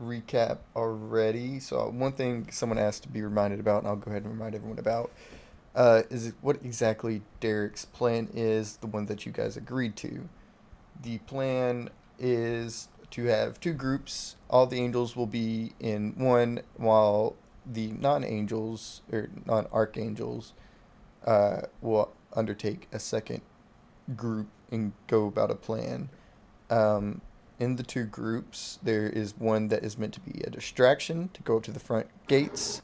recap already. So one thing someone asked to be reminded about, and I'll go ahead and remind everyone about, is what exactly Derek's plan is, the one that you guys agreed to. The plan is to have two groups. All the angels will be in one, while the non-angels or non-archangels will undertake a second group and go about a plan. Um, in the two groups, there is one that is meant to be a distraction to go up to the front gates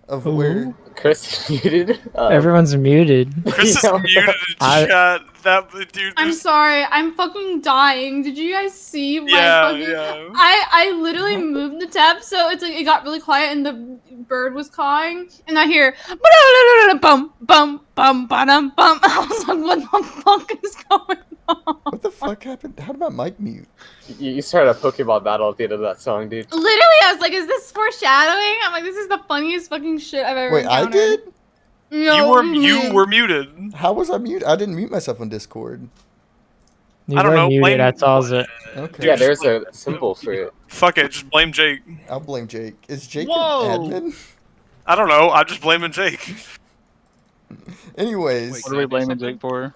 of where. Ooh. Chris muted. Everyone's muted. Chris is Yeah. muted in I- chat. That dude. I'm Just, sorry. I'm fucking dying. Did you guys see my Yeah, fucking? yeah. I literally moved the tab so it's like it got really quiet and the bird was cawing and I hear bum bum bum bum bum. I was like, what the fuck is going on? What the fuck happened? How did my mic mute? You started a Pokemon battle at the end of that song, dude. Literally, I was like, is this foreshadowing? I'm like, this is the funniest fucking shit I've ever Wait, I encountered. did? No, You were muted. How was I mute? I didn't mute myself on Discord. You I don't were know, muted, blame- that's all it. Okay. Yeah, there's a symbol for it. Fuck it, just blame Jake. I'll blame Jake. Is Jake Whoa! an admin? I don't know. I'm just blaming Jake. Anyways, What are we blaming Jake for?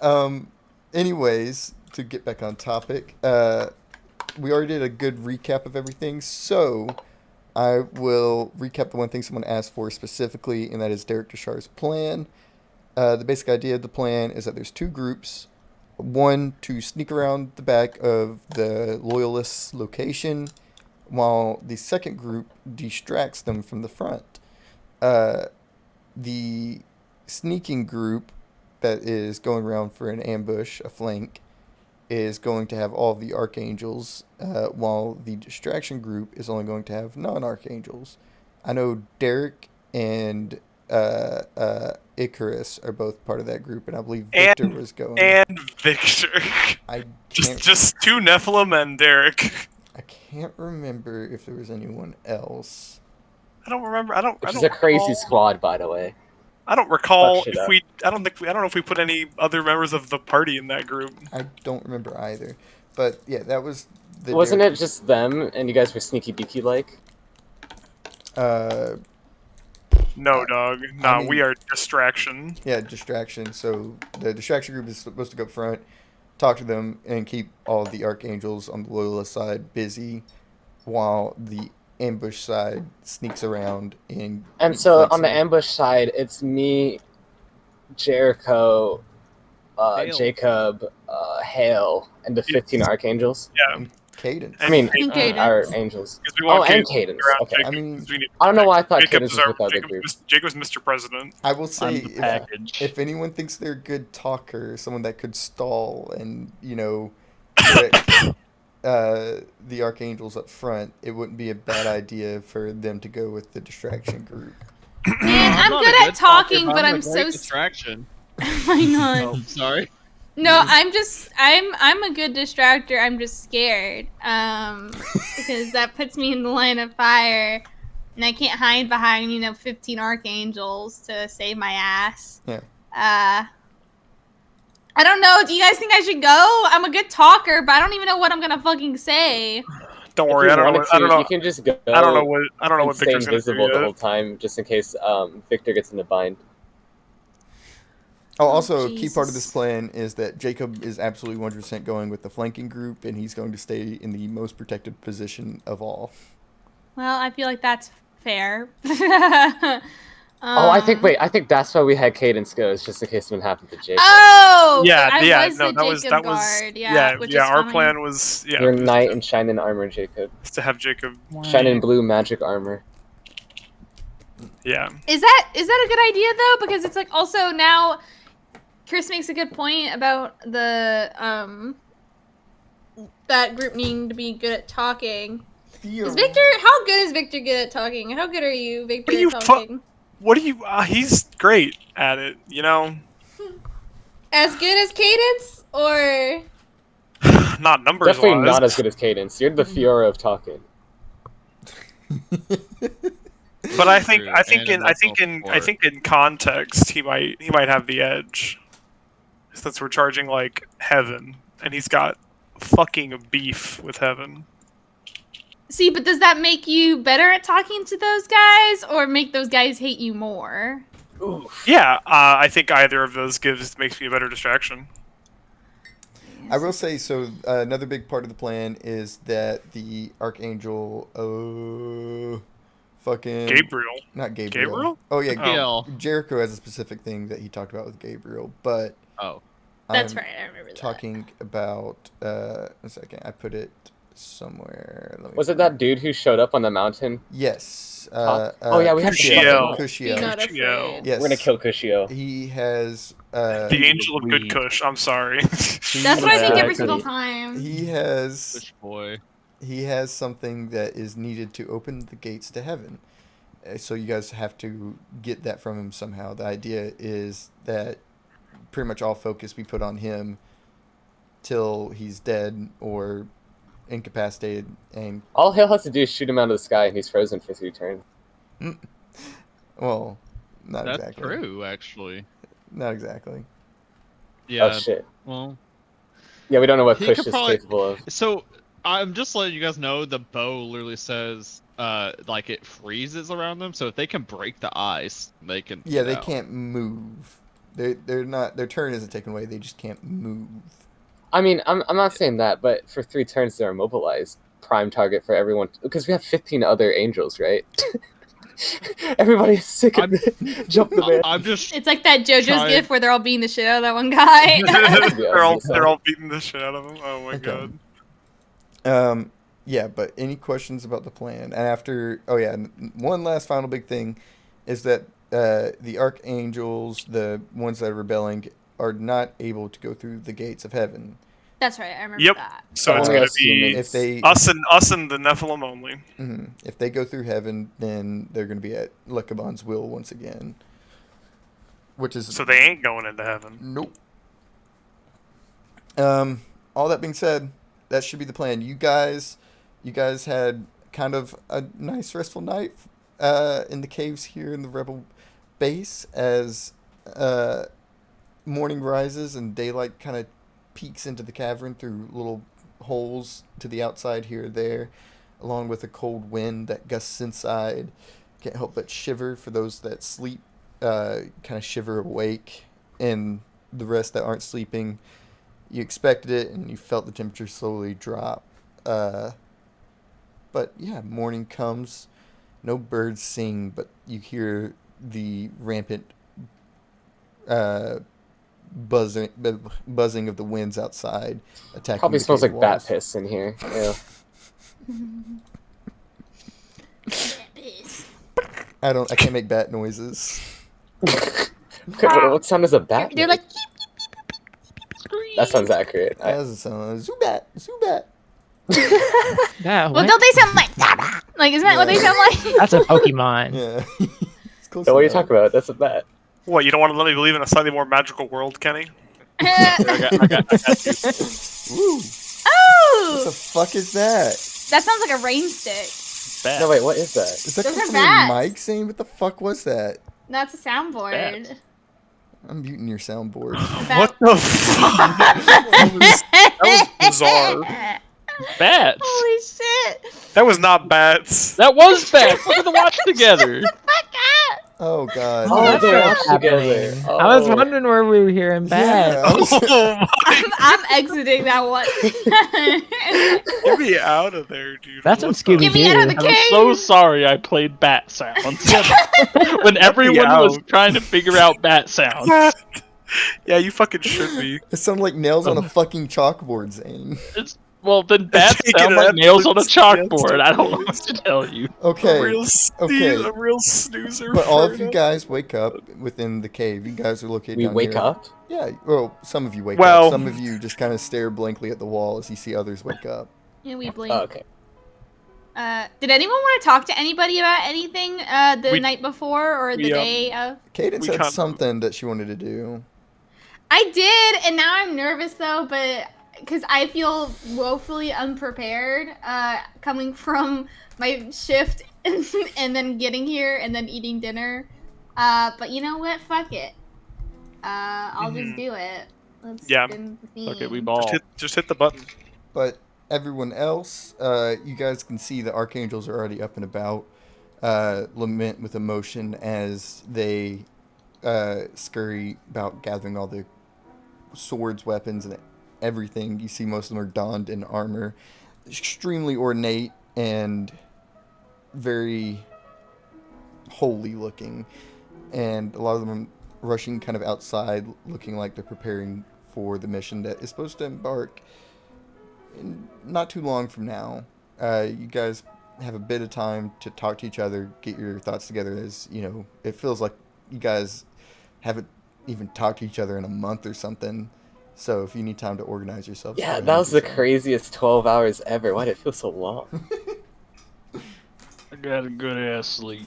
anyways, to get back on topic, we already did a good recap of everything, so I will recap the one thing someone asked for specifically, and that is Derek Deshar's plan. The basic idea of the plan is that there's two groups. One to sneak around the back of the Loyalists' location, while the second group distracts them from the front. The sneaking group that is going around for an ambush, a flank, is going to have all of the archangels, while the distraction group is only going to have non-archangels. I know Derek and Icarus are both part of that group, and I believe Victor was going. And Victor. I Just can't. just two Nephilim and Derek. I can't remember if there was anyone else. I don't remember. I don't. Which I is don't a crazy recall- squad, by the way. I don't recall Fuck shit if up. we. I don't think. I don't know if we put any other members of the party in that group. I don't remember either. But yeah, that was the. Wasn't Derek- it just them, and you guys were sneaky beaky like? No, dog. Nah, mean- we are distraction. Yeah, distraction. So the distraction group is supposed to go up front, talk to them, and keep all the archangels on the loyalist side busy, while the ambush side sneaks around and. And so flanks on the them. ambush side, it's me, Jericho, Hale. Jacob, Hale, and the 15 archangels. Yeah. Cadence. I mean, And Cadence. our angels. Because we Oh, want and Cadence Cadence. around Okay. Jacob, I mean, 'cause we need- I don't know why I thought Jacob Cadence is was our- with the other Jacob group. was- Jacob was Mr. President. I will say, I'm the if, package. if anyone thinks they're a good talker, someone that could stall and, trick the archangels up front, it wouldn't be a bad idea for them to go with the distraction group. Man, I'm not good a at good talker, talking, but a I'm great so. distraction. Oh my god. Oh, sorry. No, I'm a good distractor. I'm just scared. Because that puts me in the line of fire, and I can't hide behind 15 archangels to save my ass. Yeah. I don't know. Do you guys think I should go? I'm a good talker, but I don't even know what I'm gonna fucking say. Don't If worry. you I don't wanted know. I don't to, know. You can just go. I don't know what. I don't know and what stay Victor's gonna invisible do the yet. whole time, just in case Victor gets in the bind. Oh, also, a key part of this Jesus. plan is that Jacob is absolutely 100% going with the flanking group, and he's going to stay in the most protected position of all. Well, I feel like that's fair. Oh, I think that's why we had Cadence go, is just in case something happened to Jacob. Oh, Yeah, I yeah. was No, the that was Jacob that was. guard. Yeah, which is Our funny. plan was Your was knight in shine in armor, Jacob. to have Jacob. Shine in blue magic armor. Yeah. Is that a good idea though? Because it's like also now, Chris makes a good point about the that group needing to be good at talking. Is Victor? How good is Victor good at talking? How good are you, Victor, What are you at fu- talking? What do you? He's great at it. As good as Cadence, or Not numbers Definitely wise. not as good as Cadence. You're the Fiora of talking. But I think True, I think and in I think in emotional I think in context he might have the edge. Since we're charging like Heaven, and he's got fucking beef with Heaven. See, but does that make you better at talking to those guys, or make those guys hate you more? Yeah, I think either of those makes me a better distraction. I will say so. Another big part of the plan is that the Archangel, fucking Gabriel. not Gabriel. Gabriel? Oh yeah, Gabriel. Jericho has a specific thing that he talked about with Gabriel, but Oh. That's I'm right. I remember that. talking about. A second, I put it somewhere. Let me Was it find that dude who showed up on the mountain? Yes. Oh, yeah, we have to Cushio. fucking- Cushio. Be not Cushio. afraid. Yes. We're gonna kill Kushio. He has. The Angel of Good Weed. Kush. I'm sorry. That's what I think Yeah, every I single couldn't- time. He has. Fish boy. He has something that is needed to open the gates to heaven. So you guys have to get that from him somehow. The idea is that pretty much all focus be put on him till he's dead or incapacitated. And All Hale has to do is shoot him out of the sky, and he's frozen for 3 turns. well, not That's exactly. true, actually. Not exactly. Yeah. Oh shit. Well, Yeah, we don't know what He Kush could is probably- capable of. so I'm just letting you guys know the bow literally says like it freezes around them. So if they can break the ice, they can. Yeah, get they out. can't move. They're not. Their turn isn't taken away. They just can't move. I mean, I'm not saying that, but for 3 turns they're immobilized. Prime target for everyone because we have 15 other angels, right? Everybody's sick of I'm- it. Jump the man. I'm just. It's like that JoJo's Try- gif where they're all beating the shit out of that one guy. they're all beating the shit out of him. Oh my Okay. god. Yeah, but any questions about the plan? And after, oh yeah, one last final big thing is that the archangels, the ones that are rebelling, are not able to go through the gates of heaven. That's right. I remember Yep. that. So it's Only gonna us be humans. If they us and the Nephilim only. if they go through heaven, then they're going to be at Lekabon's will once again. Which is So they ain't going into heaven. Nope. All that being said, that should be the plan. You guys had kind of a nice restful night in the caves here in the Rebel base as morning rises and daylight kind of peeks into the cavern through little holes to the outside here or there, along with a cold wind that gusts inside. Can't help but shiver for those that sleep, kind of shiver awake, and the rest that aren't sleeping. You expected it, and you felt the temperature slowly drop. But yeah, morning comes. No birds sing, but you hear the rampant buzzing of the winds outside attacking. Probably the smells cave like bat walls. piss in here. Yeah. I can't make bat noises. What sound is a bat? They're make? like, That sounds accurate. That doesn't sound Zubat, Zubat. Yeah, well, what? don't they sound like that? Like, isn't that what they sound like? That's a Pokemon. Yeah. It's close So what are you enough. talking about? That's a bat. What, you don't want to let me believe in a slightly more magical world, Kenny? I got you. Woo. What the Oh, fuck is that? that sounds like a rain stick. Bat. No, wait, what is that? Is that Those coming are from your bats. mic saying what the fuck was that? That's a soundboard. Bats. I'm muting your soundboard. What the fuck? that was bizarre. Bats. Holy shit! That was not bats. That was bats. Look at the watch together. Fuck out! Oh god. Oh, that's they're what's all together. happening. I was Oh. wondering where we were hearing Yeah, bats. I was- Oh my! I'm exiting that one. Get me out of there, dude. That's What some the- Get me out of the I'm cave! so sorry I played bat sounds. When everyone was out. trying to figure out bat sounds. Yeah, you fucking should be. It sounded like nails on a fucking chalkboard, Zane. Well, then bats Taking sound an like nails on a absolute chalkboard. I don't know what to tell you. Okay. A real snooze, okay. a real snoozer. But all of for you it. guys wake up within the cave. You guys are located We down wake here. up? Yeah, well, some of you wake Well- up. Some of you just kind of stare blankly at the wall as you see others wake up. Yeah, we blink. Oh, okay. Did anyone want to talk to anybody about anything the We- night before or the we, day of? Cadence We had can't- something that she wanted to do. I did, and now I'm nervous though, but because I feel woefully unprepared coming from my shift and then getting here and then eating dinner. But you know what? Fuck it. I'll just do it. Let's Yeah. spin the Look at we theme. ball. Just hit the button. But everyone else, you guys can see the archangels are already up and about, lament with emotion as they scurry about gathering all the swords, weapons, and everything. You see most of them are donned in armor, extremely ornate and very holy looking, and a lot of them rushing kind of outside, looking like they're preparing for the mission that is supposed to embark in not too long from now. You guys have a bit of time to talk to each other, get your thoughts together, as you know, it feels like you guys haven't even talked to each other in a month or something. So if you need time to organize yourselves, Yeah, go ahead that and was do the so. craziest 12 hours ever. Why did it feel so long? I got a good ass sleep.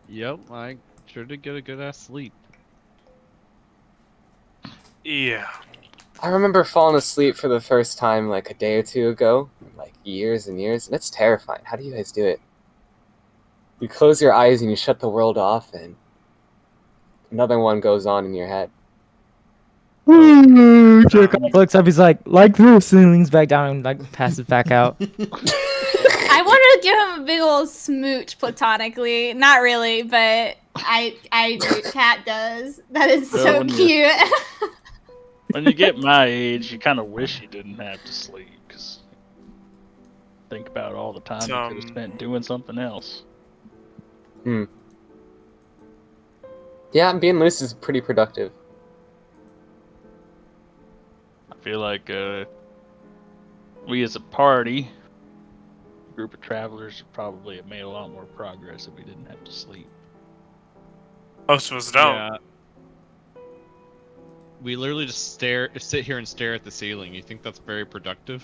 Yep, I sure did get a good ass sleep. Yeah. I remember falling asleep for the first time like a day or two ago, like years and years, and it's terrifying. How do you guys do it? You close your eyes and you shut the world off, and another one goes on in your head. Chekhov looks up. He's like this, and leans back down and like passes back out. I wanted to give him a big old smooch platonically. Not really, but I do. Cat does. That is Well, so when you- cute. When you get my age, you kind of wish you didn't have to sleep, because think about all the time you could have spent doing something else. Yeah, being loose is pretty productive. I feel like we as a party, group of travelers, probably have made a lot more progress if we didn't have to sleep. Most of us don't. Yeah. We literally just sit here and stare at the ceiling. You think that's very productive?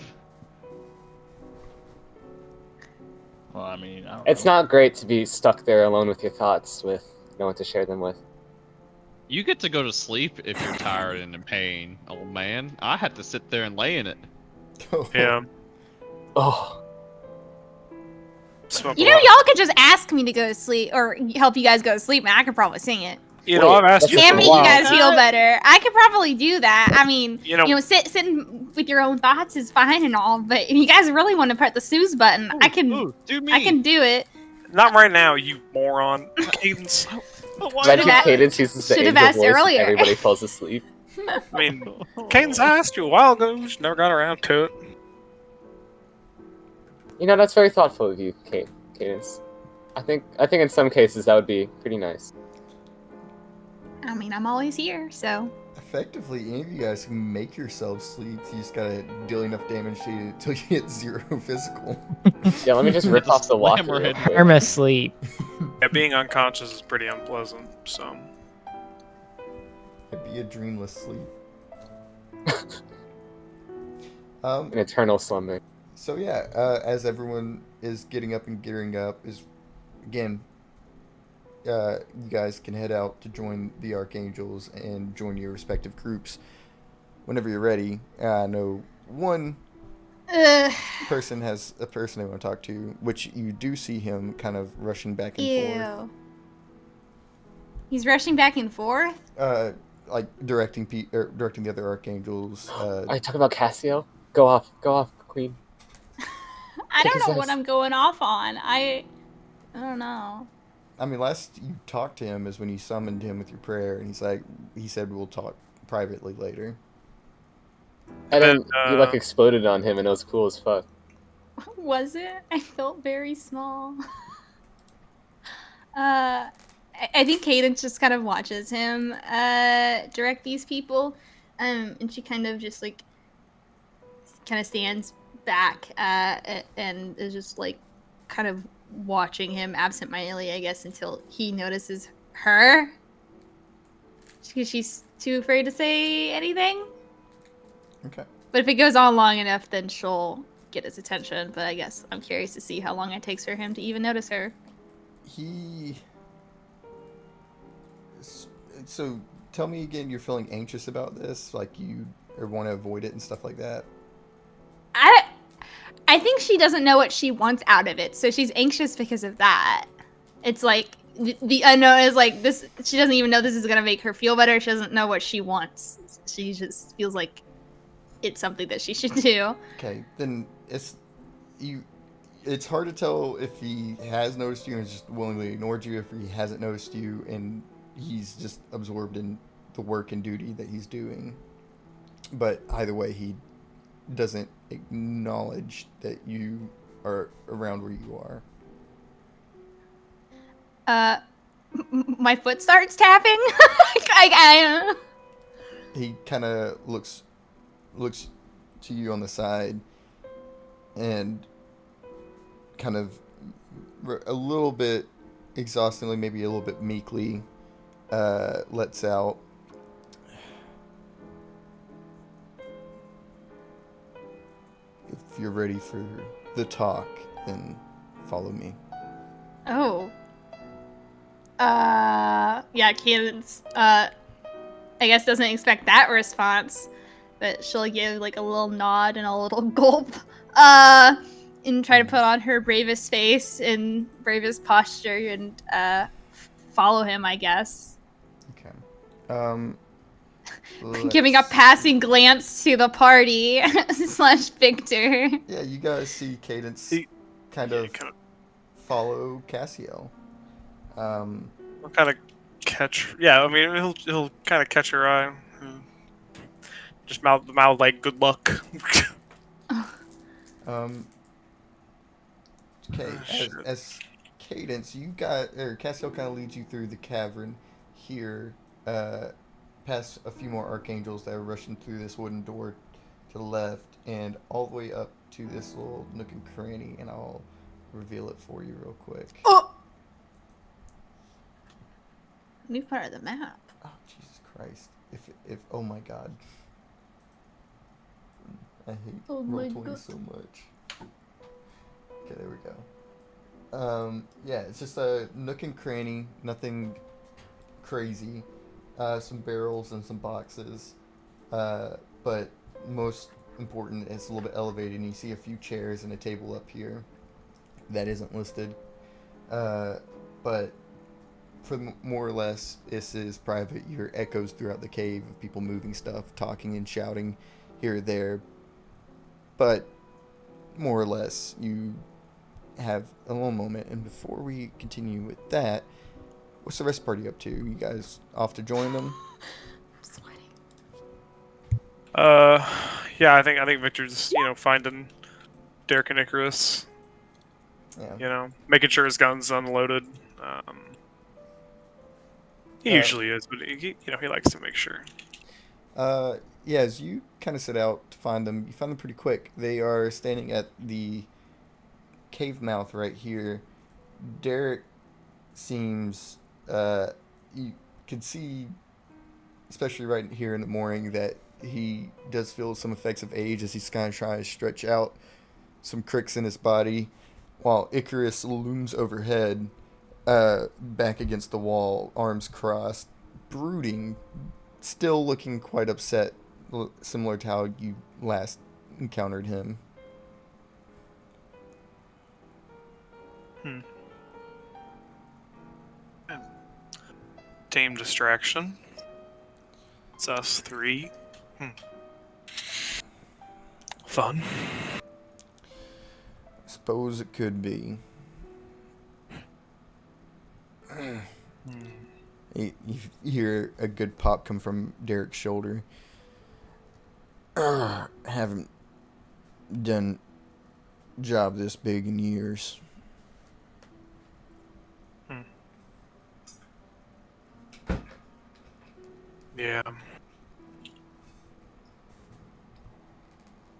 Well, I mean, I don't It's know. not great to be stuck there alone with your thoughts, with no one to share them with. You get to go to sleep if you're tired and in pain, old man. I had to sit there and lay in it. Yeah. Oh, Smoke You a know, lot. y'all could just ask me to go to sleep or help you guys go to sleep, and I could probably sing it. You know, Wait, I've asked you that's And for make a you while. guys feel better. I could probably do that. I mean, You know- sitting with your own thoughts is fine and all, but if you guys really want to press the snooze button, I can Do me. I can do it. Not right now, you moron. Cadence. imagine asked- Cadence uses the should've angel asked voice and earlier. everybody falls asleep. I mean, Cadence asked you a while ago. Just never got around to it. You know, that's very thoughtful of you, Cadence. I think in some cases that would be pretty nice. I mean, I'm always here, so Effectively, any of you guys can make yourselves sleep. You just gotta deal enough damage to you until you hit 0 physical. Yeah, let me just rip off the walker. Slam her real head. quick. Irma sleep. Yeah, being unconscious is pretty unpleasant. So It'd be a dreamless sleep. An eternal slumber. So yeah, as everyone is getting up and gearing up, is again, you guys can head out to join the Archangels and join your respective groups whenever you're ready. I know one person has a person they want to talk to, which you do see him kind of rushing back and forth. ew. He's rushing back and forth. Like directing directing the other Archangels. Are you talking about Cassio? Go off, Queen. I don't Because know what that's- I'm going off on. I don't know. I mean, last you talked to him is when you summoned him with your prayer, and he said we'll talk privately later. And then And, you like exploded on him, and it was cool as fuck. Was it? I felt very small. I think Cadence just kind of watches him direct these people, and she kind of just like kind of stands back and is just like kind of watching him absentmindedly, I guess, until he notices her. Because she's too afraid to say anything. Okay. But if it goes on long enough, then she'll get his attention. But I guess I'm curious to see how long it takes for him to even notice her. So tell me again, you're feeling anxious about this, like you or want to avoid it and stuff like that. I think she doesn't know what she wants out of it, so she's anxious because of that. It's like the unknown is like this. She doesn't even know this is gonna make her feel better. She doesn't know what she wants. She just feels like it's something that she should do. Okay, then it's hard to tell if he has noticed you and just willingly ignored you, if he hasn't noticed you and he's just absorbed in the work and duty that he's doing. But either way, he doesn't acknowledge that you are around where you are. My foot starts tapping. I He kind of looks to you on the side and kind of a little bit exhaustingly, maybe a little bit meekly, lets out, "If you're ready for the talk, then follow me." Oh. Yeah, Cadence, I guess doesn't expect that response, but she'll give like a little nod and a little gulp, and try to put on her bravest face and bravest posture and, follow him, I guess. Okay. Giving a let's- passing glance to the party slash Victor. Yeah, you guys see Cadence He- kind Yeah, of kind of, follow Cassio. he'll kind of catch. Yeah, I mean, he'll kind of catch her eye. Just mouth like good luck. Okay, Shit. as Cadence, Cassio kind of leads you through the cavern here, past a few more archangels that are rushing through this wooden door to the left, and all the way up to this little nook and cranny, and I'll reveal it for you real quick. Oh! New part of the map. Oh, Jesus Christ. If oh my god. I hate Oh my Roll20 God. so much. Okay, there we go. Yeah, it's just a nook and cranny, nothing crazy. Some barrels and some boxes. But most important, it's a little bit elevated, and you see a few chairs and a table up here that isn't listed. But for more or less, this is private. You hear echoes throughout the cave of people moving stuff, talking and shouting here or there. But more or less, you have a little moment. And before we continue with that, what's the rest of the party up to? You guys off to join them? I'm sweating. Yeah, I think Victor's finding Derek and Icarus. Yeah. Making sure his gun's unloaded. He usually is, but he likes to make sure. Yeah, as you kind of set out to find them, you find them pretty quick. They are standing at the cave mouth right here. Derek seems, you could see, especially right here in the morning, that he does feel some effects of age as he's kind of trying to stretch out some cricks in his body, while Icarus looms overhead, back against the wall, arms crossed, brooding, still looking quite upset, similar to how you last encountered him. Tame distraction. It's us three. Fun. Suppose it could be. You hear a good pop come from Derek's shoulder. Haven't done job this big in years. Yeah.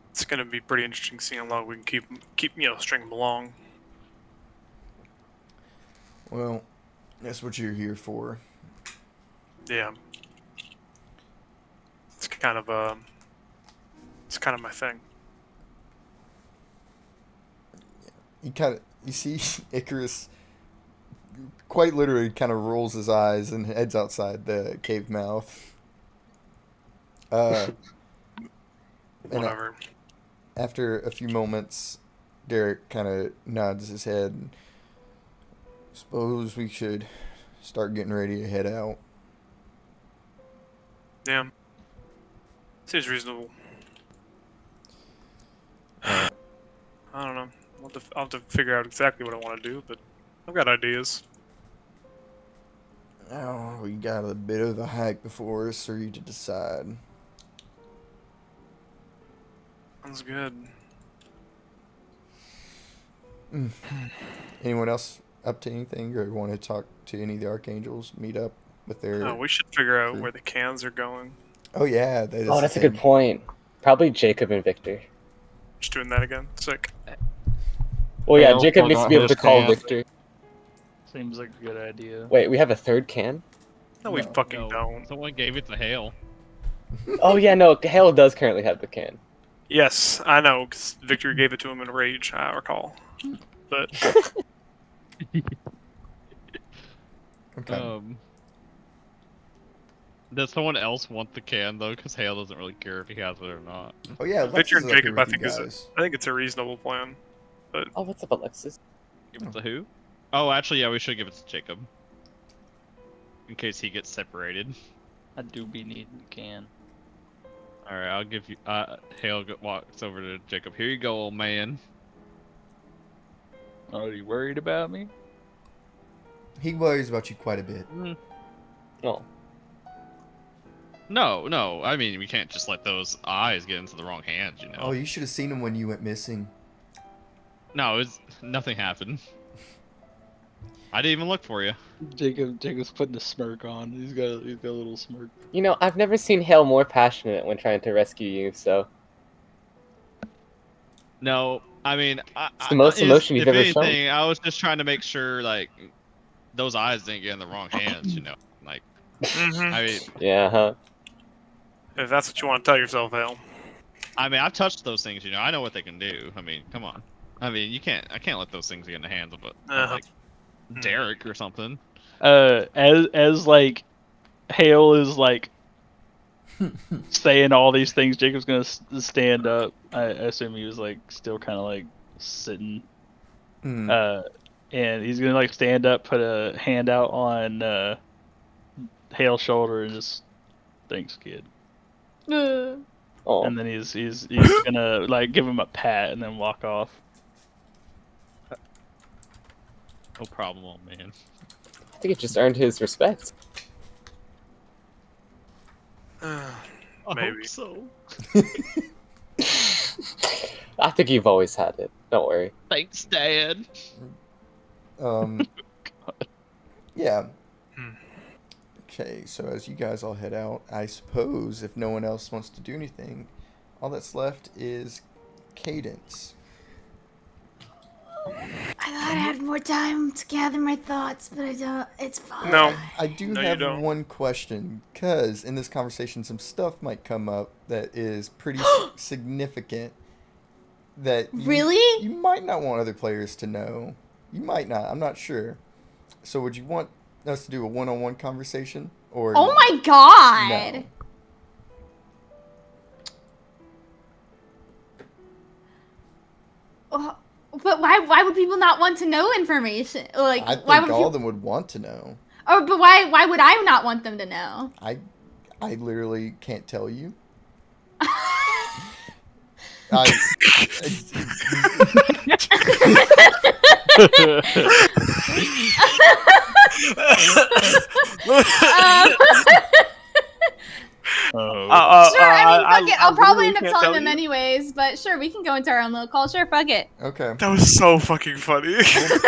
It's gonna be pretty interesting seeing how long we can keep string them along. Well, that's what you're here for. Yeah. It's kind of my thing. You see Icarus quite literally kind of rolls his eyes and heads outside the cave mouth. And Whatever. after a few moments, Derek kind of nods his head. Suppose we should start getting ready to head out. Yeah. Seems reasonable. I don't know. I'll have to figure out exactly what I want to do, but I've got ideas. Oh, we got a bit of a hike before us for you to decide. Sounds good. Anyone else up to anything, or want to talk to any of the archangels? Meet up with their. Oh, we should figure out crew. where the cans are going. Oh yeah, that is. Oh, the that's a good thing. point. Probably Jacob and Victor. Just doing that again. Sick. Well, yeah, Hale Jacob still needs to got be able his to call can. Victor. Seems like a good idea. Wait, we have a third can? No, we No, fucking No, don't. someone gave it to Hale. Oh, yeah, no, Hale does currently have the can. Yes, I know, 'cause Victor gave it to him in a rage, I recall. But Okay. Does someone else want the can though? Because Hale doesn't really care if he has it or not. Oh yeah, Victor Alexis and is up here Jacob, I with you think, guys. I think it's a reasonable plan. Oh, what's up, Alexis? Give it to who? Oh, actually, yeah, we should give it to Jacob. In case he gets separated. I do be needing a can. Alright, I'll give you. Hale walks over to Jacob. Here you go, old man. Are you worried about me? He worries about you quite a bit. Oh. No. I mean, we can't just let those eyes get into the wrong hands, you know. Oh, you should have seen him when you went missing. No, nothing happened. I didn't even look for you. Jacob's putting a smirk on. He's got a little smirk. You know, I've never seen Hale more passionate when trying to rescue you, so... No, I mean, It's the most emotion you've if ever shown. anything, I was just trying to make sure, like, those eyes didn't get in the wrong hands, you know. Like, I mean, Yeah, huh? if that's what you want to tell yourself, Hale. I've touched those things, you know. I know what they can do. I mean, come on. I mean, I can't let those things get in the hands of like Derek or something. As like Hale is like saying all these things, Jacob's gonna stand up. I assume he was like still kind of like sitting, Hmm. and he's gonna like stand up, put a hand out on Hale's shoulder, and just thanks, kid. Oh. And then he's gonna like give him a pat and then walk off. No problem, old man. I think it just earned his respect. I Maybe. hope so. I think you've always had it. Don't worry. Thanks, Dad. Yeah. Hmm. Okay, so as you guys all head out, I suppose if no one else wants to do anything, all that's left is Cadence. I thought I had more time to gather my thoughts, but I don't. It's fine. No. I do No, you have don't. one question, because in this conversation some stuff might come up that is pretty significant that Really? you might not want other players to know. You might not. I'm not sure. So would you want us to do a one-on-one conversation, or Oh my god. no? But why would people not want to know information? Like, I why think would all people, of them would want to know. but why would I not want them to know? I literally can't tell you. I, Oh, Sure, I mean, fuck it. I'll probably end up literally can't telling tell them you. anyways, but sure, we can go into our own little call. Sure, fuck it. okay. That was so fucking funny.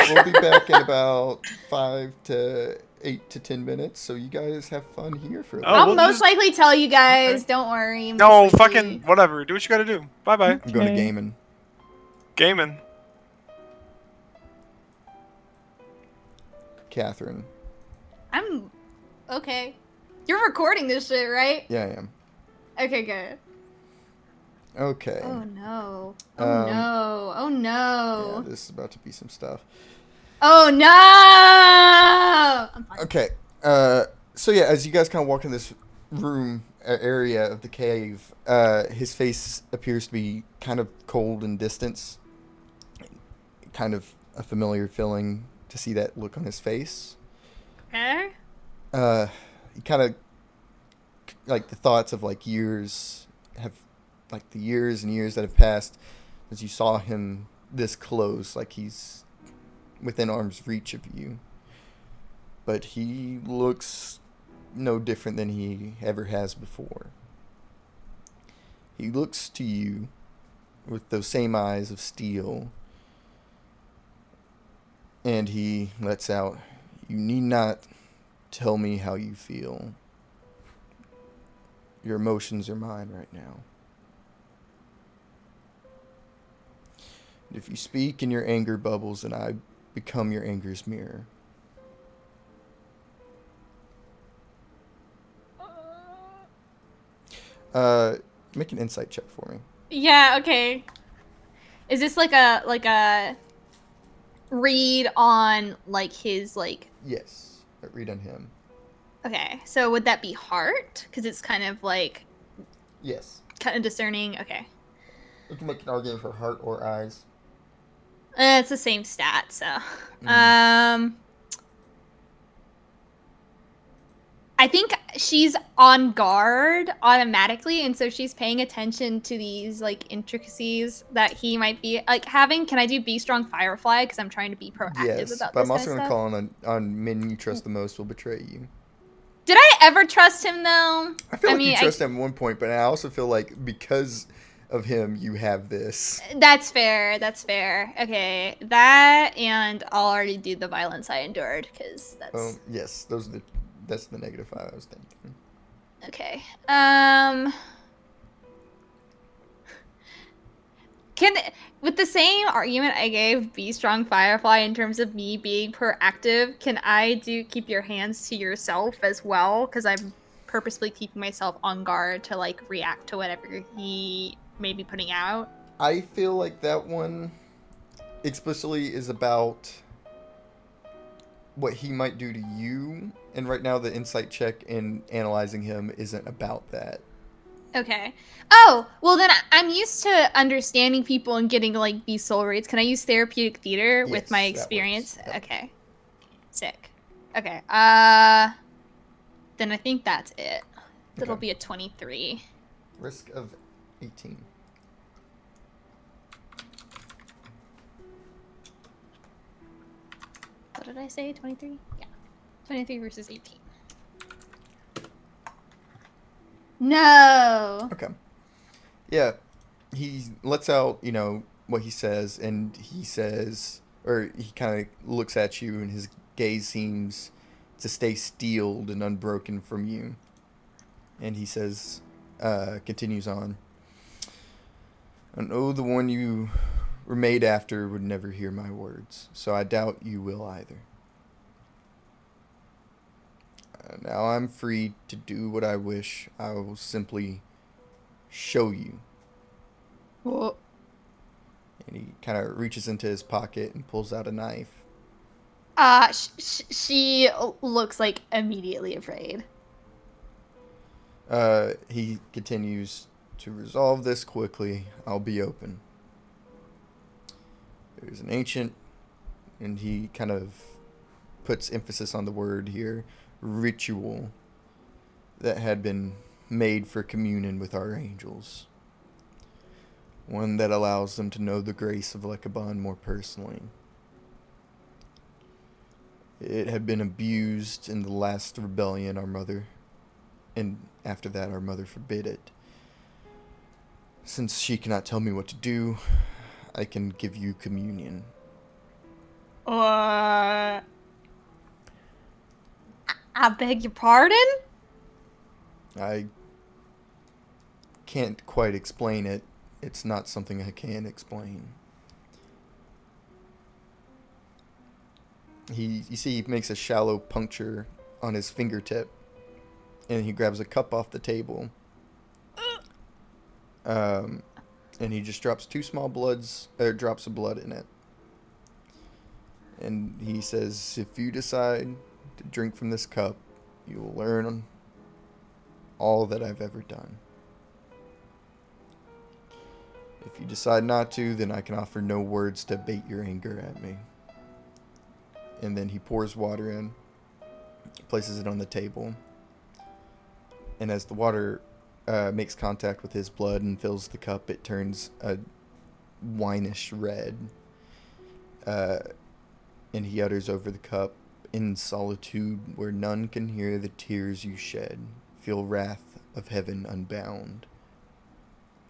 We'll be back in about 5 to 8 to 10 minutes, so you guys have fun here for a Oh, little. I'll we'll most just- likely tell you guys. Don't worry. No, most likely. fucking whatever. Do what you gotta do. Bye bye. I'm going to Okay. gaming. Gaming. Catherine. I'm okay. You're recording this shit, right? Yeah, I am. Okay, good. Okay. Oh no. Oh Um, no. Oh Yeah, no. this is about to be some stuff. Oh no. I'm fine. Okay. So yeah, as you guys kind of walk in this room area of the cave, his face appears to be kind of cold and distant. Kind of a familiar feeling to see that look on his face. Okay. He kind of like the thoughts of like years have, like the years and years that have passed, as you saw him this close, like he's within arm's reach of you. But he looks no different than he ever has before. He looks to you with those same eyes of steel, and he lets out, "You need not tell me how you feel. Your emotions are mine right now. And if you speak in your anger bubbles, then I become your anger's mirror." Make an insight check for me. Yeah, okay. Is this like a read on like his like Yes, read on him. okay, so would that be heart? Because it's kind of like Yes. kind of discerning. Okay. You can make an argument for heart or eyes. It's the same stat, so I think she's on guard automatically, and so she's paying attention to these like intricacies that he might be like having. Can I do Be Strong Firefly? Because I'm trying to be proactive Yes, about but this I'm also kind going of to stuff. call on men you trust the most will betray you. Did I ever trust him though? I feel like you trust him at one point, but I also feel like because of him, you have this. That's fair. That's fair. Okay, that and I'll already do the violence I endured because that's Yes, that's the negative 5 I was thinking. okay. With the same argument I gave Be Strong Firefly in terms of me being proactive, can I keep your hands to yourself as well? Because I'm purposely keeping myself on guard to like react to whatever he may be putting out. I feel like that one explicitly is about what he might do to you, and right now the insight check in analyzing him isn't about that. Okay. Oh, well then I'm used to understanding people and getting like these soul rates. Can I use therapeutic theater with Yes, my that experience? works. Yep. Okay. Sick. Okay. Then I think that's it. That'll Okay. be a 23. Risk of 18. What did I say? 23? Yeah. 23 versus 18. No. Okay. Yeah, he lets out, what he says, and he says, or he kind of looks at you, and his gaze seems to stay steeled and unbroken from you. And he says, continues on, "I know the one you were made after would never hear my words, so I doubt you will either. Now I'm free to do what I wish. I will simply show you." Whoa. And he kind of reaches into his pocket and pulls out a knife. She looks like immediately afraid. He continues, "To resolve this quickly, I'll be open. There's an ancient," and he kind of puts emphasis on the word here, "ritual that had been made for communion with our angels. One that allows them to know the grace of Lekabon more personally. It had been abused in the last rebellion, and after that our mother forbid it. Since she cannot tell me what to do, I can give you communion." I beg your pardon? I can't quite explain it. It's not something I can explain. You see, he makes a shallow puncture on his fingertip, and he grabs a cup off the table. And he just drops 2 small drops of blood in it. And he says, "If you decide to drink from this cup, you will learn all that I've ever done. If you decide not to, then I can offer no words to abate your anger at me." And then he pours water in, places it on the table, and as the water makes contact with his blood and fills the cup, it turns a winish red. And he utters over the cup, "In solitude where none can hear the tears you shed, feel wrath of heaven unbound."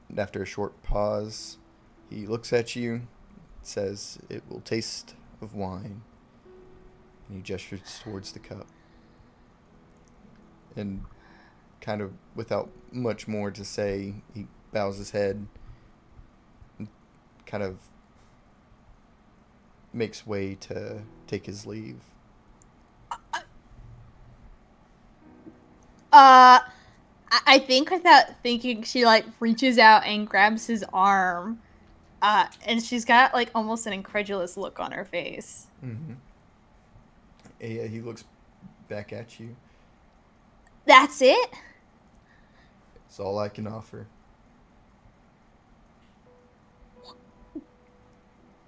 And after a short pause, he looks at you, says, "It will taste of wine." And he gestures towards the cup. And kind of without much more to say, he bows his head and kind of makes way to take his leave. I think without thinking, she like reaches out and grabs his arm, and she's got like almost an incredulous look on her face. Mm-hmm. Yeah, he looks back at you. That's it? It's all I can offer.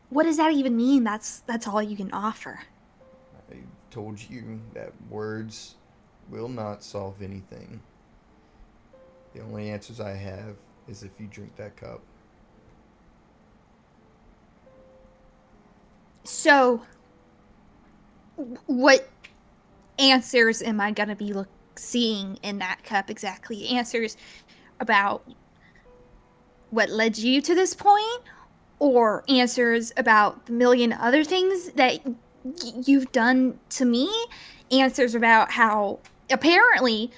What does that even mean? That's all you can offer. I told you that words will not solve anything. The only answers I have is if you drink that cup. So, what answers am I gonna be seeing in that cup exactly? Answers about what led you to this point? Or answers about the million other things that you've done to me? Answers about how, apparently,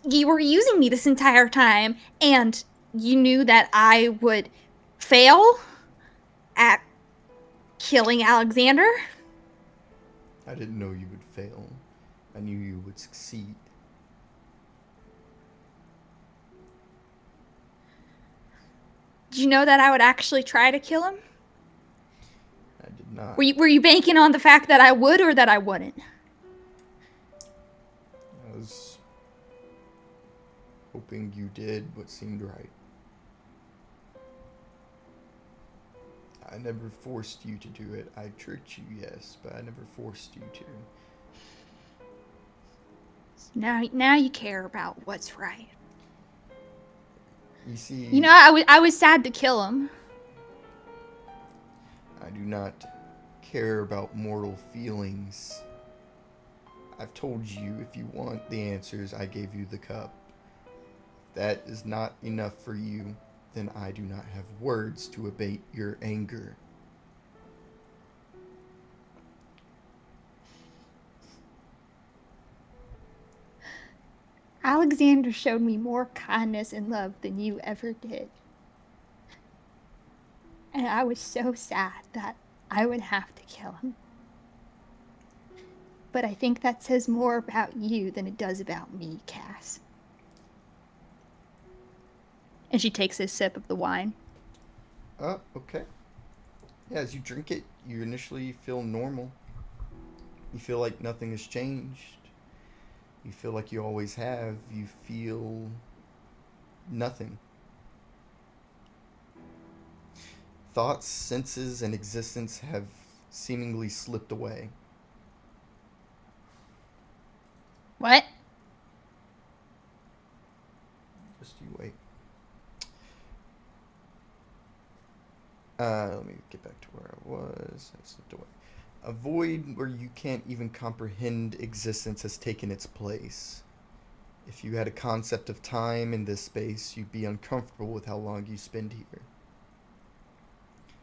you were using me this entire time, and you knew that I would fail at killing Alexander? I didn't know you would fail. I knew you would succeed. Did you know that I would actually try to kill him? I did not. Were you banking on the fact that I would or that I wouldn't? I was hoping you did what seemed right. I never forced you to do it. I tricked you, yes, but I never forced you to. Now you care about what's right. You see, You know, I was sad to kill him. I do not care about mortal feelings. I've told you if you want the answers, I gave you the cup. If that is not enough for you, then I do not have words to abate your anger. Alexander showed me more kindness and love than you ever did. And I was so sad that I would have to kill him. But I think that says more about you than it does about me, Cass. And she takes a sip of the wine. Okay. Yeah, as you drink it, you initially feel normal. You feel like nothing has changed. You feel like you always have. You feel nothing. Thoughts, senses, and existence have seemingly slipped away. What? Just you wait. Let me get back to where I was. I slipped away. A void where you can't even comprehend existence has taken its place. If you had a concept of time in this space, you'd be uncomfortable with how long you spend here.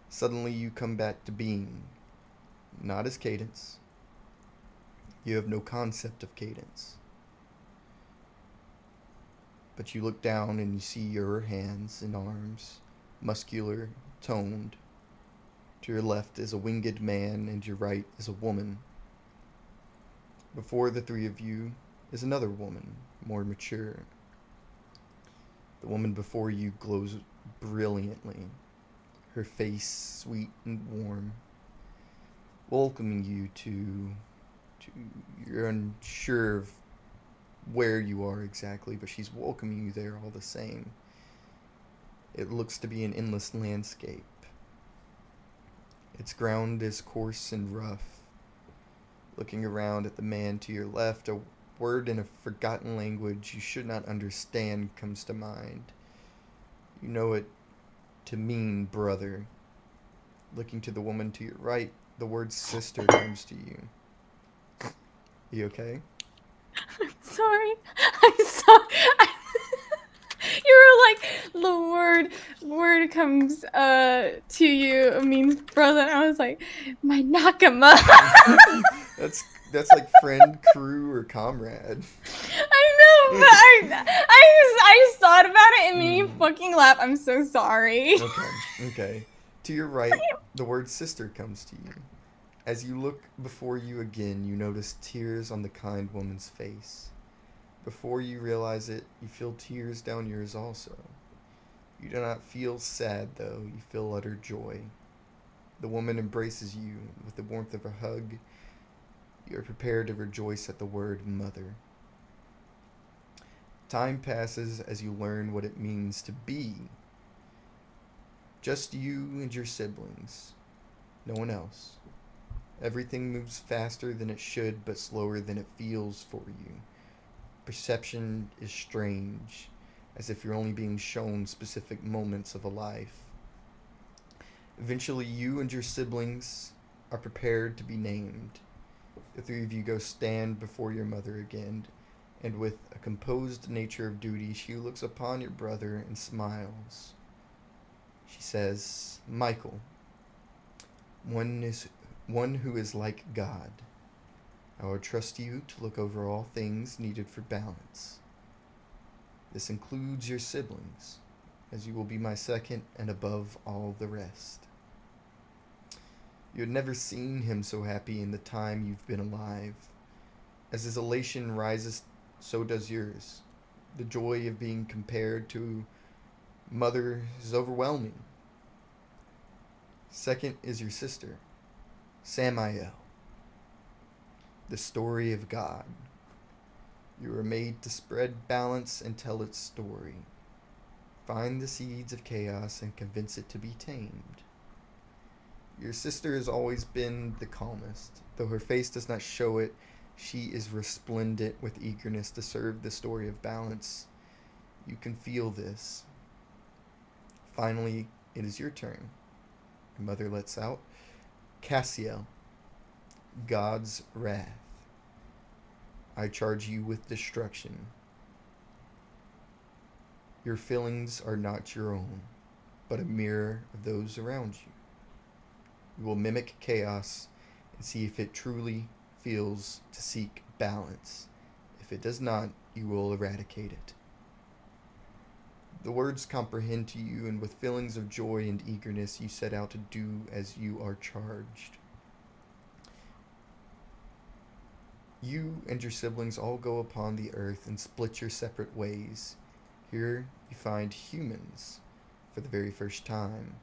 Suddenly you come back to being, not as Cadence. You have no concept of Cadence. But you look down and you see your hands and arms, muscular, toned. To your left is a winged man, and your right is a woman. Before the three of you is another woman, more mature. The woman before you glows brilliantly, her face sweet and warm, welcoming you to you're unsure of where you are exactly, but she's welcoming you there all the same. It looks to be an endless landscape. Its ground is coarse and rough. Looking around at the man to your left, a word in a forgotten language you should not understand comes to mind. You know it to mean brother. Looking to the woman to your right, the word sister comes to you. You okay? I'm sorry. I'm sorry. You were like the word comes to you means brother. I was like, my Nakama. That's like friend, crew, or comrade. I know, but I just thought about it and made you Mm. fucking laugh. I'm so sorry. Okay. To your right, the word sister comes to you. As you look before you again, you notice tears on the kind woman's face. Before you realize it, you feel tears down yours also. You do not feel sad, though. You feel utter joy. The woman embraces you with the warmth of a hug. You are prepared to rejoice at the word mother. Time passes as you learn what it means to be. Just you and your siblings. No one else. Everything moves faster than it should, but slower than it feels for you. Perception is strange, as if you're only being shown specific moments of a life. Eventually, you and your siblings are prepared to be named. The three of you go stand before your mother again, and with a composed nature of duty, she looks upon your brother and smiles. She says, Michael, one who is like God. I will trust you to look over all things needed for balance. This includes your siblings, as you will be my second and above all the rest. You had never seen him so happy in the time you've been alive. As his elation rises, so does yours. The joy of being compared to mother is overwhelming. Second is your sister, Samael. The story of God. You are made to spread balance and tell its story. Find the seeds of chaos and convince it to be tamed. Your sister has always been the calmest. Though her face does not show it, she is resplendent with eagerness to serve the story of balance. You can feel this. Finally, it is your turn. Your mother lets out, Cassiel, God's wrath. I charge you with destruction. Your feelings are not your own, but a mirror of those around you. You will mimic chaos and see if it truly feels to seek balance. If it does not, you will eradicate it. The words comprehend to you, and with feelings of joy and eagerness, you set out to do as you are charged. You and your siblings all go upon the earth and split your separate ways. Here you find humans for the very first time.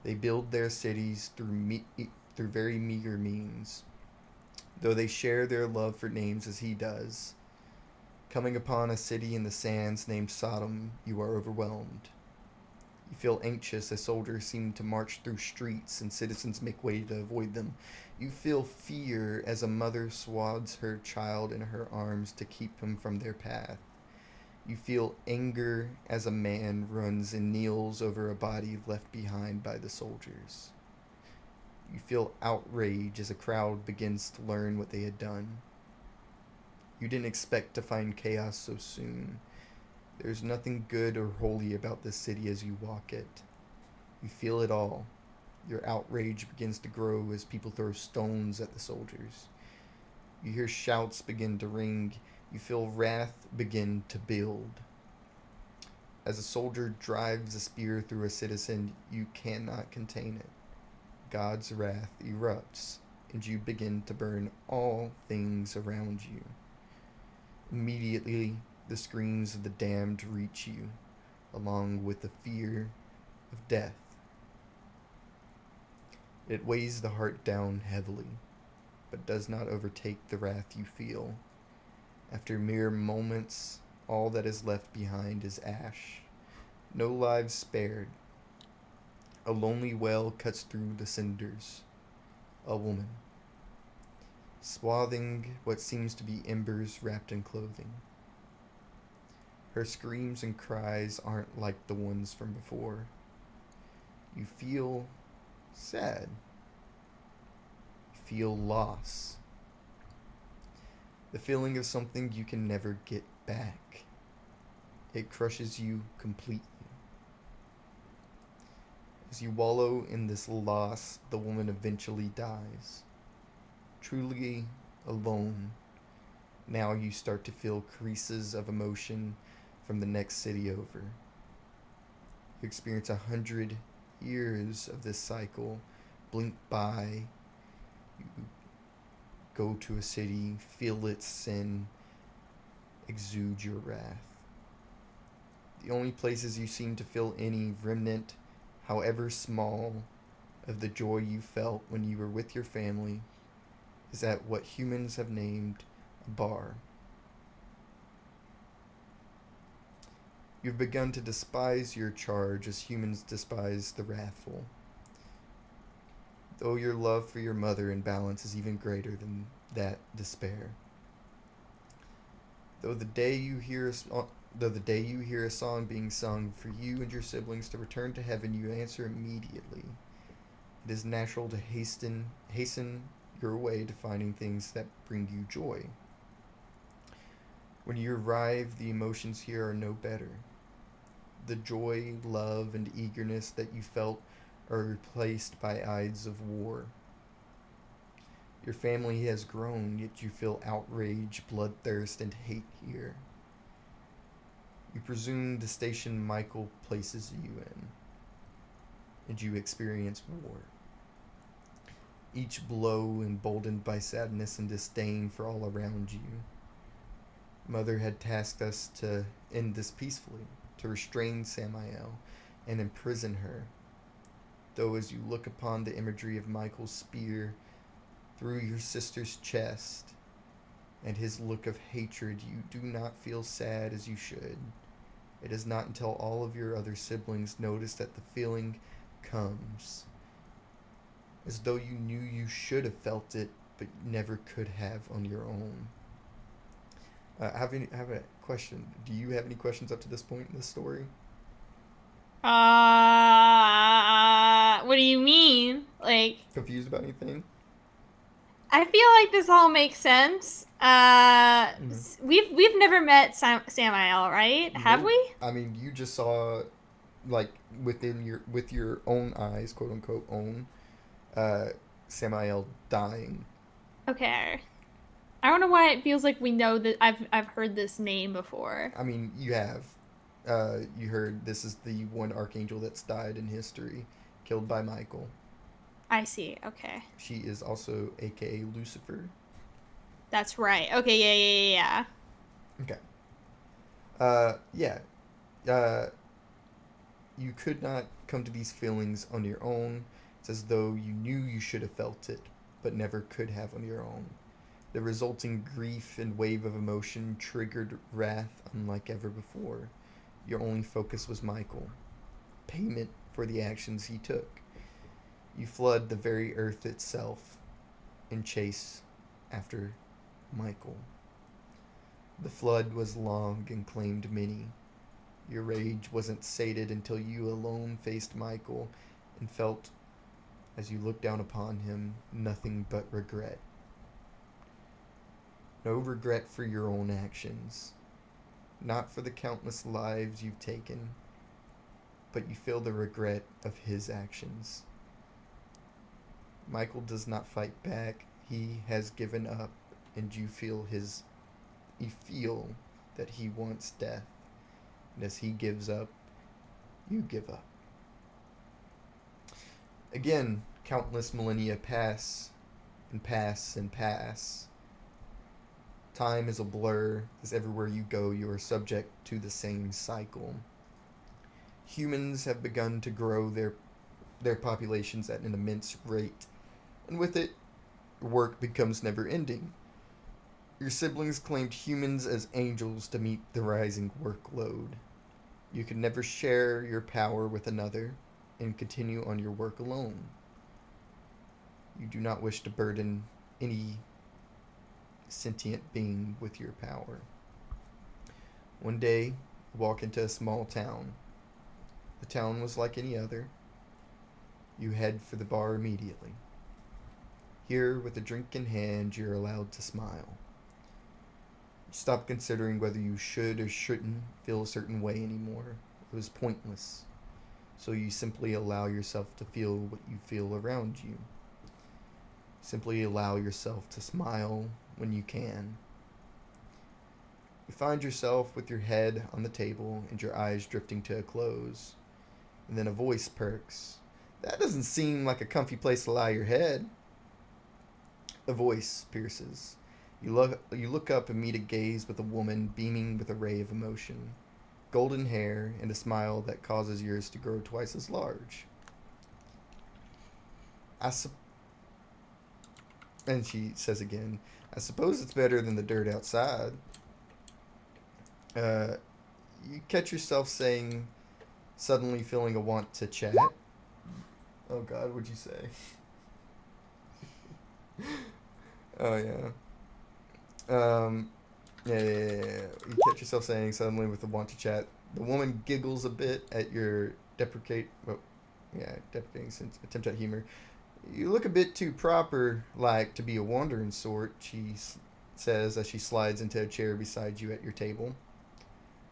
They build their cities through very meager means, though they share their love for names as he does. Coming upon a city in the sands named Sodom, you are overwhelmed. You feel anxious as soldiers seem to march through streets and citizens make way to avoid them. You feel fear as a mother swathes her child in her arms to keep him from their path. You feel anger as a man runs and kneels over a body left behind by the soldiers. You feel outrage as a crowd begins to learn what they had done. You didn't expect to find chaos so soon. There's nothing good or holy about this city as you walk it. You feel it all. Your outrage begins to grow as people throw stones at the soldiers. You hear shouts begin to ring. You feel wrath begin to build. As a soldier drives a spear through a citizen, you cannot contain it. God's wrath erupts, and you begin to burn all things around you. Immediately, the screams of the damned reach you, along with the fear of death. It weighs the heart down heavily, but does not overtake the wrath you feel. After mere moments, all that is left behind is ash. No lives spared. A lonely wail cuts through the cinders. A woman, swathing what seems to be embers wrapped in clothing. Her screams and cries aren't like the ones from before. You feel sad. You feel loss. The feeling of something you can never get back. It crushes you completely. As you wallow in this loss, the woman eventually dies. Truly alone. Now you start to feel creases of emotion from the next city over. You experience 100 years of this cycle blink by. You go to a city, feel its sin, exude your wrath. The only places you seem to feel any remnant, however small, of the joy you felt when you were with your family is at what humans have named a bar. You've begun to despise your charge as humans despise the wrathful. Though your love for your mother in balance is even greater than that despair. Though the day you hear a song being sung for you and your siblings to return to heaven, you answer immediately. It is natural to hasten your way to finding things that bring you joy. When you arrive, the emotions here are no better. The joy, love, and eagerness that you felt are replaced by ides of war. Your family has grown, yet you feel outrage, bloodthirst, and hate here. You presume the station Michael places you in, and you experience war. Each blow emboldened by sadness and disdain for all around you. Mother had tasked us to end this peacefully, to restrain Samael and imprison her. Though as you look upon the imagery of Michael's spear through your sister's chest and his look of hatred, you do not feel sad as you should. It is not until all of your other siblings notice that the feeling comes, as though you knew you should have felt it, but never could have on your own. I have a question. Do you have any questions up to this point in the story? What do you mean? Like, Confused about anything? I feel like this all makes sense. We've never met Samael, right? Have Nope. we? I mean, you just saw, like, with your own eyes, quote unquote own, Samael dying. Okay. I don't know why it feels like we know that I've heard this name before. I mean, you have. You heard this is the one archangel that's died in history, killed by Michael. I see. Okay. She is also aka Lucifer. That's right. Okay, yeah. Okay. You could not come to these feelings on your own. It's as though you knew you should have felt it, but never could have on your own. The resulting grief and wave of emotion triggered wrath unlike ever before. Your only focus was Michael. Payment for the actions he took. You flood the very earth itself in chase after Michael. The flood was long and claimed many. Your rage wasn't sated until you alone faced Michael and felt, as you looked down upon him, nothing but regret. No regret for your own actions, not for the countless lives you've taken, but you feel the regret of his actions. Michael does not fight back. He has given up, and you feel that he wants death. And as he gives up, you give up. Again, countless millennia pass and pass and pass. Time is a blur, as everywhere you go, you are subject to the same cycle. Humans have begun to grow their populations at an immense rate, and with it, work becomes never-ending. Your siblings claimed humans as angels to meet the rising workload. You could never share your power with another and continue on your work alone. You do not wish to burden any sentient being with your power. One day, you walk into a small town. The town was like any other. You head for the bar immediately. Here, with a drink in hand, you're allowed to smile. You stop considering whether you should or shouldn't feel a certain way anymore. It was pointless. So you simply allow yourself to feel what you feel around you. Simply allow yourself to smile when you can. You find yourself with your head on the table and your eyes drifting to a close. And then a voice perks. That doesn't seem like a comfy place to lie your head. A voice pierces. You look up and meet a gaze with a woman beaming with a ray of emotion. Golden hair and a smile that causes yours to grow twice as large. And she says again, I suppose it's better than the dirt outside. You catch yourself saying, suddenly feeling a want to chat. Oh God, what'd you say? Oh yeah. Yeah. You catch yourself saying suddenly with a want to chat. The woman giggles a bit at your deprecating attempt at humor. You look a bit too proper, like to be a wandering sort, she says as she slides into a chair beside you at your table.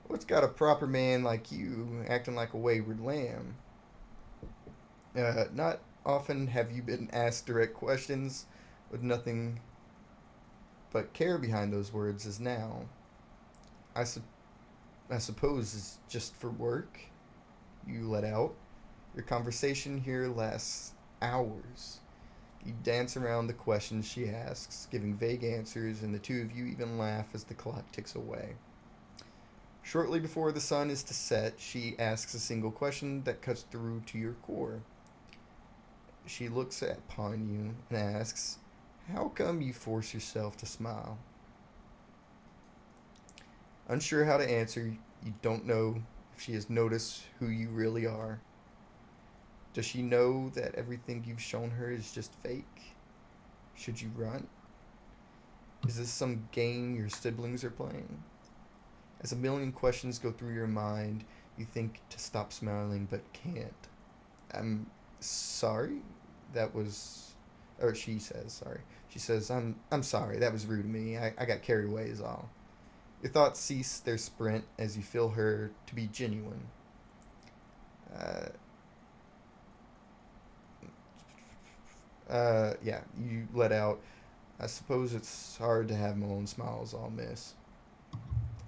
What's got a proper man like you acting like a wayward lamb? Not often have you been asked direct questions with nothing but care behind those words as now. I suppose it's just for work, you let out. Your conversation here lasts hours. You dance around the questions she asks, giving vague answers, and the two of you even laugh as the clock ticks away. Shortly before the sun is to set, she asks a single question that cuts through to your core. She looks upon you and asks, how come you force yourself to smile? Unsure how to answer, you don't know if she has noticed who you really are. Does she know that everything you've shown her is just fake? Should you run? Is this some game your siblings are playing? As a million questions go through your mind, you think to stop smiling but can't. I'm sorry. She says, sorry. She says, I'm sorry. That was rude of me. I got carried away is all. Your thoughts cease their sprint as you feel her to be genuine. You let out, I suppose it's hard to have my own smiles I'll miss.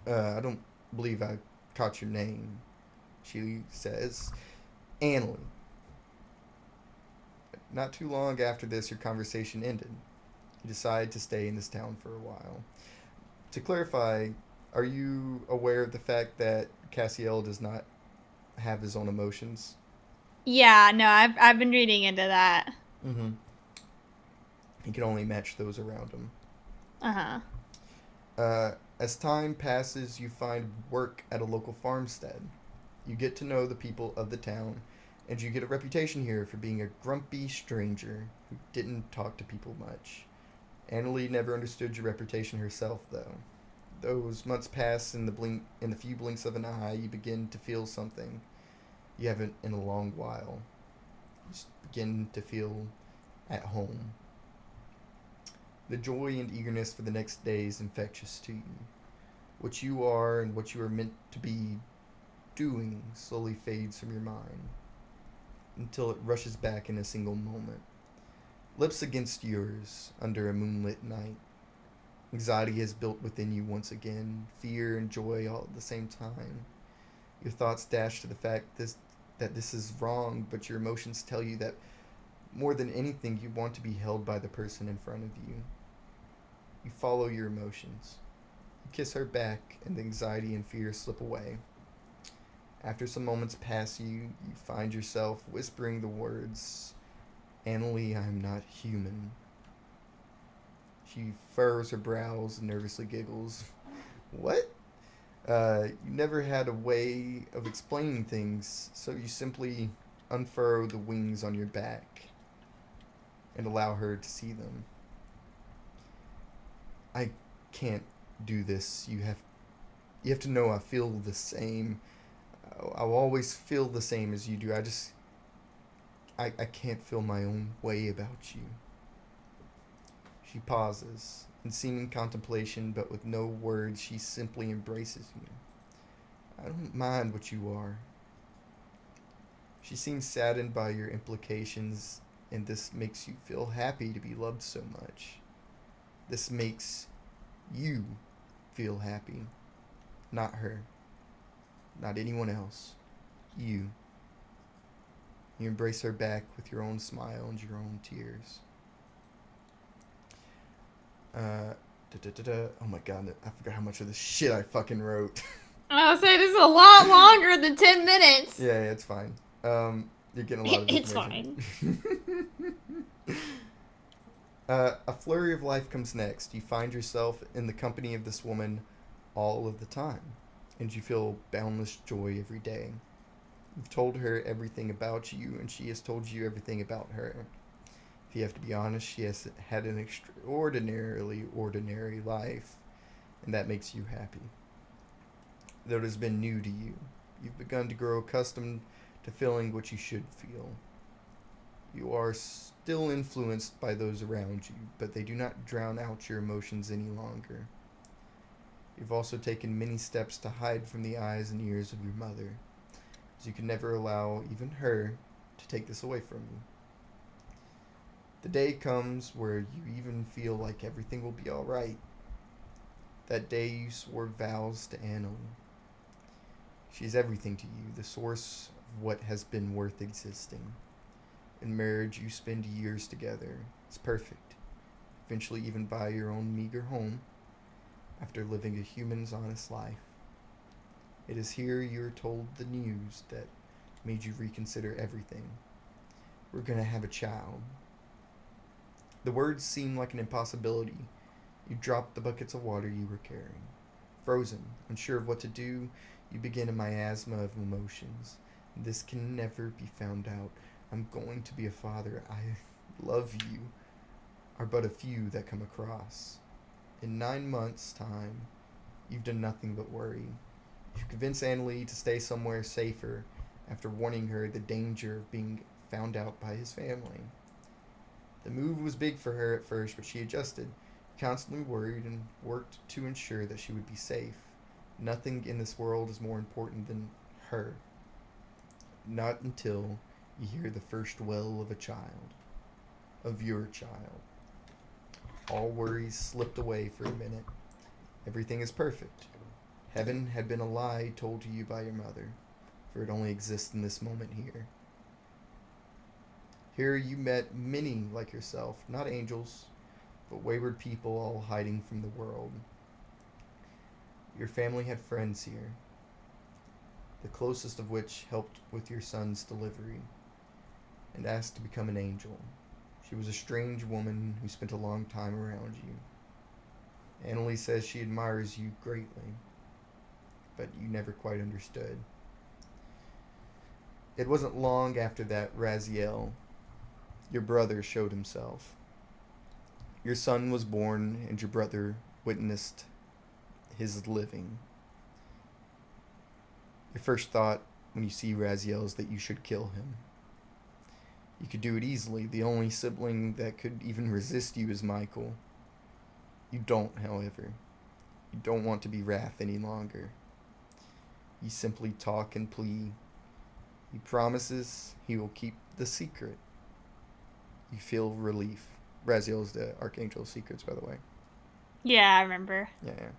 I don't believe I caught your name, she says. Annalie. Not too long after this, your conversation ended. You decide to stay in this town for a while. To clarify, are you aware of the fact that Cassiel does not have his own emotions? Yeah, no, I've been reading into that. Mm-hmm. He can only match those around him. As time passes, you find work at a local farmstead. You get to know the people of the town, and you get a reputation here for being a grumpy stranger who didn't talk to people much. Annalie never understood your reputation herself, though. Those months pass, in the few blinks of an eye, you begin to feel something you haven't in a long while. You just begin to feel at home. The joy and eagerness for the next day is infectious to you. What you are and what you are meant to be doing slowly fades from your mind, until it rushes back in a single moment. Lips against yours under a moonlit night. Anxiety has built within you once again, fear and joy all at the same time. Your thoughts dash to the fact that this is wrong, but your emotions tell you that more than anything you want to be held by the person in front of you. You follow your emotions. You kiss her back, and the anxiety and fear slip away. After some moments pass you find yourself whispering the words, Annalie, I am not human. She furrows her brows and nervously giggles. What? You never had a way of explaining things, so you simply unfurrow the wings on your back and allow her to see them. I can't do this. You have to know I feel the same. I'll always feel the same as you do. I can't feel my own way about you. She pauses, in seeming contemplation, but with no words, she simply embraces you. I don't mind what you are. She seems saddened by your implications, and this makes you feel happy to be loved so much. This makes you feel happy, not her, not anyone else. You. You embrace her back with your own smile and your own tears. Oh my god, I forgot how much of this shit I fucking wrote. I was saying this is a lot longer than 10 minutes. Yeah, it's fine. You're getting a lot of It's information. A flurry of life comes next. You find yourself in the company of this woman all of the time, and you feel boundless joy every day. You've told her everything about you, and she has told you everything about her. If you have to be honest, she has had an extraordinarily ordinary life, and that makes you happy. Though it has been new to you, you've begun to grow accustomed to feeling what you should feel. You are still influenced by those around you, but they do not drown out your emotions any longer. You've also taken many steps to hide from the eyes and ears of your mother, as you can never allow even her to take this away from you. The day comes where you even feel like everything will be alright. That day you swore vows to Annalie. She is everything to you, the source of what has been worth existing. In marriage, you spend years together. It's perfect. Eventually even buy your own meager home after living a human's honest life. It is here you are told the news that made you reconsider everything. We're gonna have a child. The words seem like an impossibility. You drop the buckets of water you were carrying. Frozen, unsure of what to do, you begin a miasma of emotions. This can never be found out. I'm going to be a father. I love you are but a few that come across. In 9 months' time, you've done nothing but worry. You convince Annalie to stay somewhere safer after warning her the danger of being found out by his family. The move was big for her at first, but she adjusted, constantly worried, and worked to ensure that she would be safe. Nothing in this world is more important than her. Not until you hear the first wail of a child. Of your child. All worries slipped away for a minute. Everything is perfect. Heaven had been a lie told to you by your mother, for it only exists in this moment here. Here you met many like yourself, not angels, but wayward people all hiding from the world. Your family had friends here, the closest of which helped with your son's delivery, and asked to become an angel. She was a strange woman who spent a long time around you. Annalie says she admires you greatly, but you never quite understood. It wasn't long after that Raziel, your brother, showed himself. Your son was born, and your brother witnessed his living. Your first thought when you see Raziel is that you should kill him. You could do it easily. The only sibling that could even resist you is Michael. You don't, however. You don't want to be Wrath any longer. You simply talk and plead. He promises he will keep the secret. You feel relief. Raziel is the Archangel of Secrets, by the way. Yeah, I remember. Yeah.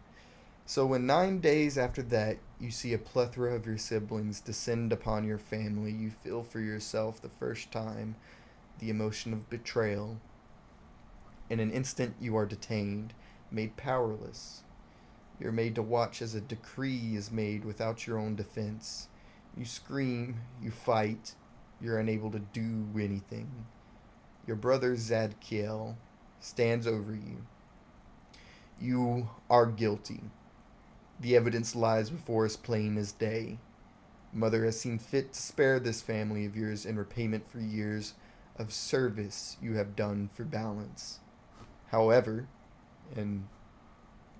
So when 9 days after that, you see a plethora of your siblings descend upon your family, you feel for yourself the first time the emotion of betrayal. In an instant, you are detained, made powerless. You're made to watch as a decree is made without your own defense. You scream, you fight, you're unable to do anything. Your brother Zadkiel stands over you. You are guilty. The evidence lies before us plain as day. Mother has seen fit to spare this family of yours in repayment for years of service you have done for balance. However, and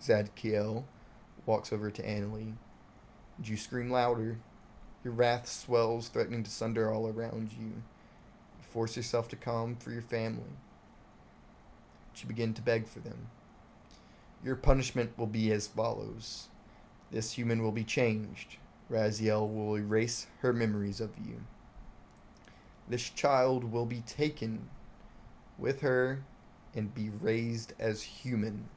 Zadkiel walks over to Annalie, and you scream louder. Your wrath swells, threatening to sunder all around you. You force yourself to calm for your family. But you begin to beg for them. Your punishment will be as follows. This human will be changed. Raziel will erase her memories of you. This child will be taken with her and be raised as human.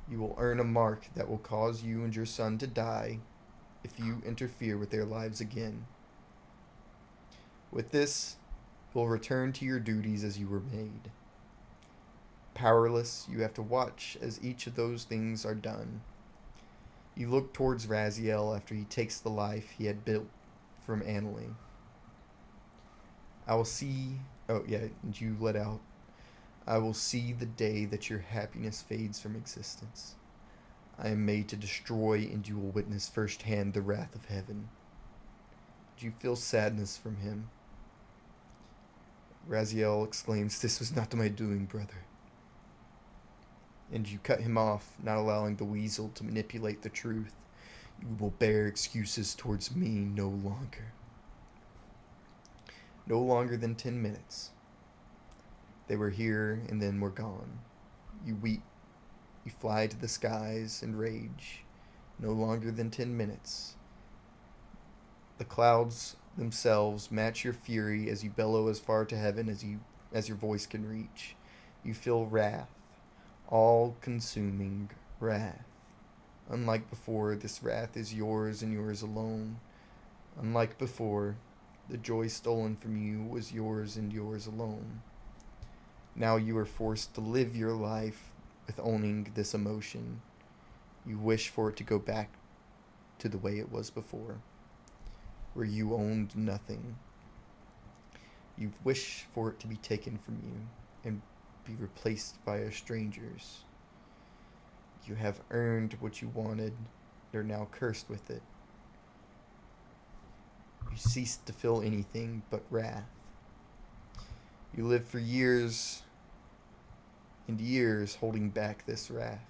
You will earn a mark that will cause you and your son to die if you interfere with their lives again. With this, you'll return to your duties as you were made. Powerless, you have to watch as each of those things are done. You look towards Raziel after he takes the life he had built from Annalie. I will see... Oh, yeah, and you let out. I will see the day that your happiness fades from existence. I am made to destroy, and you will witness firsthand the wrath of heaven. Do you feel sadness from him? Raziel exclaims, "This was not my doing, brother." And you cut him off, not allowing the weasel to manipulate the truth. You will bear excuses towards me no longer. No longer than 10 minutes. They were here and then were gone. You weep. You fly to the skies and rage. No longer than 10 minutes. The clouds themselves match your fury as you bellow as far to heaven as your voice can reach. You feel wrath, all-consuming wrath. Unlike before, this wrath is yours and yours alone. Unlike before, the joy stolen from you was yours and yours alone. Now you are forced to live your life with owning this emotion. You wish for it to go back to the way it was before, where you owned nothing. You wish for it to be taken from you and be replaced by a stranger's. You have earned what you wanted, and are now cursed with it. You cease to feel anything but wrath. You live for years and years holding back this wrath.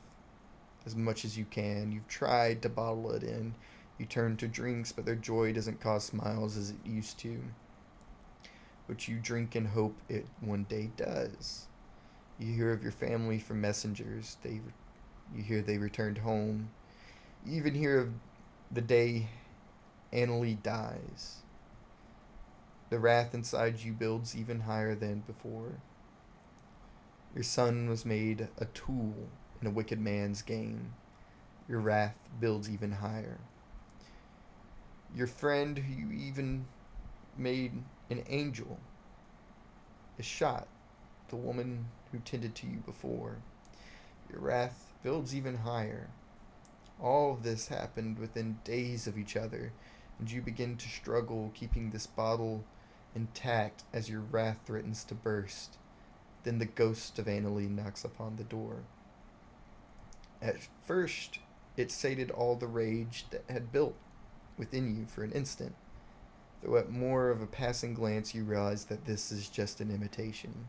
As much as you can, you've tried to bottle it in. You turn to drinks, but their joy doesn't cause smiles as it used to. But you drink and hope it one day does. You hear of your family from messengers. You hear they returned home. You even hear of the day Annalie dies. The wrath inside you builds even higher than before. Your son was made a tool in a wicked man's game. Your wrath builds even higher. Your friend, who you even made an angel, is shot. The woman who tended to you before. Your wrath builds even higher. All of this happened within days of each other, and you begin to struggle keeping this bottle intact as your wrath threatens to burst. Then the ghost of Annalie knocks upon the door. At first, it sated all the rage that had built within you for an instant, though at more of a passing glance you realize that this is just an imitation.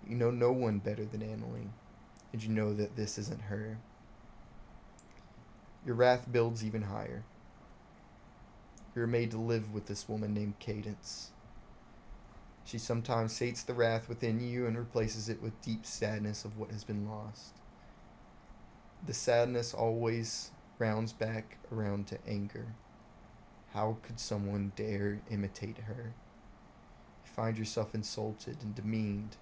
You know no one better than Annalie, and you know that this isn't her. Your wrath builds even higher. You're made to live with this woman named Cadence. She sometimes sates the wrath within you and replaces it with deep sadness of what has been lost. The sadness always rounds back around to anger. How could someone dare imitate her? You find yourself insulted and demeaned.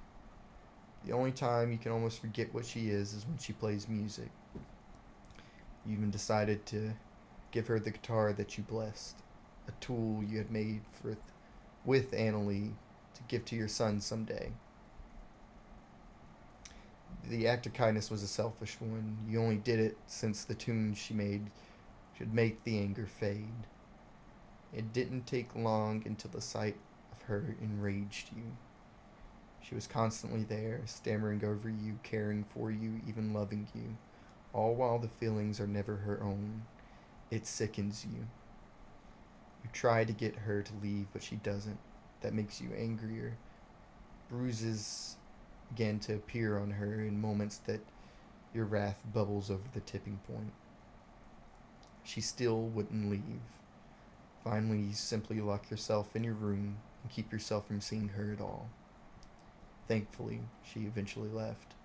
The only time you can almost forget what she is when she plays music. You even decided to give her the guitar that you blessed, a tool you had made with Annalie to give to your son someday. The act of kindness was a selfish one. You only did it since the tune she made should make the anger fade. It didn't take long until the sight of her enraged you. She was constantly there, stammering over you, caring for you, even loving you, all while the feelings are never her own. It sickens you. You try to get her to leave, but she doesn't. That makes you angrier. Bruises began to appear on her in moments that your wrath bubbles over the tipping point. She still wouldn't leave. Finally, you simply lock yourself in your room and keep yourself from seeing her at all. Thankfully, she eventually left.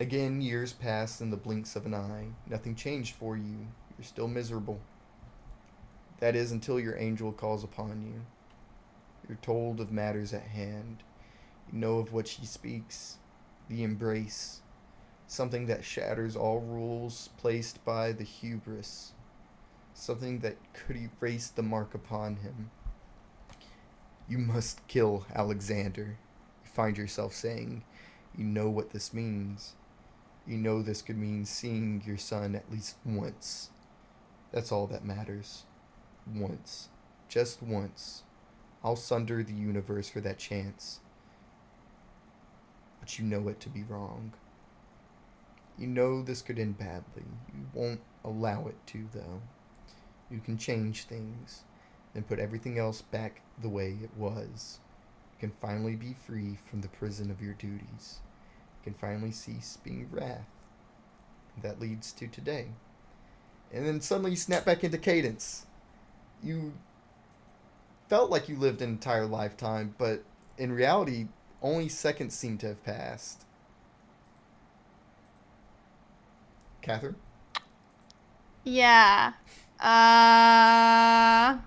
Again, years passed in the blinks of an eye. Nothing changed for you. You're still miserable. That is until your angel calls upon you. You're told of matters at hand. You know of what she speaks. The embrace. Something that shatters all rules placed by the hubris. Something that could erase the mark upon him. You must kill Alexander. You find yourself saying, you know what this means. You know this could mean seeing your son at least once. That's all that matters. Once. Just once. I'll sunder the universe for that chance. But you know it to be wrong. You know this could end badly. You won't allow it to, though. You can change things, then put everything else back the way it was. You can finally be free from the prison of your duties. You can finally cease being wrath. That leads to today. And then suddenly you snap back into cadence. You felt like you lived an entire lifetime, but in reality, only seconds seem to have passed. Catherine? Yeah. That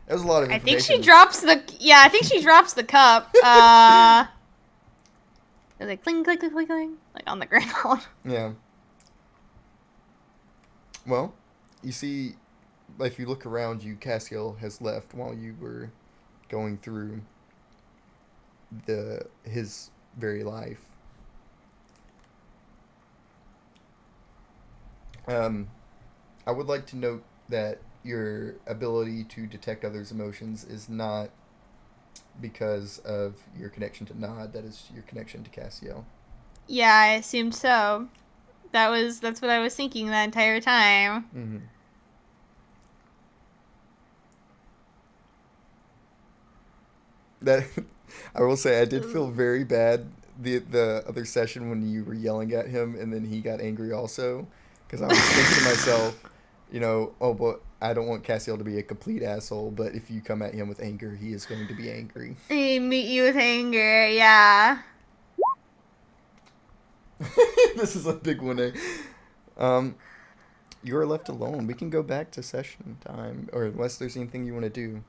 was a lot of I information. think she drops the. Yeah, I think she drops the cup. It's like cling, cling, cling, cling, cling, like on the ground. Yeah. Well, you see, if you look around you, Cassiel has left while you were going through his very life. I would like to note that your ability to detect others' emotions is not because of your connection to Nod. That is your connection to Cassiel. Yeah, I assumed so. That's what I was thinking that entire time. Mm-hmm. That I will say, I did feel very bad the other session when you were yelling at him and then he got angry also, because I was thinking to myself, you know, oh, but I don't want Cassiel to be a complete asshole, but if you come at him with anger, he is going to be angry. He meet you with anger, yeah. This is a big one, eh? You are left alone. We can go back to session time, or unless there's anything you want to do.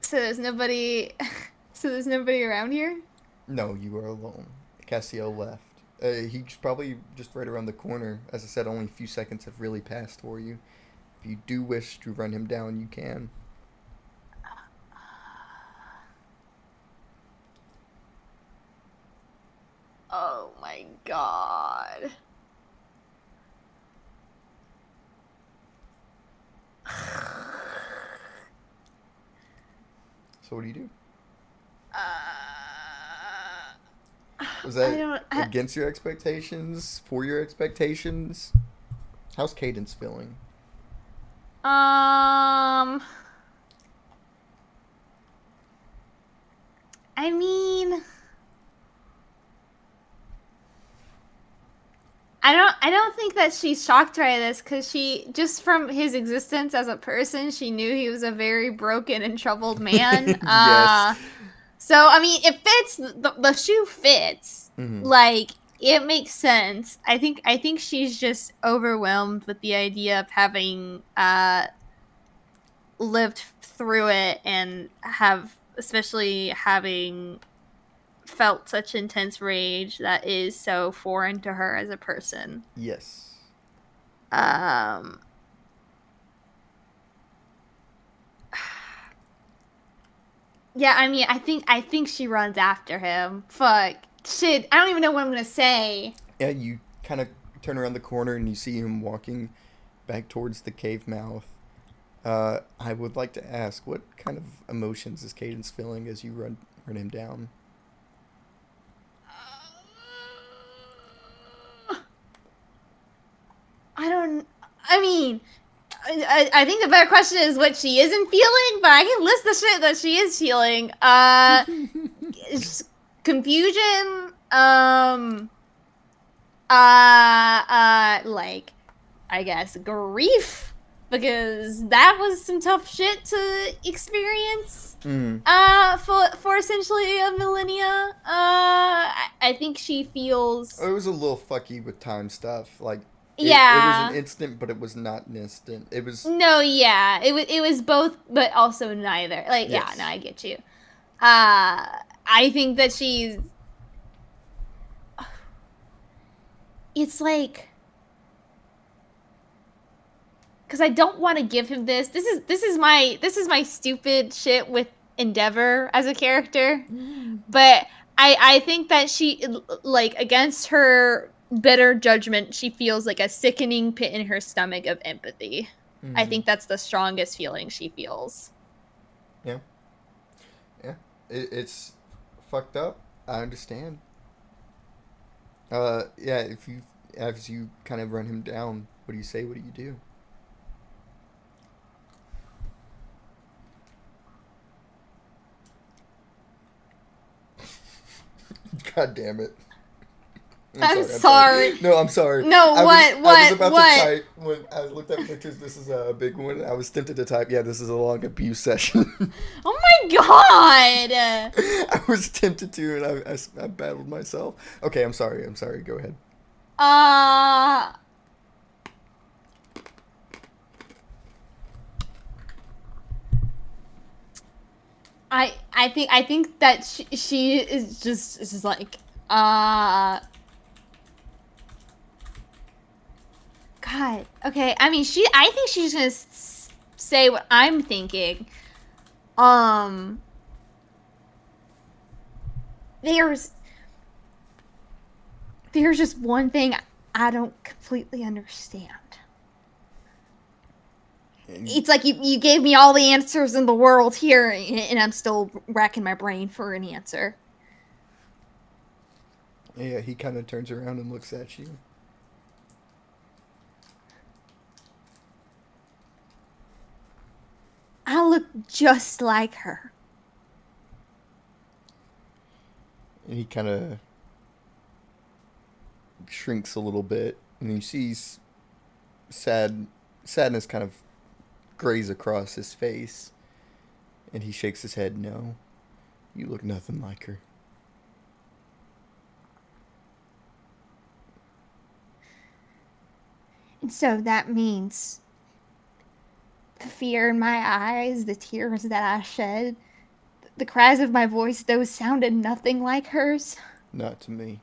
So there's nobody. So there's nobody around here. No, you are alone. Cassiel left. He's probably just right around the corner. As I said, only a few seconds have really passed for you. If you do wish to run him down, you can. Oh my god. So what do you do? Was I that don't. against your expectations? For your expectations? How's Cadence feeling? I mean, I don't think that she's shocked by this, because she, just from his existence as a person, she knew he was a very broken and troubled man. Yes. So I mean, it fits. The shoe fits. Mm-hmm. Like, it makes sense. I think she's just overwhelmed with the idea of having lived through it, and especially having felt such intense rage that is so foreign to her as a person. Yes. Yeah, I mean, I think she runs after him. Fuck. Shit, I don't even know what I'm gonna say. Yeah, you kind of turn around the corner and you see him walking back towards the cave mouth. I would like to ask, what kind of emotions is Cadence feeling as you run him down? I mean, I think the better question is what she isn't feeling, but I can list the shit that she is feeling. It's confusion, Like, I guess grief, because that was some tough shit to experience. For essentially a millennia. I think she feels. Oh, it was a little fucky with time stuff. Like, it was Yeah. an instant, but it was not an instant. It was. No, yeah, it was both, but also neither. Like, yeah, Yes. no, I get you. I think that she's. It's like, because I don't want to give him this. This is my stupid shit with Endeavor as a character, but I think that she, like, against her better judgment, she feels like a sickening pit in her stomach of empathy. I think that's the strongest feeling she feels. Yeah. It's fucked up. I understand. Yeah. If you, as you kind of run him down, what do you say? What do you do? God damn it. I'm sorry. No, I'm sorry. No, I was about what? to type when I looked at pictures. This is a big one. I was tempted to type, yeah, this is a long abuse session. Oh my god! I was tempted to, and I battled myself. Okay, I'm sorry. Go ahead. I think that she is just like God. Okay. I mean, I think she's gonna say what I'm thinking. There's just one thing I don't completely understand. It's like you gave me all the answers in the world here, and I'm still racking my brain for an answer. Yeah, he kind of turns around and looks at you. I look just like her. And he kind of shrinks a little bit, and he sees sadness kind of graze across his face, and he shakes his head. No, you look nothing like her. And so that means the fear in my eyes, the tears that I shed, the cries of my voice, those sounded nothing like hers. Not to me.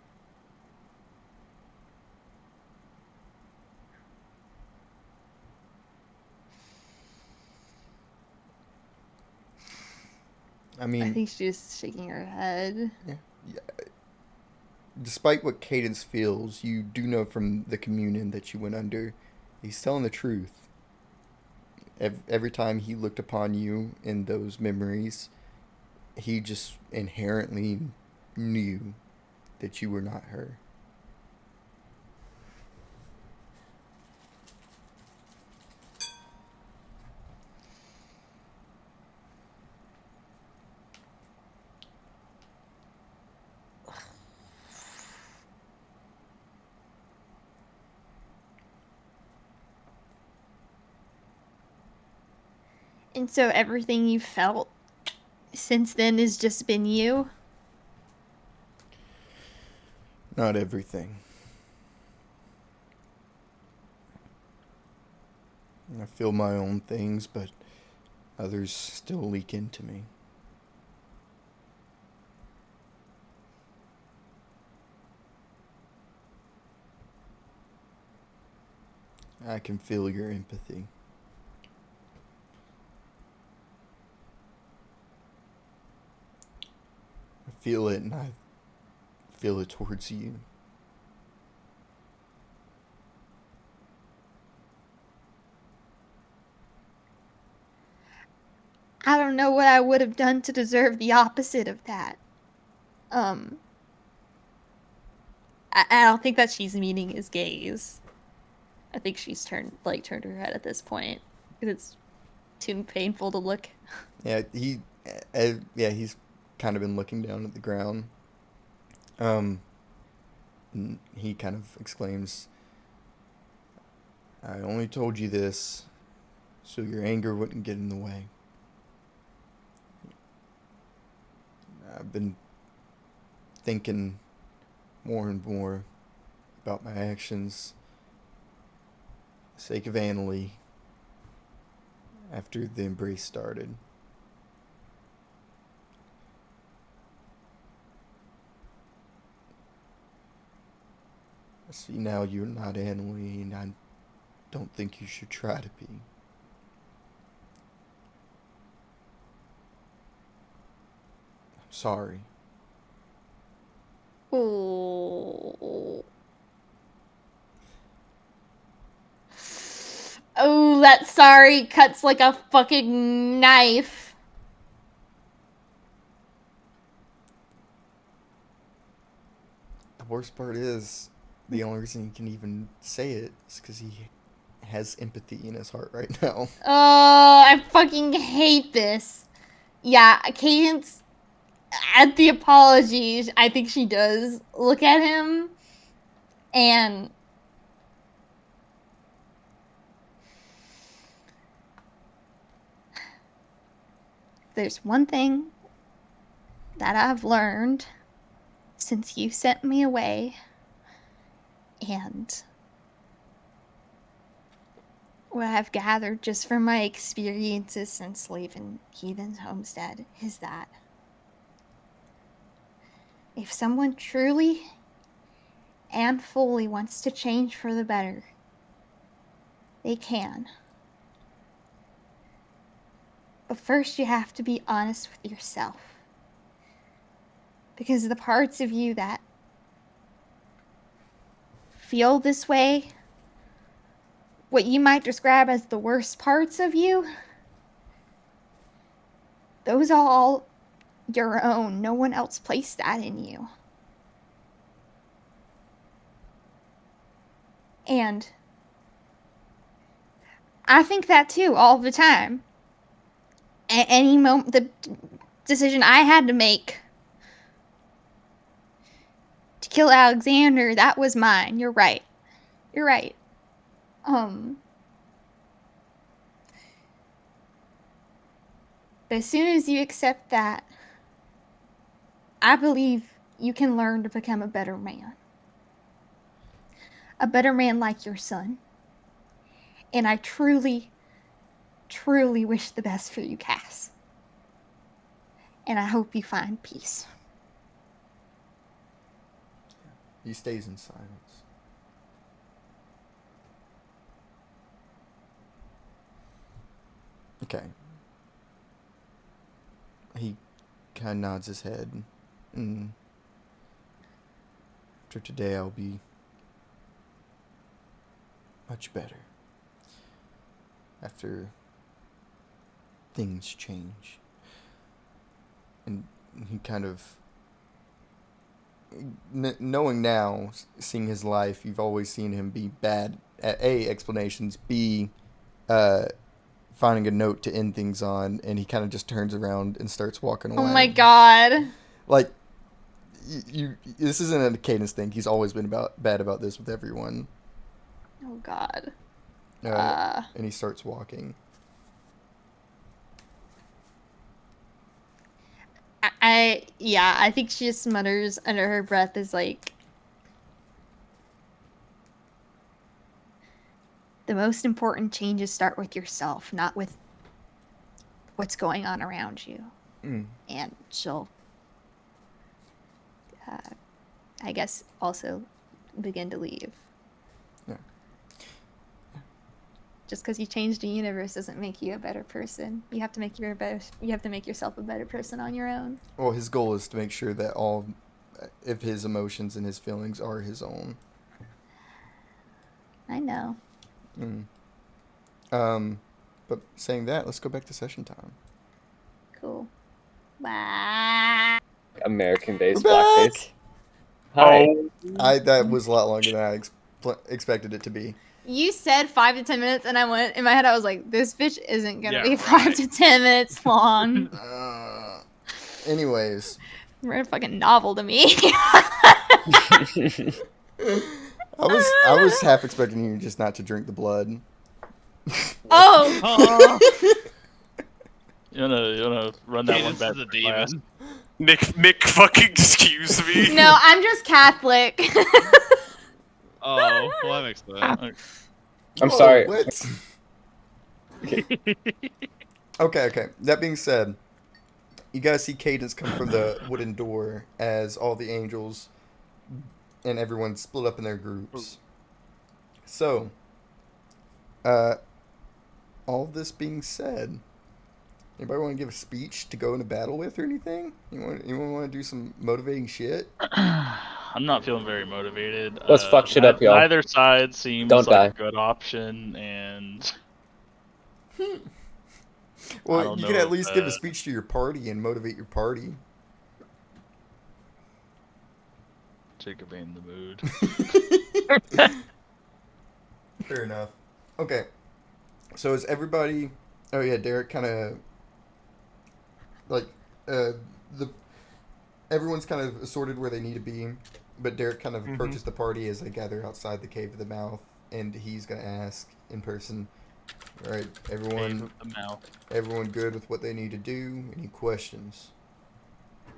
I mean, I think she's shaking her head. Yeah. Despite what Cadence feels, you do know from the communion that you went under, he's telling the truth. Every time he looked upon you in those memories, he just inherently knew that you were not her. And so everything you felt since then has just been you? Not everything. I feel my own things, but others still leak into me. I can feel your empathy. I feel it, and I feel it towards you. I don't know what I would have done to deserve the opposite of that. I don't think that she's meeting his gaze. I think she's turned her head at this point because it's too painful to look. Yeah, he's kind of been looking down at the ground. And he kind of exclaims, I only told you this so your anger wouldn't get in the way. I've been thinking more and more about my actions for the sake of Annalie after the embrace started. I see now you're not Annalie, and I don't think you should try to be. I'm sorry. Ooh. Oh, that sorry cuts like a fucking knife. The worst part is, the only reason he can even say it is because he has empathy in his heart right now. Oh, I fucking hate this. Yeah, Cadence, at the apologies, I think she does look at him and there's one thing that I've learned since you sent me away, and what I've gathered just from my experiences since leaving Heathen's homestead is that if someone truly and fully wants to change for the better, they can. But first, you have to be honest with yourself. Because the parts of you that feel this way, what you might describe as the worst parts of you, those are all your own. No one else placed that in you. And I think that too all the time. At any moment, the decision I had to make to kill Alexander, that was mine. You're right. You're right. But as soon as you accept that, I believe you can learn to become a better man. A better man like your son. And I truly, truly wish the best for you, Cass. And I hope you find peace. He stays in silence. Okay. He kind of nods his head. After today, I'll be much better. After things change. And he kind of... knowing now, seeing his life, you've always seen him be bad at A, explanations, B, finding a note to end things on, and he kind of just turns around and starts walking away. Oh my god. Like, you this isn't a Cadence thing. He's always been bad about this with everyone. Oh god. And he starts walking. I think she just mutters under her breath is like, the most important changes start with yourself, not with what's going on around you. And she'll, I guess, also begin to leave. Yeah. Just because you changed the universe doesn't make you a better person. You have to make yourself a better person on your own. Well, his goal is to make sure that all of his emotions and his feelings are his own. I know. But saying that, let's go back to session time. Cool. Bye. American-based We're back! blackface. Hi. That was a lot longer than I expected it to be. You said 5 to 10 minutes, and I went in my head. I was like, "This bitch isn't gonna Yeah, be 5 to 10 minutes long." Anyways, Read a fucking novel to me. I was half expecting you just not to drink the blood. Oh, Oh, You wanna run that one Cadence back is a for class? demon. Mick, fucking excuse me. no, I'm just Catholic. Oh, well, that makes sense. I'm Whoa, sorry. What? Okay. That being said, you guys see Cadence come from the wooden door as all the angels and everyone split up in their groups. So, all this being said, anybody want to give a speech to go into battle with or anything? Anyone want to do some motivating shit? I'm not feeling very motivated. Let's fuck shit up, y'all. Neither side seems Don't like die. a good option, and Well, don't you know could at if, least give a speech to your party and motivate your party. Jacob ain't in the mood. Fair enough. Okay. So is everybody? Oh yeah, Derek kind of like everyone's kind of assorted where they need to be, but Derek kind of approaches the party as they gather outside the Cave of the Mouth, and he's gonna ask in person. All right, everyone. The mouth. Everyone good with what they need to do? Any questions?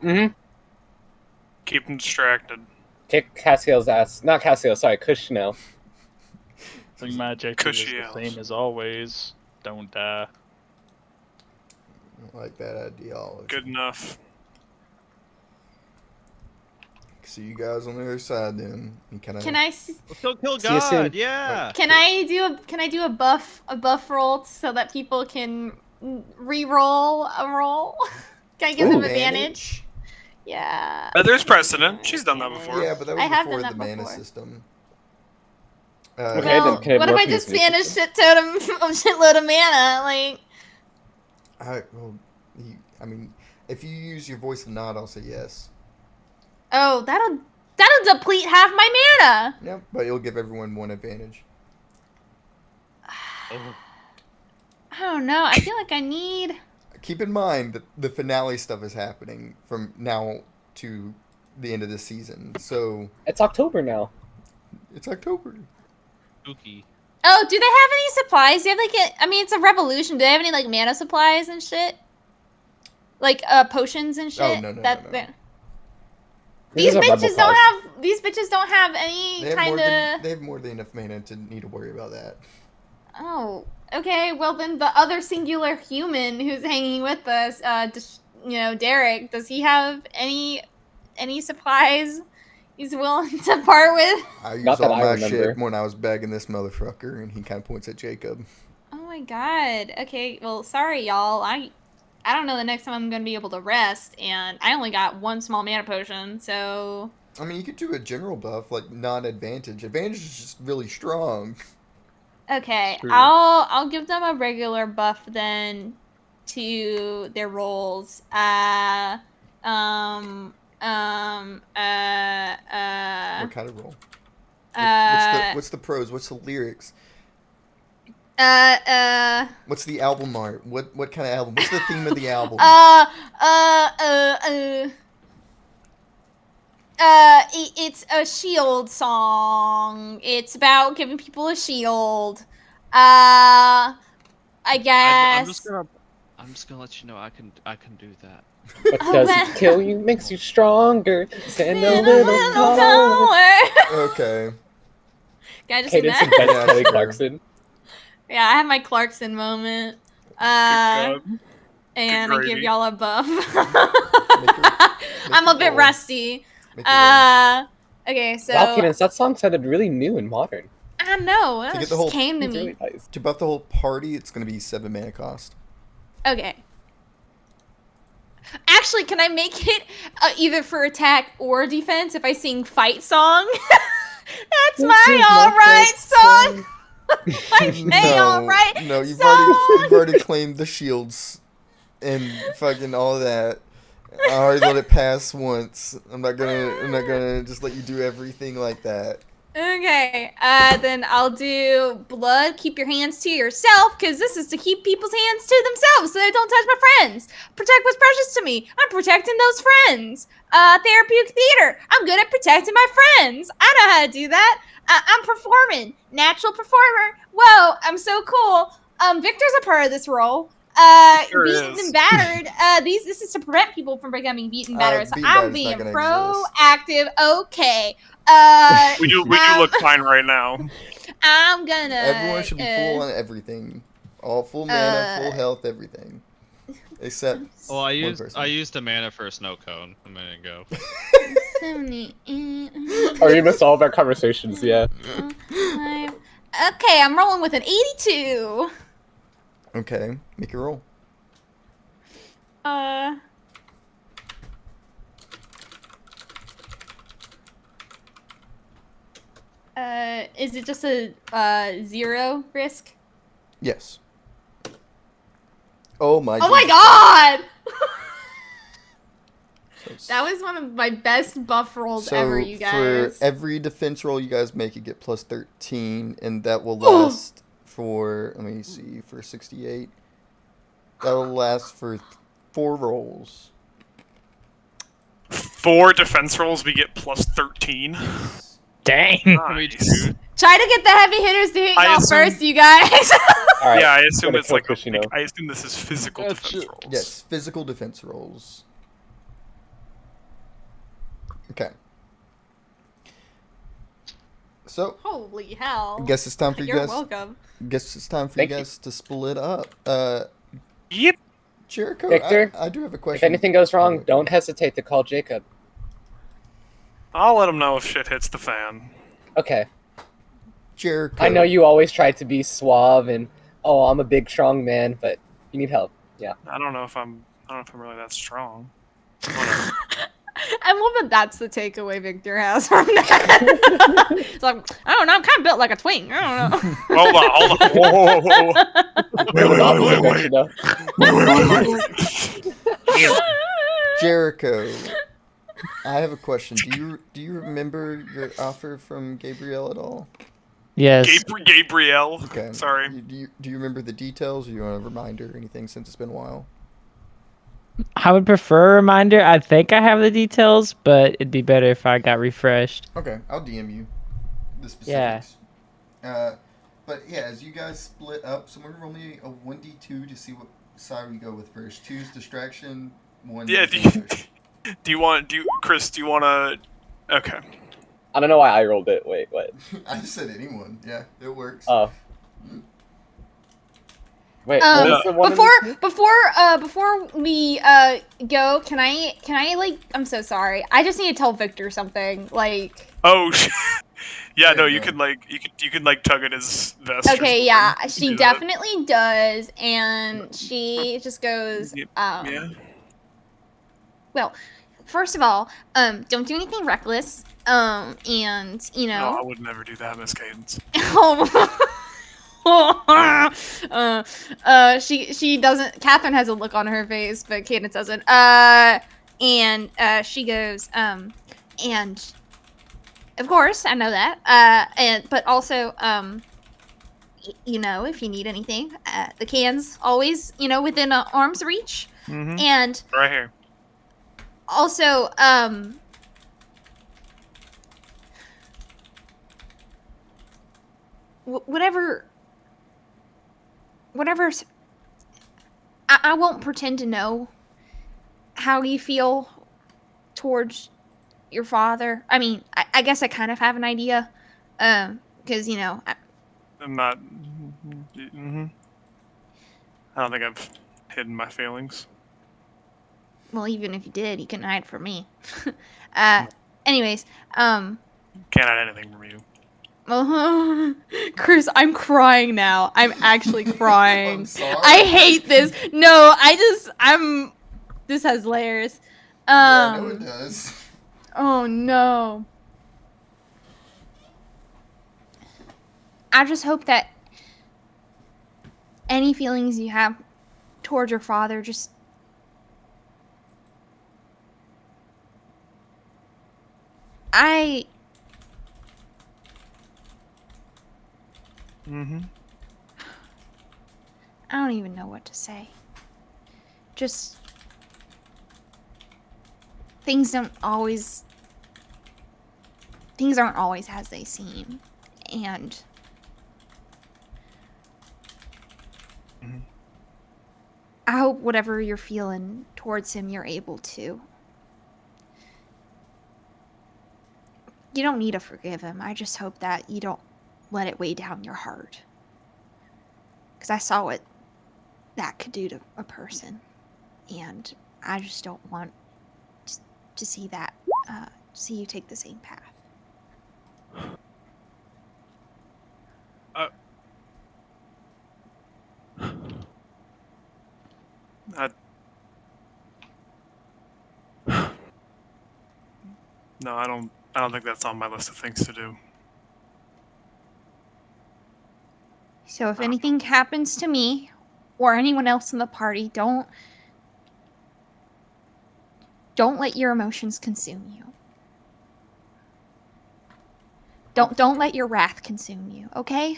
Mm-hmm. Keep him distracted. Kick Cassiel's ass. Not Cassiel, sorry, Kushnell. I think my objective is Cushy the else. same as always. Don't die. I don't like that ideology. Good enough. See you guys on the other side then. You kind of. Can I Let's go kill See you soon. God. Yeah. can I do a buff roll so that people can re-roll a roll? Can I give them Ooh. advantage? Yeah. There's precedent. She's done that before. Yeah, but that I was have before done the that mana before. system. Okay, Well, then can I what if work I in just this spam a system? shitload of mana? Like, I mean, if you use your voice of nod, I'll say yes. oh, that'll deplete half my mana. Yep, but it'll give everyone one advantage. Oh. I don't know. I feel like I need. Keep in mind that the finale stuff is happening from now to the end of the season, so It's October now. it's October. Spooky. Oh, do they have any supplies? Do they have like I mean, it's a revolution. Do they have any like mana supplies and shit? Like potions and shit. no. These These are rebel bitches don't pods. have. These bitches don't have any They have kind of. they have more than enough mana to need to worry about that. Oh, okay. Well, then the other singular human who's hanging with us, Derek, does he have any supplies he's willing to part with? I used Not that all I my remember. shit when I was bagging this motherfucker, and he kind of points at Jacob. Oh my god. Okay. Well, sorry, y'all. I don't know the next time I'm gonna be able to rest, and I only got one small mana potion, so. I mean, you could do a general buff, like non-advantage. Advantage is just really strong. Okay, True. I'll give them a regular buff then to their rolls. What kind of roll? What's the prose? What's the lyrics? What's the album art? What kind of album? What's the theme of the album? It's a shield song. It's about giving people a shield. I guess. I'm just gonna let you know I can do that. What Oh, doesn't man. kill you makes you stronger. Stand a In a little little taller. tower. Okay. Can I just do Cadence that? and Ben Yeah, Kelly sure. Clarkson. Yeah, I have my Clarkson moment. Good job. And Good I give gravy. y'all a buff. Make I'm your a bit roll. rusty. Make your roll. Okay, so Wow, Cadence, that song sounded really new and modern. I don't know. It get the just whole- came to It's me. really nice. To buff the whole party, it's gonna be 7 mana cost. Okay. Actually, can I make it either for attack or defense if I sing fight song? That's This my is my alright first song. My alright no, you've song. already claimed the shields and fucking all that. I already let it pass once. I'm not gonna just let you do everything like that. Okay, then I'll do blood. Keep your hands to yourself, because this is to keep people's hands to themselves so they don't touch my friends. Protect what's precious to me. I'm protecting those friends. Therapeutic theater. I'm good at protecting my friends. I know how to do that. I'm performing. Natural performer. Whoa, I'm so cool. Victor's a part of this role. Sure Beaten is. and battered. This is to prevent people from becoming beaten and battered. So beaten I'm battered's not being gonna proactive. Okay. We do look fine right now. I'm gonna. Everyone should be full on everything. All full mana, full health, everything. Except Well, I used person. a mana for a snow cone a minute ago. 78. Or you missed all of our conversations, yeah. Okay, I'm rolling with an 82. Okay, make your roll. Is it just a 0 risk? Yes. Oh my. Oh my Jesus. god! So- That was one of my best buff rolls so ever, you guys. for every defense roll you guys make, you get plus 13, and that will last for. Let me see, for 68. That'll last for 4 rolls. 4 defense rolls, we get plus 13. Dang. Nice. Try to get the heavy hitters to hit I y'all assume- first, you guys. All right. Yeah, I assume gonna it's kill like, Kushino. I assume this is physical That's defense it. rolls. Yes, physical defense rolls. Okay. So, Holy hell. I guess it's time for you You're guys. welcome. Guess it's time for Thank you you. guys to split up. Yep. Jericho, Victor, I do have a question. If anything goes wrong, don't hesitate to call Jacob. I'll let him know if shit hits the fan. Okay. Jericho. I know you always try to be suave and, oh, I'm a big, strong man, but you need help. Yeah. I don't know if I'm really that strong. I love that that's the takeaway Victor has from that. It's like, I don't know, I'm kind of built like a twink. I don't know. Hold on. Whoa, whoa, whoa, whoa. Wait. Jericho. I have a question. Do you remember your offer from Gabrielle at all? Yes. Gabrielle. Okay. Sorry. Do you remember the details, or you want a reminder or anything since it's been a while? I would prefer a reminder. I think I have the details, but it'd be better if I got refreshed. Okay, I'll DM you the Yeah. specifics. But yeah, as you guys split up, someone roll me a 1d2 to see what side we go with first. Choose distraction. 1. Yeah. disadvantage. Chris? Do you want to? Okay. I don't know why I rolled it. Wait, what? I just said anyone. Yeah, it works. Oh. Wait, what was the one in this? Before we go, can I like, I'm so sorry. I just need to tell Victor something. Like, Oh. Yeah. No. Yeah, You go. could like. You could like tug at his vest. or okay, yeah, something. she Do that. definitely does, and she just goes, Yeah. well, first of all, don't do anything reckless, and you No, I know, would never do that, Miss Cadence. she doesn't. Catherine has a look on her face, but Cadence doesn't. And she goes, and of course I know that. But also, you know, if you need anything, the can's always, you know, within arm's reach. Mm-hmm. And Right here. also, whatever, I won't pretend to know how you feel towards your father. I mean, I guess I kind of have an idea, because you know, I'm not. Mm-hmm. I don't think I've hidden my feelings. well, even if you did, you couldn't hide from me. Anyways, Can't hide anything from you. Chris, I'm crying now. I'm actually crying. I'm sorry. I hate this. No, this has layers. Yeah, I know it does. Oh no. I just hope that any feelings you have towards your father just Mm-hmm. I don't even know what to say. Just things aren't always as they seem, and Mhm. I hope whatever you're feeling towards him, you're able to. You don't need to forgive him. I just hope that you don't let it weigh down your heart. Because I saw what that could do to a person. And I just don't want to see that, see you take the same path. No, I don't. I don't think that's on my list of things to do. So if anything happens to me or anyone else in the party, don't let your emotions consume you. Don't let your wrath consume you, okay?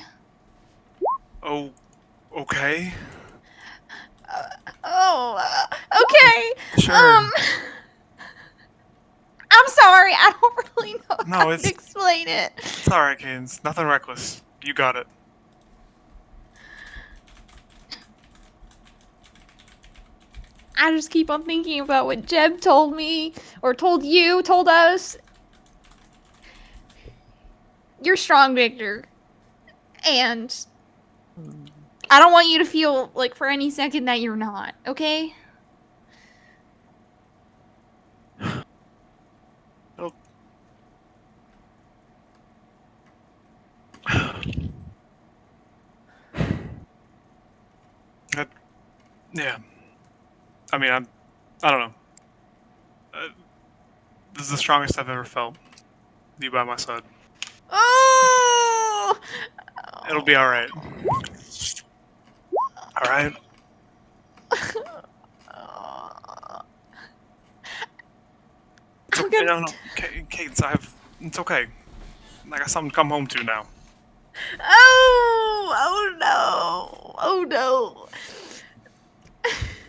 Oh, okay. Okay. Sure. I'm sorry. I don't really know No, how it's- to explain it. It's all right, Cadence. Nothing reckless. You got it. I just keep on thinking about what Jeb told me, or told you, told us. You're strong, Victor. And I don't want you to feel like for any second that you're not, okay? Oh. Yeah. I mean, I don't know. This is the strongest I've ever felt. You by my side. Oh! It'll be all right. All right. It's okay. No, no. Cadence, it's okay. I got something to come home to now. Oh no! Oh no!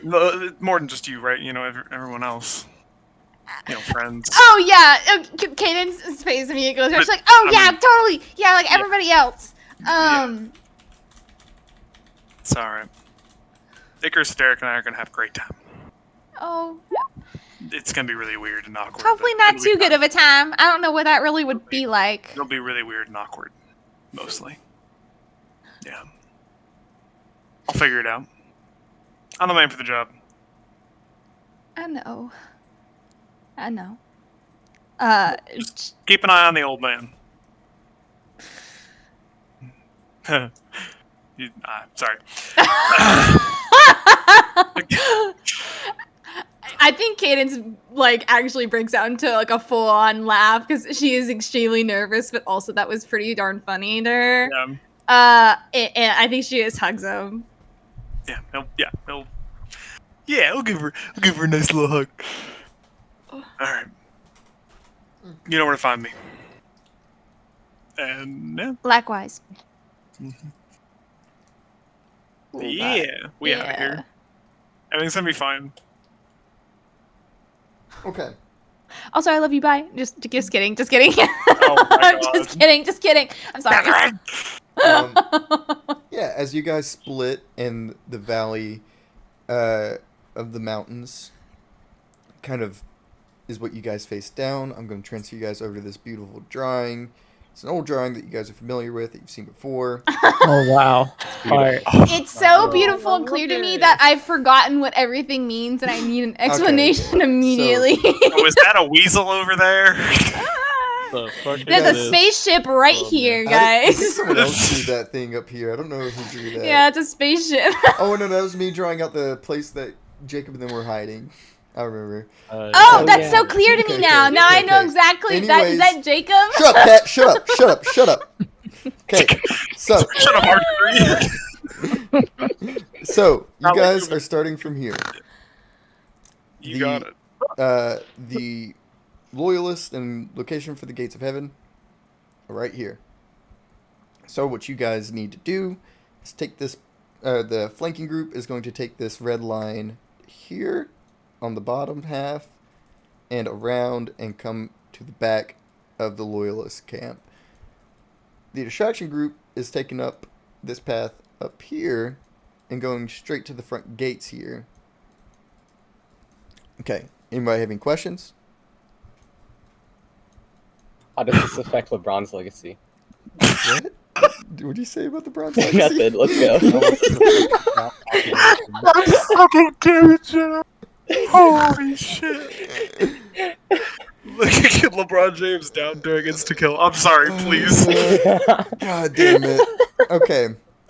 No, more than just you, right? You know, everyone else. You know, friends. Oh yeah! Cadence's face immediately goes. She's like, oh yeah, totally. Yeah, like everybody else. It's all right. Icarus, Derek, and I are gonna have a great time. Oh, It's gonna be really weird and awkward. hopefully but not it'll be too good fun. of a time. I don't know what that really would be like. It'll be really weird and awkward, mostly. Yeah. I'll figure it out. I'm the man for the job. I know. I know. Just keep an eye on the old man. Sorry. I think Cadence like actually breaks out into like a full-on laugh because she is extremely nervous, but also that was pretty darn funny to her. And I think she just hugs him. I'll give her a nice little hug. All right. You know where to find me. And yeah. Likewise. Mm-hmm. Ooh, We out of here. Everything's gonna be fine. Okay. Also, I love you. Bye. Just kidding. Just kidding. Oh my God. Just kidding. I'm sorry. Yeah, as you guys split in the valley of the mountains, kind of is what you guys face down. I'm going to transfer you guys over to this beautiful drawing. It's an old drawing that you guys are familiar with, that you've seen before. Oh wow. Art. It's so beautiful and clear to me that I've forgotten what everything means and I need an explanation immediately. Was that a weasel over there? The fuck There's is a spaceship right Oh, here, I think guys. someone else drew that thing up here. I don't know who drew that. Yeah, it's a spaceship. Oh, no, that was me drawing out the place that Jacob and them were hiding. I remember. Oh, that's yeah. so clear to me Okay, now. okay, Now I know okay. exactly. Is that Anyways. Jacob? Shut up, Cat. Shut up. Okay, so Shut up, Archery. you Probably guys human. are starting from here. You got it. The loyalist and location for the gates of heaven are right here. So what you guys need to do is take this. The flanking group is going to take this red line here on the bottom half and around and come to the back of the loyalist camp. The distraction group is taking up this path up here and going straight to the front gates here. Okay, anybody have any questions? How does this affect LeBron's legacy? What? What do you say about the Bronze Legacy? Nothing. Let's go. Fucking damn it, Jenna. Holy shit. Look at LeBron James down doing insta kill. I'm sorry, please. God damn it. Okay.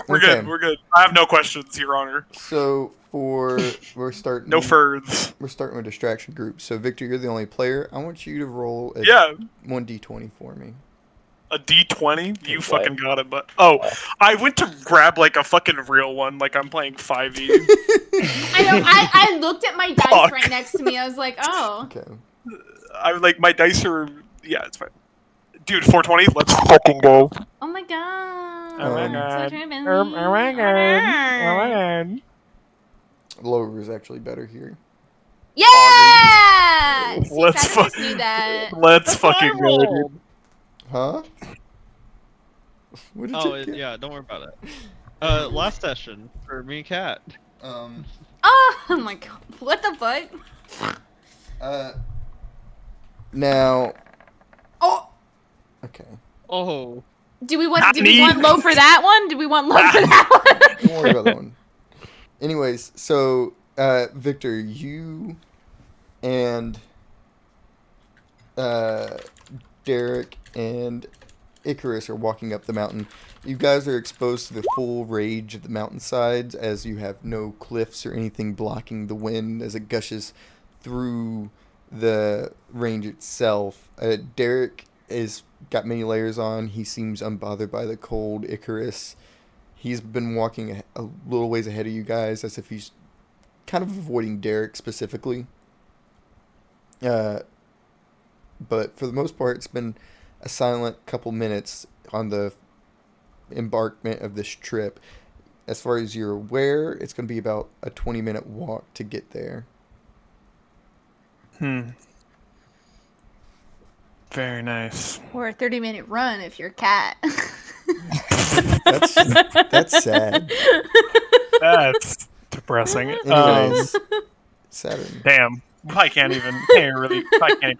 We're okay. good. We're good. I have no questions, Your Honor. So we're starting. No furths. We're starting with distraction group. So Victor, you're the only player. I want you to roll a 1d20 for me. A D20? You What? fucking got it, but I went to grab like a fucking real one, like I'm playing 5e. I know. I looked at my dice Fuck. right next to me. I was like, oh. Okay. I like my dice are it's fine. Dude, 420. Let's fucking go. Oh my god. Oh my god. So driven. god. Lower is actually better here. Yeah! See, Let's Saturdays fuck- knew that. Let's fucking go, dude. Huh? What did Oh, you get? yeah, don't worry about it. Last session for me and Kat. Oh my god. What the fuck? Now. Oh! Okay. Oh. Do we want Nani? low for that one? Do we want low for that one? Don't worry about that one. Anyways, so Victor, you and Derek and Icarus are walking up the mountain. You guys are exposed to the full rage of the mountainsides as you have no cliffs or anything blocking the wind as it gushes through the range itself. Derek is got many layers on. He seems unbothered by the cold. Icarus, he's been walking a little ways ahead of you guys as if he's kind of avoiding Derek specifically. But for the most part, it's been a silent couple minutes on the embarkment of this trip. As far as you're aware, it's going to be about a 20-minute walk to get there. Very nice. Or a 30-minute run if you're a cat. That's sad. That's depressing. Anyways, Saturn. Damn. I can't even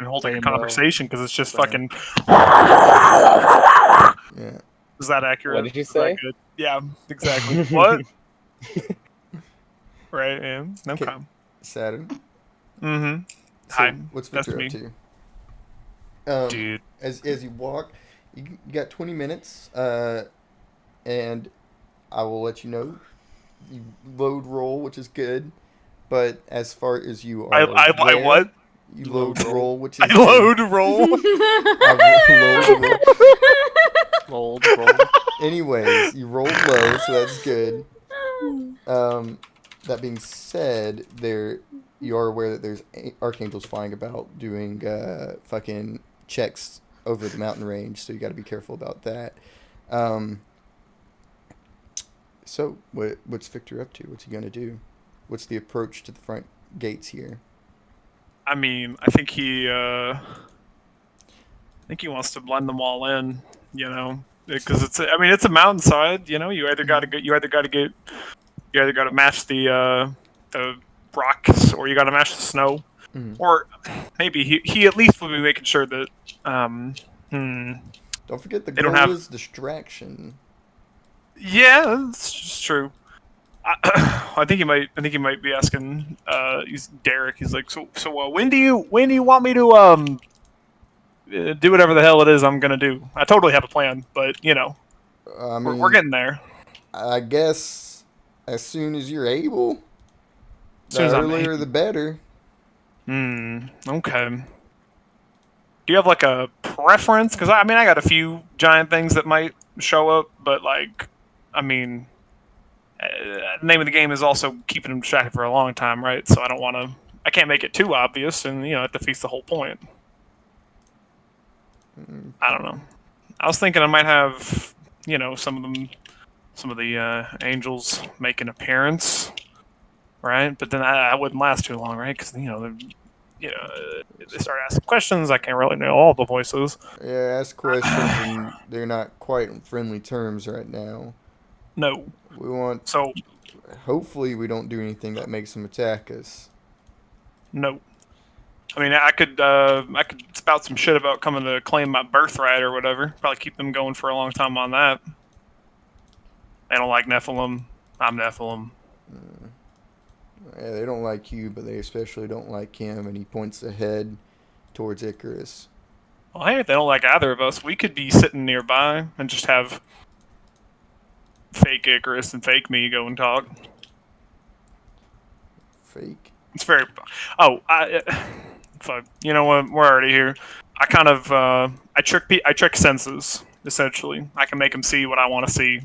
hold a conversation because it's just fucking. Yeah. Is that accurate? What did you Is that say? good? Yeah, exactly. What? Right, yeah. Okay. Okay. Saturn. Mm-hmm. So Hi. what's That's Victor me. up to? Dude. As you walk, you got 20 minutes, and I will let you know. You load roll, which is good, but as far as you are, I aware, what? You load roll, which is I load roll. I load roll. Roll. Anyways, you rolled low, so that's good. That being said, you are aware that there's archangels flying about doing fucking checks over the mountain range, so you got to be careful about that. So what's Victor up to? What's he gonna do? What's the approach to the front gates here? I mean, I think he wants to blend them all in, you know, because it's a mountainside, you know. You either got to match the rocks, or you got to match the snow, or maybe he at least will be making sure that Don't forget the They don't goal have- is distraction. yeah, that's just true. I think he might be asking. He's Derek. He's like, so when do you want me to do whatever the hell it is I'm gonna do? I totally have a plan, but you know, I mean, we're getting there. I guess as soon as you're able. Soon as The I'm earlier, able. the better. Okay. Do you have like a preference? Because I got a few giant things that might show up, but like, the name of the game is also keeping them distracted for a long time, right? So I can't make it too obvious, and it defeats the whole point. I don't know. I was thinking I might have some of the angels make an appearance, right? But then that wouldn't last too long, right? Because they start asking questions. I can't really know all the voices. Yeah, ask questions, and they're not quite on friendly terms right now. No. We want. So Hopefully, we don't do anything that makes them attack us. no. I mean, I could spout some shit about coming to claim my birthright or whatever. Probably keep them going for a long time on that. They don't like Nephilim. I'm Nephilim. Yeah, they don't like you, but they especially don't like him. And he points ahead towards Icarus. Well, hey, if they don't like either of us, we could be sitting nearby and just have fake Icarus and fake me go and talk. Fake. It's very. Oh, fuck. You know what? We're already here. I kind of I trick senses essentially. I can make them see what I want to see,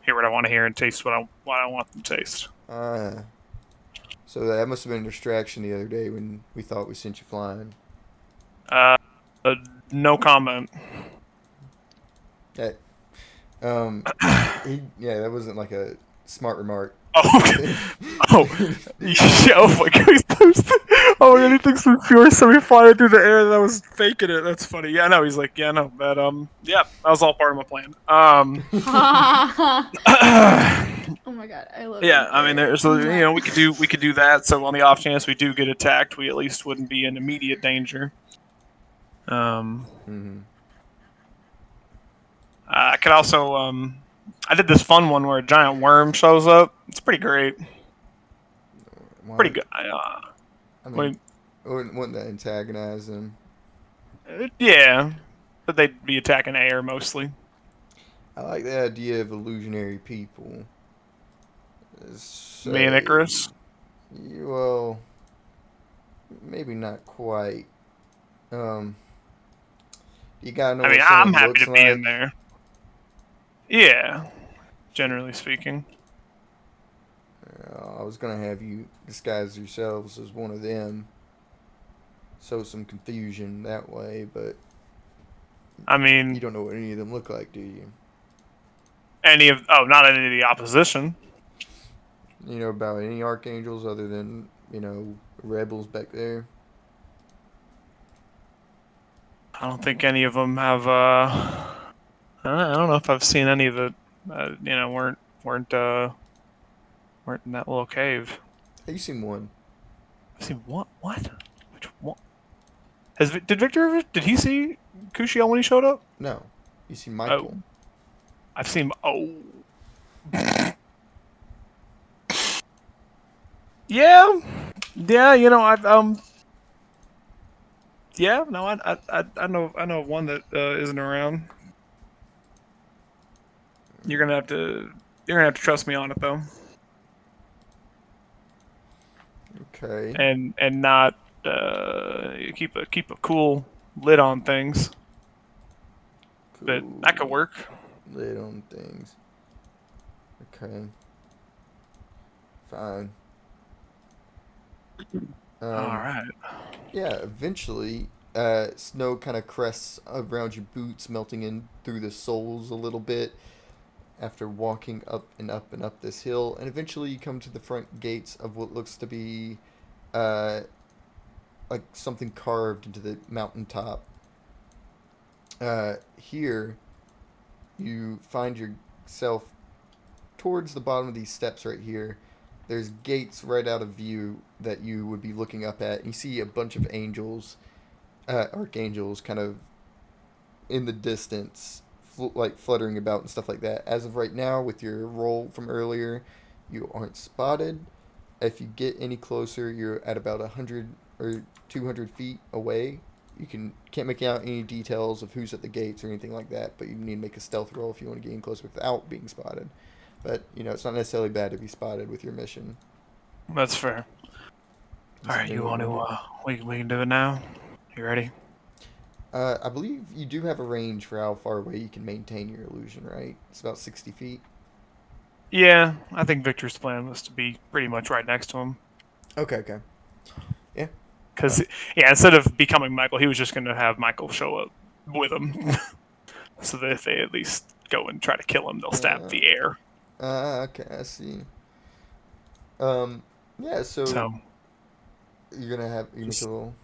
hear what I want to hear, and taste what I want them to taste. So that must have been a distraction the other day when we thought we sent you flying. No comment. That, that wasn't like a smart remark. Oh, yeah, oh my god, he's posted. Oh, and he thinks we're pure, so we flying through the air. That was faking it. That's funny. Yeah, no, he's like, yeah, no, but yeah, that was all part of my plan. Oh my god, I love. Yeah, I mean, there's we could do that. So on the off chance we do get attacked, we at least wouldn't be in immediate danger. I could also I did this fun one where a giant worm shows up. It's pretty great. Pretty good. I mean, wouldn't that antagonize them? Yeah, but they'd be attacking air mostly. I like the idea of illusionary people. Me and Icarus? Well, maybe not quite. You gotta know. I mean, what I'm someone happy looks to be like. in there. Yeah, generally speaking. I was gonna have you disguise yourselves as one of them, sow some confusion that way, but I mean, you don't know what any of them look like, do you? not any of the opposition. You know about any archangels other than rebels back there? I don't think any of them have. I don't know if I've seen any of the. Weren't in that little cave. Have you seen one? I've seen what? What? Which one? Did Victor ever? Did he see Kushiel when he showed up? No. You see Michael? Oh. I've seen. Oh. Yeah. I've Yeah, no, I know one that isn't around. You're gonna have to trust me on it though. Okay. And not keep a cool lid on things. But that could work. Lid on things. Okay. Fine. All right. Yeah, eventually, snow kind of crests around your boots, melting in through the soles a little bit after walking up and up and up this hill. And eventually you come to the front gates of what looks to be like something carved into the mountaintop. Here, you find yourself towards the bottom of these steps right here. There's gates right out of view that you would be looking up at. You see a bunch of angels, archangels, kind of in the distance, fluttering about and stuff like that. As of right now, with your roll from earlier, you aren't spotted. If you get any closer, you're at about 100 or 200 feet away. You can't make out any details of who's at the gates or anything like that, but you need to make a stealth roll if you want to get in close without being spotted. But, it's not necessarily bad to be spotted with your mission. That's fair. All right, you want to? We can do it now. You ready? I believe you do have a range for how far away you can maintain your illusion, right? It's about 60 feet. Yeah, I think Victor's plan was to be pretty much right next to him. Okay. Yeah. Because, instead of becoming Michael, he was just going to have Michael show up with him. So that if they at least go and try to kill him, they'll stab the air. Okay, I see. Yeah. So So you're gonna have you make a little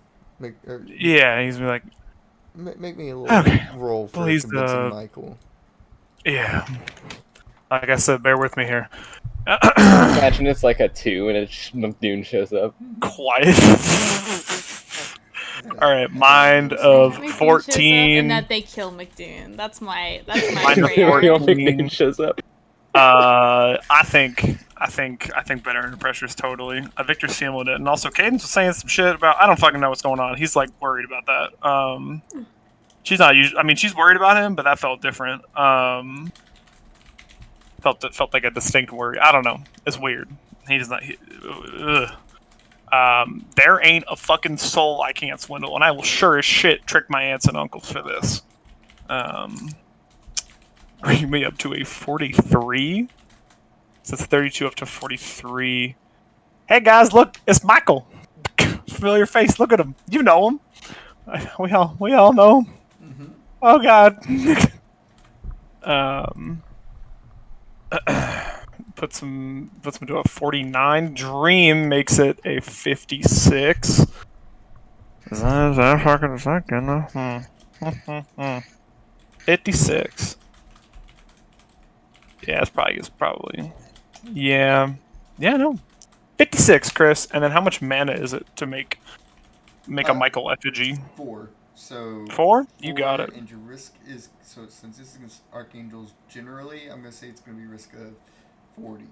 yeah, he's like, make me a little Okay, roll for please, convincing Michael. yeah. Like I said, bear with me here. Imagine it's like a 2 and Dune shows up. Quiet. All right, mind of McDune shows up 14. and that they kill McDune. That's my Mind of prayer. 14. Dune shows up. I think better under pressure is totally. Victor's feeling it, and also Cadence was saying some shit about. I don't fucking know what's going on. He's like worried about that. She's not usually. I mean, she's worried about him, but that felt different. Felt like a distinct worry. I don't know. It's weird. He does not. There ain't a fucking soul I can't swindle, and I will sure as shit trick my aunts and uncles for this. Bring me up to a 43. So it's 32 up to 43. Hey guys, look, it's Michael. Familiar face. Look at him. You know him. We all know him. Mm-hmm. Oh god. Puts him to a 49. Dream makes it a 56. Is that fucking a second? 56. Yeah, it's probably. Yeah, no. 56, Chris. And then how much mana is it to make a Michael effigy? 4. So 4? You got it. And your risk is since this is against archangels generally, I'm gonna say it's gonna be risk of 40.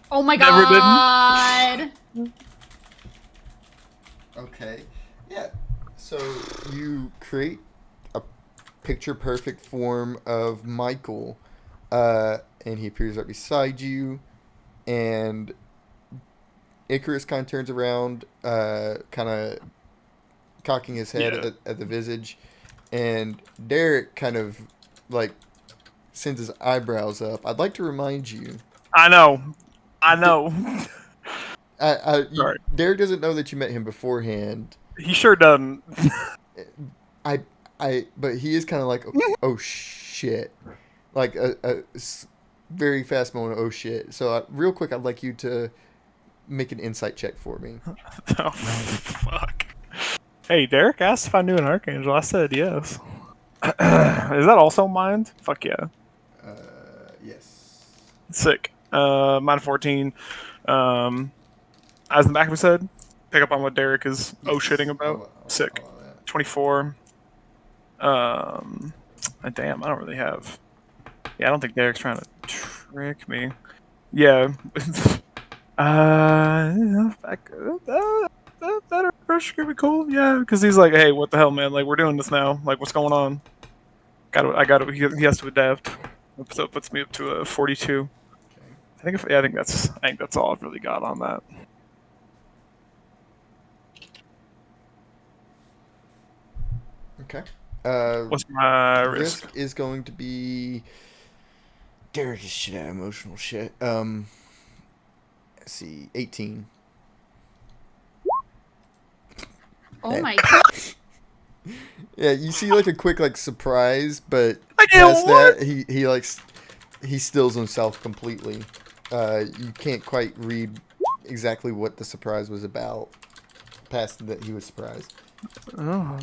Oh my Never been. god! Okay. Yeah. So you create a picture perfect form of Michael, and he appears right beside you, and Icarus kind of turns around, kind of cocking his head at the visage, and Derek kind of like sends his eyebrows up. I'd like to remind you. I know. Sorry. Derek doesn't know that you met him beforehand. He sure doesn't. But he is kind of like, oh shit, like a very fast moment. Oh shit! So real quick, I'd like you to make an insight check for me. Oh fuck! Hey, Derek asked if I knew an archangel. I said yes. Is that also mind? Fuck yeah. Yes. Sick. Mind 14. As in the back of his head, pick up on what Derek is shitting about. Sick. 24. Damn, I don't really have. Yeah, I don't think Derek's trying to trick me. Yeah. That pressure could be cool. Yeah, because he's like, hey, what the hell, man? Like, we're doing this now. Like, what's going on? He has to adapt. So it puts me up to a 42. I think that's all I've really got on that. Okay. What's my risk? Risk is going to be. Derek is shit at emotional shit. Let's see, 18. Oh my god. Yeah, you see like a quick like surprise, but Like, past what? that he stills himself completely. You can't quite read exactly what the surprise was about. Past that he was surprised. Oh,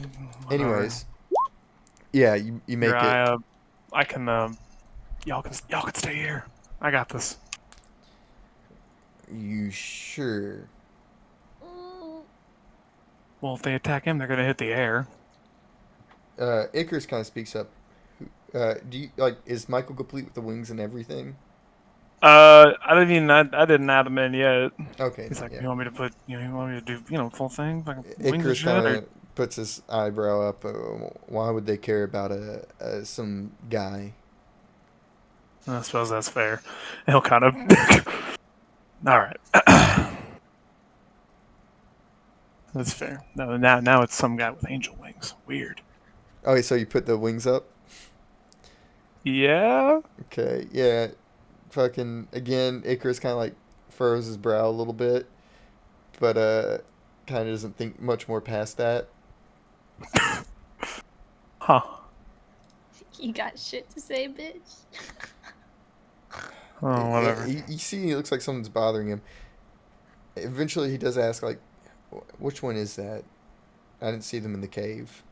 Anyways, yeah, you make it. I can. Y'all can stay here. I got this. You sure? Well, if they attack him, they're gonna hit the air. Icarus kind of speaks up. Do you like? Is Michael complete with the wings and everything? I didn't add him in yet. Okay. He's like, yeah. you want me to do, full thing? Like wings and Icarus shit, kind or- of puts his eyebrow up. Why would they care about some guy? I suppose that's fair. He'll kind of. All right. That's fair. No, now it's some guy with angel wings. Weird. Oh, so you put the wings up? Yeah. Okay, yeah. Fucking again, Icarus kind of like furrows his brow a little bit, but kind of doesn't think much more past that. Huh. You got shit to say, bitch. Oh, whatever. You see, it looks like something's bothering him. Eventually, he does ask, like, which one is that? I didn't see them in the cave.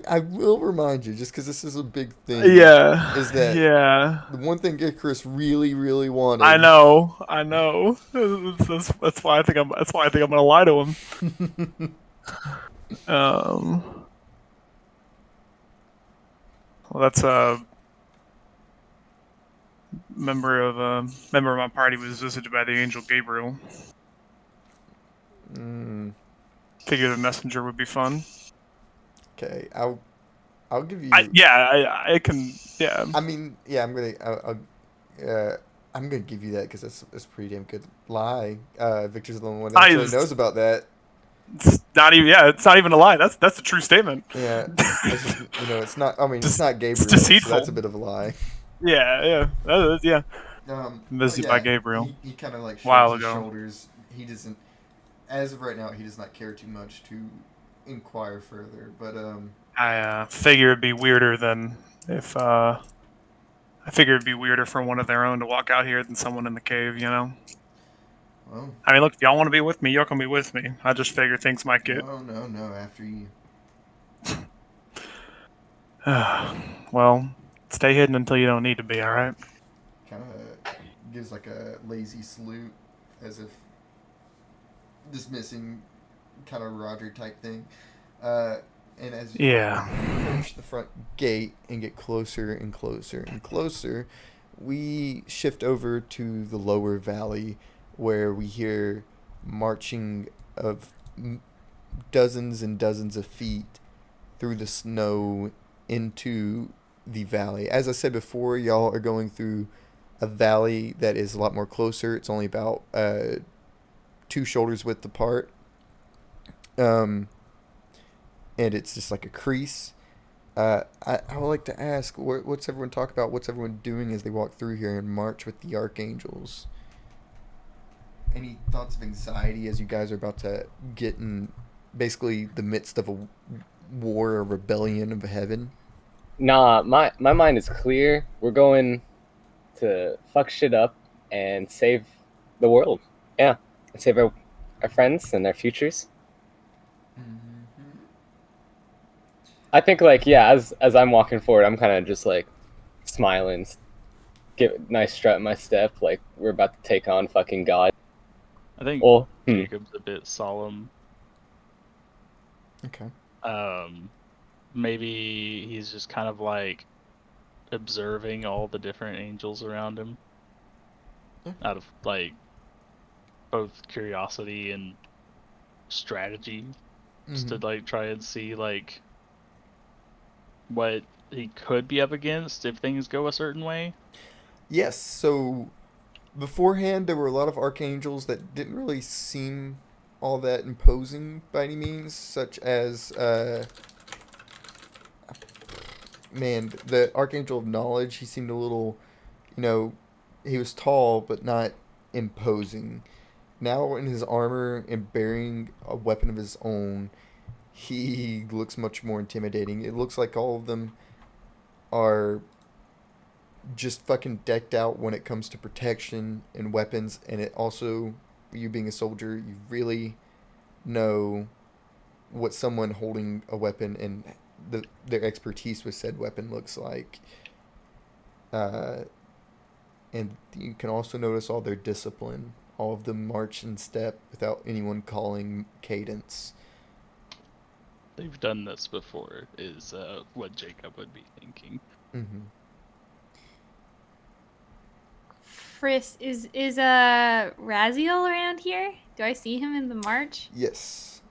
I will remind you, just because this is a big thing. Yeah. Is that yeah? the one thing Icarus really, really wanted? I know. That's why I think I'm. That's why I think I'm gonna lie to him. Well, that's a member of my party was visited by the angel Gabriel. Figured a messenger would be fun. Okay, I'll give you. I can. Yeah. I mean, yeah, I'm gonna give you that because that's a pretty damn good lie. Victor's the only one that actually knows about that. It's not even. Yeah, it's not even a lie. That's a true statement. Yeah, it's just, it's not. I mean, it's not Gabriel. It's deceitful. So that's a bit of a lie. Yeah. That is, yeah. Visited by Gabriel. He kind of like while shrugs his ago. shoulders. He doesn't. As of right now, he does not care too much to inquire further. But I figure it'd be weirder than if I figure it'd be weirder for one of their own to walk out here than someone in the cave, you know? Well, I mean, look, if y'all want to be with me, y'all can be with me. I just figure things might get... No, after you. Well, stay hidden until you don't need to be, alright? Kind of gives like a lazy salute, as if dismissing kind of Roger type thing. And as you approach the front gate and get closer and closer and closer, we shift over to the lower valley where we hear marching of dozens and dozens of feet through the snow into the valley. As I said before, y'all are going through a valley that is a lot more closer. It's only about 2 shoulders width apart. And it's just like a crease. I would like to ask, what's everyone talk about? What's everyone doing as they walk through here and march with the archangels? Any thoughts of anxiety as you guys are about to get in basically the midst of a war or rebellion of heaven? Nah, my mind is clear. We're going to fuck shit up and save the world. Yeah, and save our friends and their futures. I think, like, yeah, as I'm walking forward, I'm kind of just, like, smiling, get a nice strut in my step, like, we're about to take on fucking God. I think Jacob's a bit solemn. Okay. Maybe he's just kind of, like, observing all the different angels around him. Yeah. Out of, like, both curiosity and strategy. Just to, like, try and see, like, what he could be up against if things go a certain way. Yes, so beforehand there were a lot of archangels that didn't really seem all that imposing by any means, such as the Archangel of Knowledge. He seemed a little, he was tall but not imposing. Now in his armor and bearing a weapon of his own, he looks much more intimidating. It looks like all of them are just fucking decked out when it comes to protection and weapons, and it also, you being a soldier, you really know what someone holding a weapon and their expertise with said weapon looks like. And you can also notice all their discipline. All of them march in step without anyone calling cadence. They've done this before, is what Jacob would be thinking. Mm-hmm. Frisk, is Raziel around here? Do I see him in the march? Yes.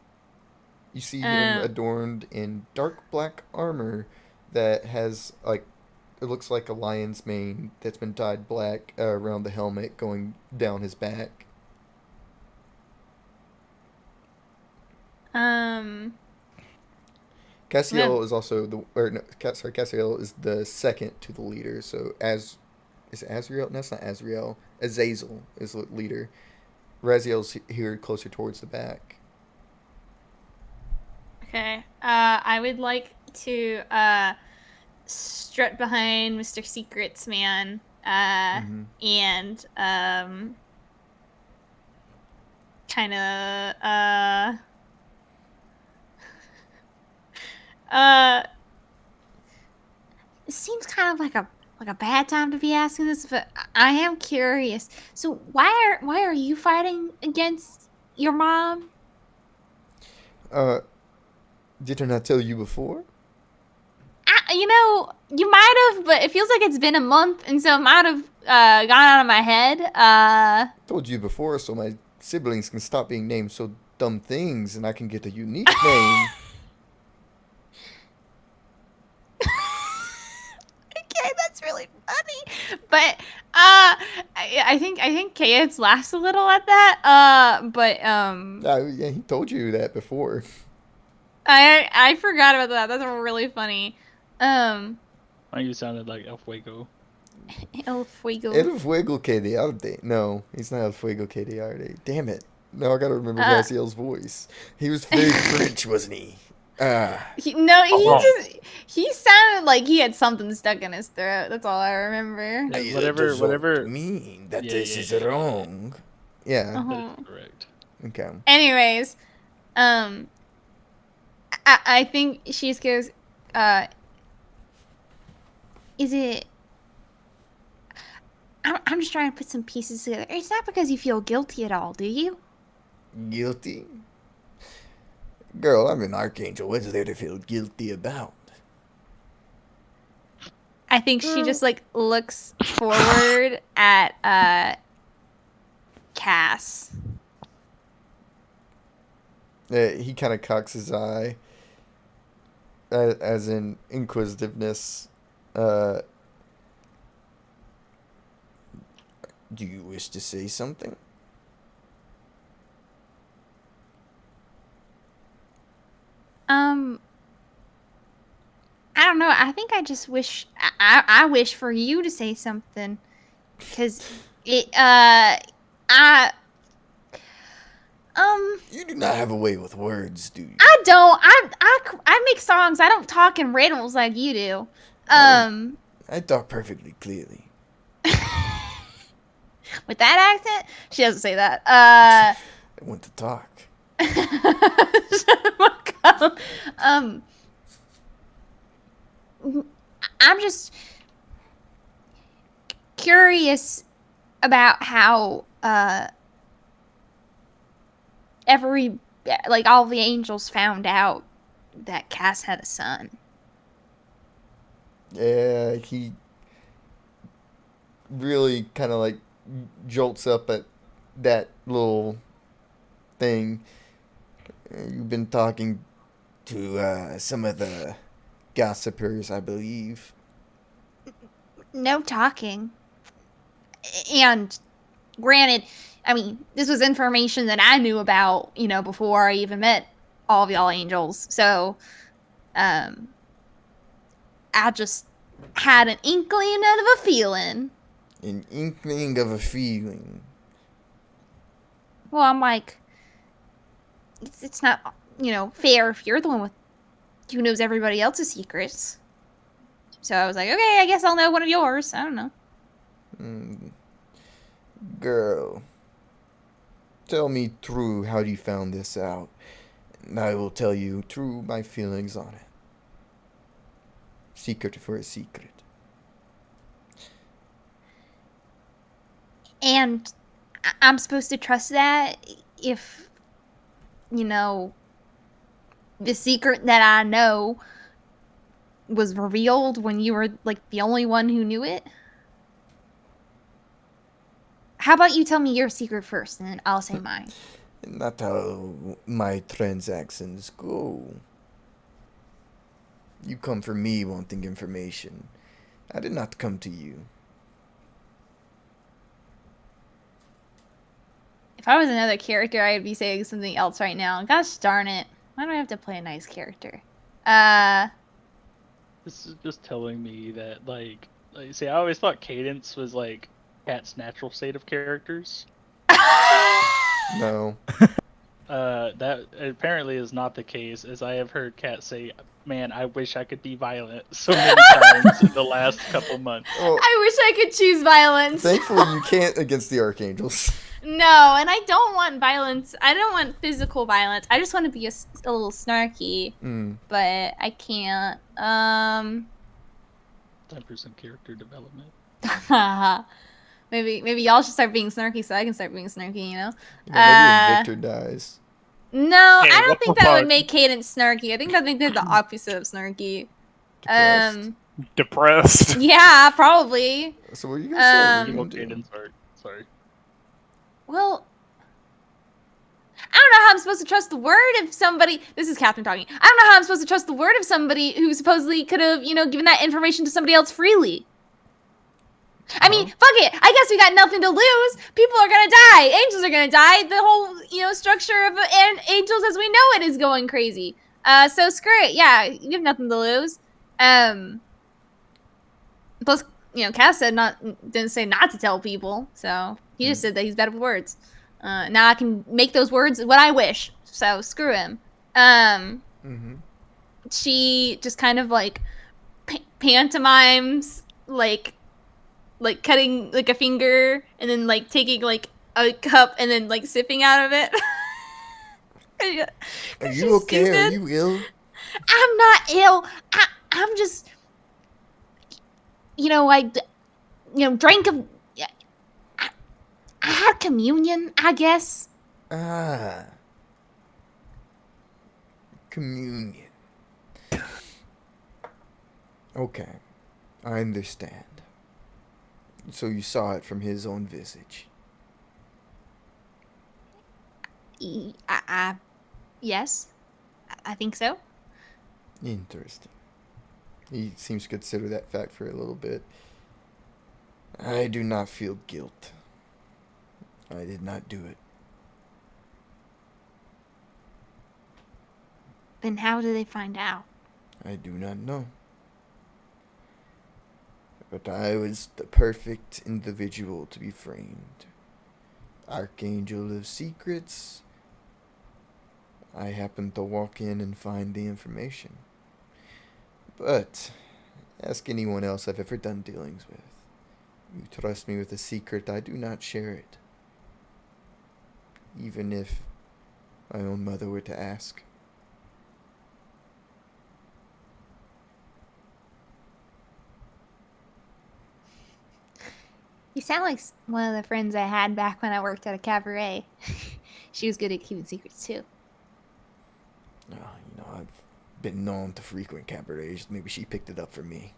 You see him adorned in dark black armor that has, like, it looks like a lion's mane that's been dyed black around the helmet going down his back. Cassiel is also Cassiel is the second to the leader. So is it Azriel? No, it's not Azriel. Azazel is the leader. Raziel's here closer towards the back. Okay. I would like to strut behind Mr. Secrets Man. And kind of it seems kind of like a bad time to be asking this, but I am curious. So why are you fighting against your mom? Did I not tell you before? You might have, but it feels like it's been a month, and so it might have gone out of my head. Told you before, so my siblings can stop being named so dumb things, and I can get a unique name. Okay, that's really funny. But I think Kayetz laughs a little at that. Yeah, he told you that before. I forgot about that. That's really funny. Why you sounded like El Fuego? El Fuego. El Fuego que de Arde. No, he's not El Fuego que de Arde. Damn it. No, I gotta remember Cassiel's voice. He was very French, wasn't he? He sounded like he had something stuck in his throat. That's all I remember. Yeah, whatever. Mean that Yeah, this yeah, is yeah. wrong. Yeah. Uh-huh. That is correct. Okay. Anyways, I think she just goes, is it... I'm just trying to put some pieces together. It's not because you feel guilty at all, do you? Guilty? Girl, I'm an archangel. What's there to feel guilty about? I think she just, looks forward at, Cass. He kind of cocks his eye, as in inquisitiveness. Do you wish to say something? I don't know. I think I just wish I wish for you to say something, because it You do not have a way with words, do you? I don't. I make songs. I don't talk in riddles like you do. I talk perfectly clearly. With that accent, she doesn't say that. I want to talk. I'm just curious about how all the angels found out that Cass had a son. Yeah, he really kind of jolts up at that little thing. You've been talking to some of the gossipers, I believe. No talking. And granted, I mean, this was information that I knew about, before I even met all of y'all angels. So, I just had an inkling of a feeling. An inkling of a feeling. Well, I'm like, it's not, fair if you're the one who knows everybody else's secrets. So I was like, okay, I guess I'll know one of yours. I don't know. Girl, tell me true how you found this out, and I will tell you true my feelings on it. Secret for a secret. And I'm supposed to trust that if, the secret that I know was revealed when you were, the only one who knew it? How about you tell me your secret first, and then I'll say mine. Not how my transactions go. You come for me wanting information. I did not come to you. If I was another character, I would be saying something else right now. Gosh darn it. Why do I have to play a nice character? This is just telling me that see, I always thought Cadence was like Cat's natural state of characters. No. That apparently is not the case, as I have heard Cat say, "Man, I wish I could be violent" so many times in the last couple months. Well, I wish I could choose violence. thankfully, you can't against the Archangels. No, and I don't want violence. I don't want physical violence. I just want to be a little snarky, but I can't. Time for some character development. Maybe y'all should start being snarky so I can start being snarky. You know? Maybe when Victor dies. No, Hey, I don't what think the that would fuck? make Cadence snarky. I think they're the opposite of snarky. Depressed. Depressed. Yeah, probably. So what are you gonna say? What are you Evil gonna do? Cadence art. Sorry. Well, I don't know how I'm supposed to trust the word of somebody. This is Catherine talking. I don't know how I'm supposed to trust the word of somebody who supposedly could have, given that information to somebody else freely. I mean, fuck it. I guess we got nothing to lose. People are gonna die. Angels are gonna die. The whole, structure of angels as we know it is going crazy. So screw it. Yeah, you have nothing to lose. Plus, Cass said didn't say not to tell people. So he just said that he's better with words. Now I can make those words what I wish. So screw him. She just kind of pantomimes like cutting like a finger and then taking a cup and then sipping out of it. Are you okay? Stupid. Are you ill? I'm not ill. I'm just, I drank I had communion, I guess. Ah. Communion. Okay. I understand. So you saw it from his own visage. Yes, I think so. Interesting. He seems to consider that fact for a little bit. I do not feel guilt. I did not do it. Then how do they find out? I do not know. But I was the perfect individual to be framed. Archangel of secrets. I happened to walk in and find the information. But ask anyone else I've ever done dealings with. You trust me with a secret, I do not share it. Even if my own mother were to ask. You sound like one of the friends I had back when I worked at a cabaret. She was good at keeping secrets too. I've been known to frequent cabarets. Maybe she picked it up for me.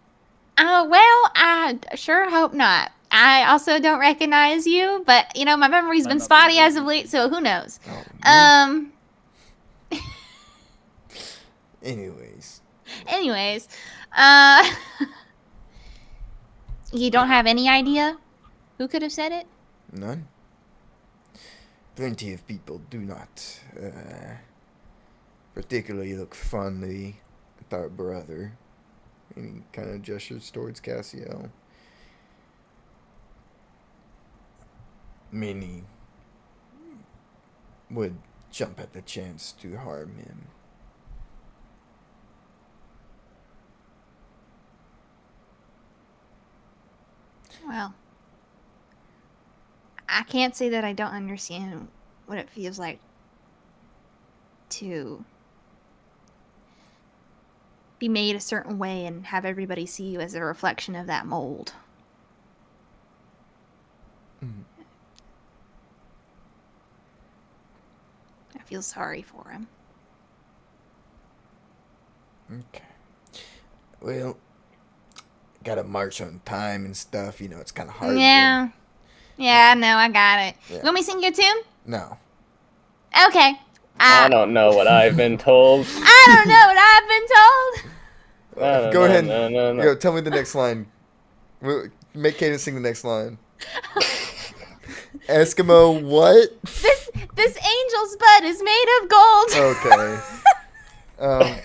Well, I sure hope not. I also don't recognize you, but my memory's been spotty as of late, so who knows? Oh, Anyways. You don't have any idea who could have said it? None. Plenty of people do not particularly look fondly at our brother. And he kind of gestures towards Cassiel. Many would jump at the chance to harm him. Well, I can't say that I don't understand what it feels like to be made a certain way and have everybody see you as a reflection of that mold. Mm. I feel sorry for him. Okay. Well, gotta march on time and stuff. It's kind of hard. Yeah. Yeah, no, I got it. Yeah. You want me to sing you a tune? No. Okay. I don't know what I've been told. I don't know what I've been told. Go ahead. No. Go, tell me the next line. Make Cadence sing the next line. Eskimo what? This angel's butt is made of gold. Okay. Everyone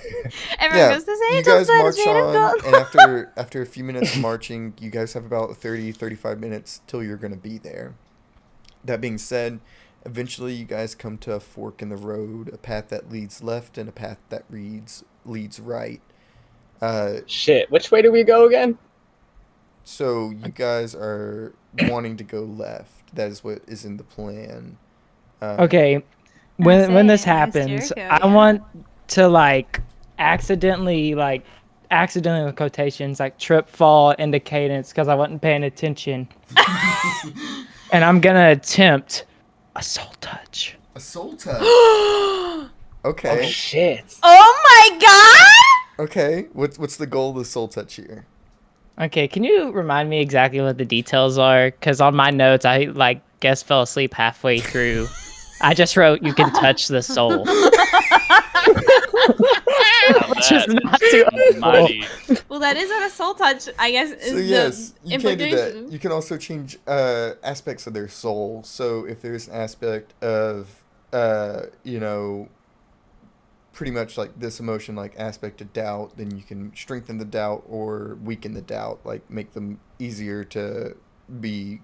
yeah, goes, this you angel's guys march made of on, gold. and after a few minutes of marching, you guys have about 35 minutes till you're gonna be there. That being said, eventually you guys come to a fork in the road, a path that leads left and a path that leads right. Shit, which way do we go again? So you guys are wanting to go left. That is what is in the plan. Okay, when this saying, Miss happens, Jericho, I yeah. want to accidentally with quotations trip fall into cadence because I wasn't paying attention, and I'm gonna attempt a soul touch. A soul touch. Oh Okay. shit. Oh my god! Okay. What's the goal of the soul touch here? Okay, can you remind me exactly what the details are? Because on my notes, I guess fell asleep halfway through. I just wrote you can touch the soul. Which is not too mighty. Well, that is what a soul touch, I guess, is So yes, the you can do that. implication. You can also change aspects of their soul. So if there's an aspect of pretty much like this emotion, like aspect of doubt, then you can strengthen the doubt or weaken the doubt, like make them easier to be,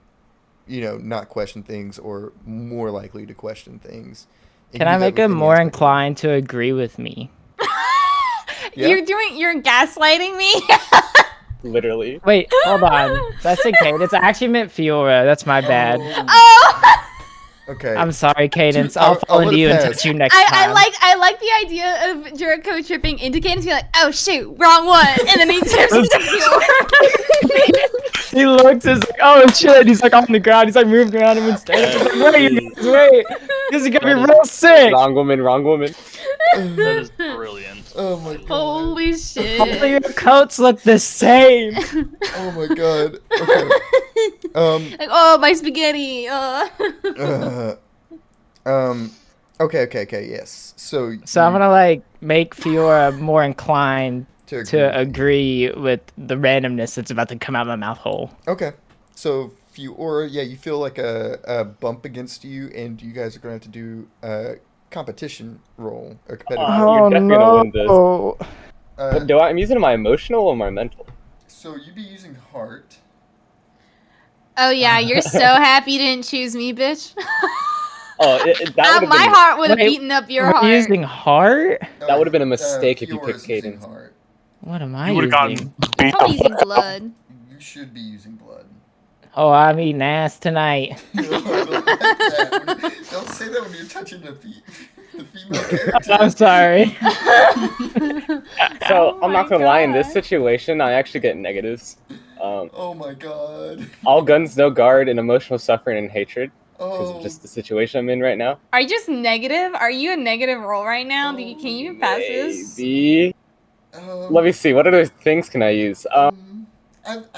not question things or more likely to question things. And Can you I do that make with them any more aspect of them. inclined to agree with me? Yeah. You're gaslighting me. Literally. Wait, hold on. That's okay. It's I actually meant Fiora. That's my bad. Oh, Okay. I'm sorry, Cadence. Dude, I'll I'll fall let into it you and pass. touch you next time. I like the idea of Jericho tripping into Cadence, be like, oh shoot, wrong one, and then he tips into Fiora. He looks, is like, oh shit. He's like on the ground. He's like moving around him instead. He's like, wait, you guys, wait. This is gonna be real sick. Wrong woman, wrong woman. That is brilliant. Oh my god. Holy All shit. your coats look the same. Oh my god. Okay. Like, oh, my spaghetti. Okay, yes. So So I'm gonna make Fiora more inclined to to agree with the randomness that's about to come out of my mouth hole. Okay. So Fiora, you feel like a bump against you, and you guys are going to have to do a competition roll, a competitive roll. You're definitely gonna win this. Uh, I'm using my emotional or my mental? so you'd be using heart. Oh yeah, you're so happy you didn't choose me, bitch. Oh, that would My have heart would have Wait, beaten up your Am I heart. using heart? That would've been a mistake if you Fiora's picked using Cadence. heart. What am I You would have using? gotten beat I'm the using fuck up. blood. You should be using blood. Oh, I'm eating ass tonight. I don't like that. Don't say that when you're touching the female character. I'm sorry. So, Oh I'm not my gonna lie, in this God. situation, I actually get negatives. Oh my god. All guns, no guard, and emotional suffering and hatred. Because Oh. of just the situation I'm in right now. Are you just negative? Are you a negative roll right now? Can you pass this? Maybe. Um, Let me see, what other things can I use? I You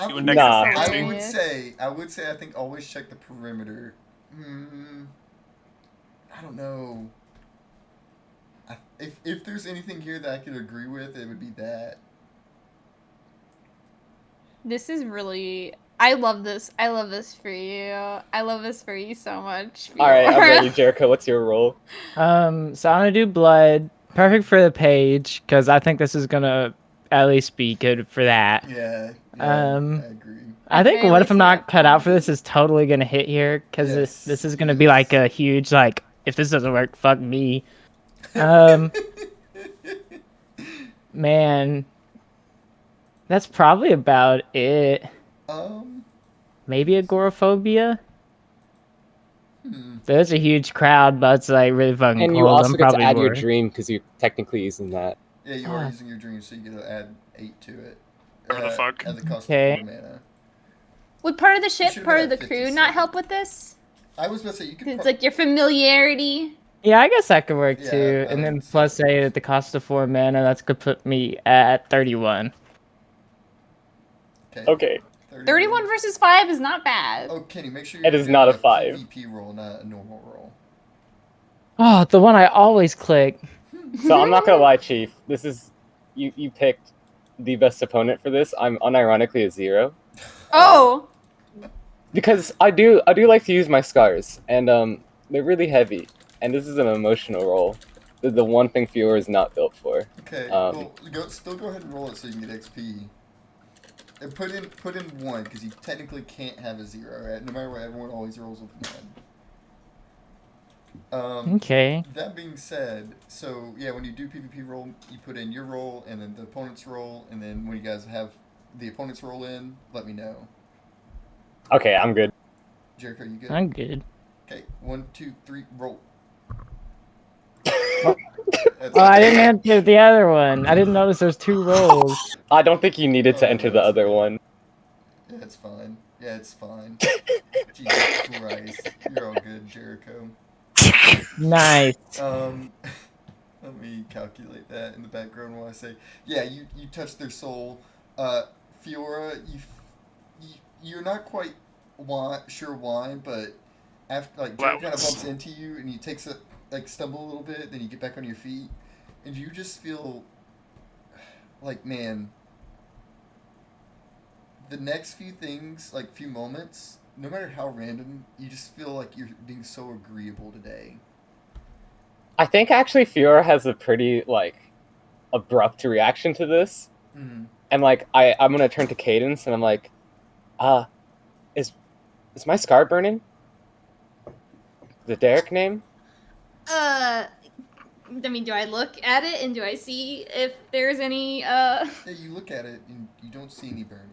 would, would Nah. negative I would say I think always check the perimeter. I don't know. If there's anything here that I could agree with, it would be that. This is really. I love this. I love this for you. I love this for you so much. Alright, I'm Fiora. ready, Jericho. What's your role? So I'm gonna do blood. Perfect for the page, because I think this is gonna at least be good for that. Yeah. Um, I agree. I think very what if I'm least not that cut out for point. this is totally gonna hit here, because Yes, this is gonna it be like is. a huge if this doesn't work, fuck me. Man, that's probably about it. Maybe agoraphobia. There's a huge crowd, but it's really fucking And cold. you also I'm get to probably add your bored. dream because you're technically using that. Yeah, you are using your dream, so you get to add 8 to it. What the fuck? At the cost Okay. of 4 mana. Would part of the ship, should've part been of the at crew 57. not help with this? I was about to say you could. It's like your familiarity. Yeah, I guess that could work Yeah, too. I And then would say plus that 8 at the cost of 4 mana, that's gonna put me at 31. Okay. 31 versus 5 is not bad. Oh, Kenny, make sure It you're is not doing a 5. PvP roll, not a normal roll. Oh, the one I always click. So I'm not gonna lie, Chief. This is you picked the best opponent for this. I'm unironically a 0 Oh! because I do like to use my scars, and they're really heavy, and this is an emotional roll. the one thing Fiora is not built for. Okay, well, still go ahead and roll it so you can get XP. And put in 1, because you technically can't have a 0, right? No matter what, everyone always rolls with 1. Okay. That being said, so yeah, when you do PvP roll, you put in your roll and then the opponent's roll, and then when you guys have the opponent's roll in, let me know. Okay, I'm good. Jericho, you good? I'm good. Okay, 1, 2, 3, roll. Oh, I didn't enter the other one. I didn't notice there's 2 rolls. I don't think you needed to enter the other one. Yeah, it's fine. Yeah, it's fine. Jesus Christ, you're all good, Jericho. Nice. Let me calculate that in the background while I say, yeah, you touched their soul. Fiora, you're not quite sure why, but after like Jericho kind of bumps into you and he takes a stumble a little bit, then you get back on your feet, and you just feel like, man, the next few things, like few moments, no matter how random, you just feel like you're being so agreeable today. I think actually Fiora has a pretty like abrupt reaction to this, and like I'm gonna turn to Cadence and I'm like, is my scar burning? The Derek name? I mean, do I look at it and do I see if there's any Yeah, you look at it and you don't see any burning.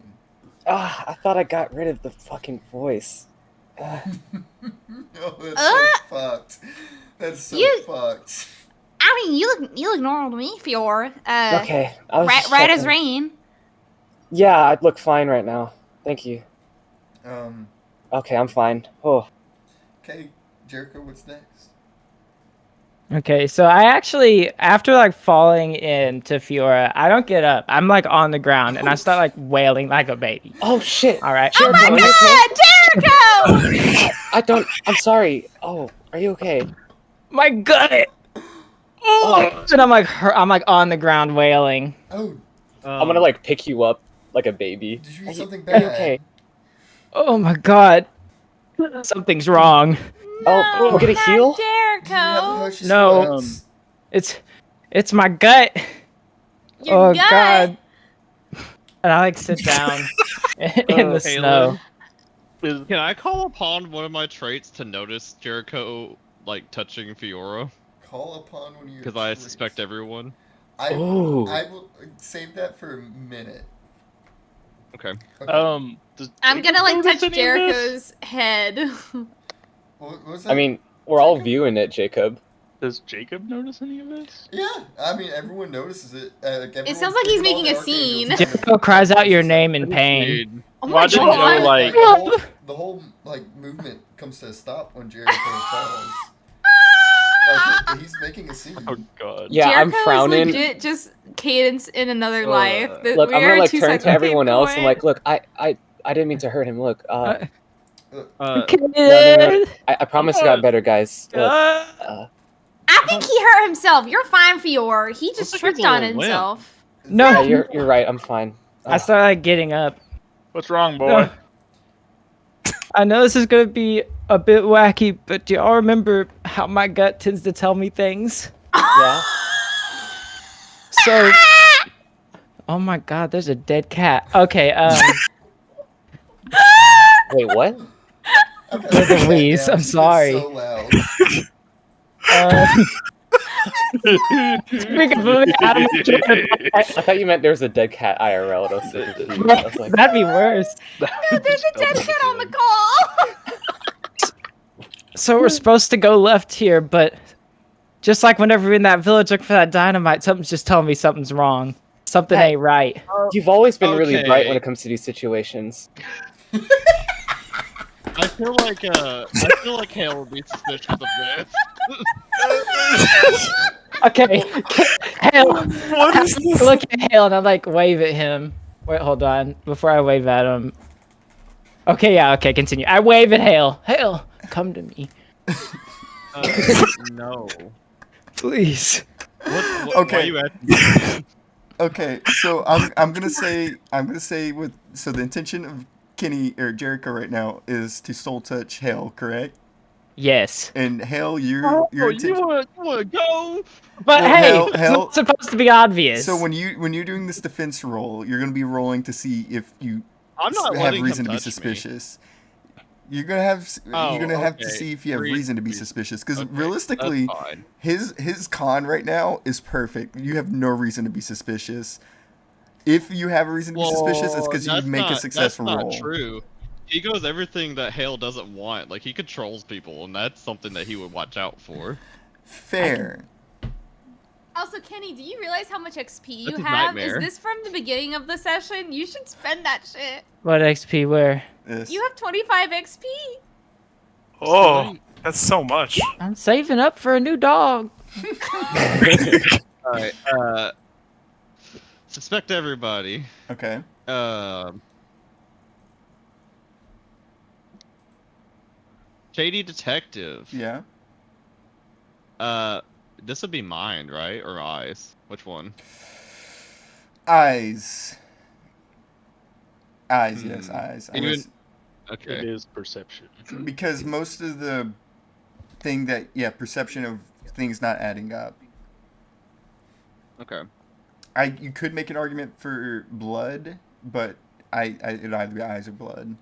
I thought I got rid of the fucking voice. Oh, that's so fucked. That's so fucked. I mean, you look normal to me, Fiora. Okay, I was just right as checking. rain. Yeah, I'd look fine right now. Thank you. Um. Okay, I'm fine. Oh. Okay, Jericho, what's next? Okay, so I actually, after like falling into Fiora, I don't get up. I'm like on the ground and I start like wailing like a baby. Oh shit! All right. Oh my God, Jericho! I'm sorry. Oh, are you okay? My gut. Oh. And I'm like on the ground wailing. Oh. I'm gonna like pick you up like a baby. Did you eat something Are bad? you okay? Oh my God. Something's wrong. Oh, we'll get a heal. Jericho. No. It's my gut. Your gut? God. And I like sit down in the snow. Can I call upon one of my traits to notice Jericho like touching Fiora? Call upon one of your Because I suspect everyone. I will save that for a minute. Okay. I'm gonna like notice touch any of this? Jericho's head. What was that? I mean, we're all viewing it, Jacob. Does Jacob notice any of this? Yeah, I mean, everyone notices it. It sounds like he's making a scene. Jericho cries out your name in pain. Oh Well, I my didn't God. know, like- the whole like movement comes to a stop when Jericho falls. Like he's making a scene. Oh God. Yeah, Jericho I'm frowning. Is legit just Cadence in another life. Look, We I'm are gonna like two turn seconds to everyone else and away. like, look, I didn't mean to hurt him. Look, Okay. no. I promise it got better, guys. Look, I think he hurt himself. You're fine, Fiora. He just like tripped he's a on little himself. No, yeah, you're right. I'm fine. I started like getting up. What's wrong, boy? I know this is gonna be a bit wacky, but do y'all remember how my gut tends to tell me things? Yeah. So, oh my God, there's a dead cat. Okay, Wait, what? There's a wheeze. I'm sorry. So loud. Speaking of moving out of my I thought you meant there was a dead cat IRL. I was like, that'd be worse. No, there's a dead cat on the call. So we're supposed to go left here, but just like whenever we're in that village looking for that dynamite, something's just telling me something's wrong. Something ain't right. you've always been really Okay. bright when it comes to these situations. I feel like Hale would be suspicious of this. Okay, Hale. What is this? Look at Hale and I like wave at him. Wait, hold on. Before I wave at him. Okay, yeah, okay, continue. I wave at Hale. Hale, come to me. No. Please. What, Okay. Why are you asking? Okay, so I'm gonna say so the intention of Kenny or Jericho right now is to soul touch Hale, correct? Yes. And Hale, your Oh, you intention. want to go? But Well, hey, hell- it's hell- not supposed to be obvious. So when you're doing this defense roll, you're gonna be rolling to see if you I'm not have letting reason him to be touch me. suspicious. You're gonna have Oh, you're gonna have to okay. see if you have reason to be suspicious. Because Okay, realistically, that's fine. his con right now is perfect. You have no reason to be suspicious. If you have a reason to be suspicious, it's because you that's make a not- successful that's roll. not true. He goes everything that Hale doesn't want. Like, he controls people, and that's something that he would watch out for. Fair. Also, Kenny, do you realize how much XP you That's a have? nightmare. Is this from the beginning of the session? You should spend that shit. What XP where? Yes. You have 25 XP. Oh, that's so much. I'm saving up for a new dog. Alright, suspect everybody. Okay. Shady detective. Yeah. This would be mind, right? Or eyes? Which one? Eyes. Eyes. Yes. Eyes. I Even- was- Okay. It is perception. because most of the thing that perception of things not adding up. Okay. You could make an argument for blood, but it'd either be eyes or blood.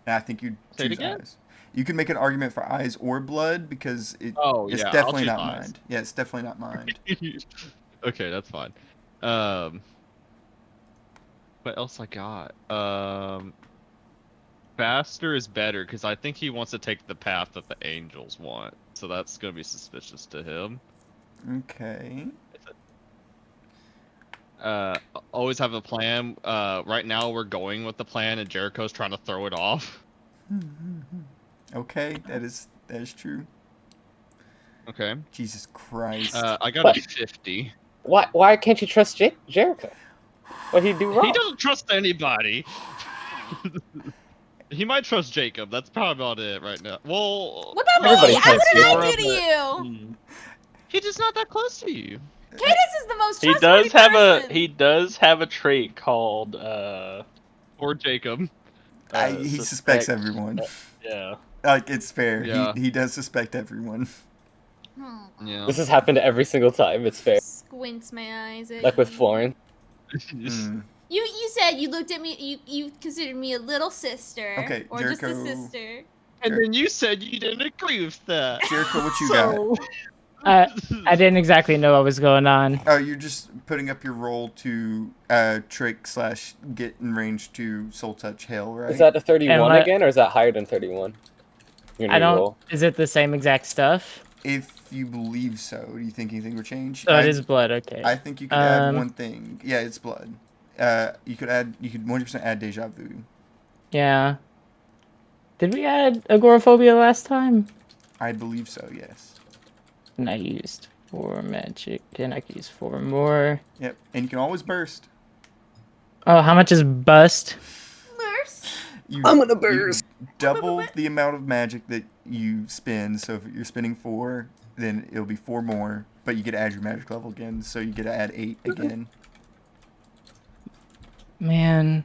And I think you'd Say it choose again? eyes. You could make an argument for eyes or blood because Oh, it's yeah, I'll definitely choose not eyes. mind. Yeah, it's definitely not mind. Okay, that's fine. What else I got? Faster is better because I think he wants to take the path that the angels want, so that's gonna be suspicious to him. Okay. Always have a plan. Right now we're going with the plan, and Jericho's trying to throw it off. Okay, that is true. Okay. Jesus Christ. I got a 50. Why can't you trust Jericho? What'd he do wrong? He doesn't trust anybody. He might trust Jacob. That's probably about it right now. Well, What about Everybody me? has What did to. I do to you? Hmm. he's just not that close to you. Cadis is the most He trustworthy does have person. a trait called Or Jacob. He suspects suspect- everyone. Yeah. Like, it's fair. Yeah. He does suspect everyone. Yeah. This has happened every single time. It's fair. Squints my eyes at Like with you. Florence. Hmm. You said you looked at me. You considered me a little sister. Okay, or just a Jericho. sister. And then you said you didn't agree with that. Jericho, what you got? I didn't exactly know what was going on. Oh, you're just putting up your roll to trick / get in range to soul touch Hale, right? Is that a 31 And what- again, or is that higher than 31? Your I new don't. roll. Is it the same exact stuff? If you believe so, do you think anything will change? So it is blood. Okay. I think you could add Um, one thing. Yeah, it's blood. You could 100% add deja vu. Yeah. Did we add agoraphobia last time? I believe so. Yes. And I used 4 magic, and I could use 4 more. Yep. And you can always burst. Oh, how much is bust? Merce. You, I'm gonna you burst. double the amount of magic that you spend. So if you're spending 4, then it'll be 4 more. But you get to add your magic level again, so you get to add 8 again. Man.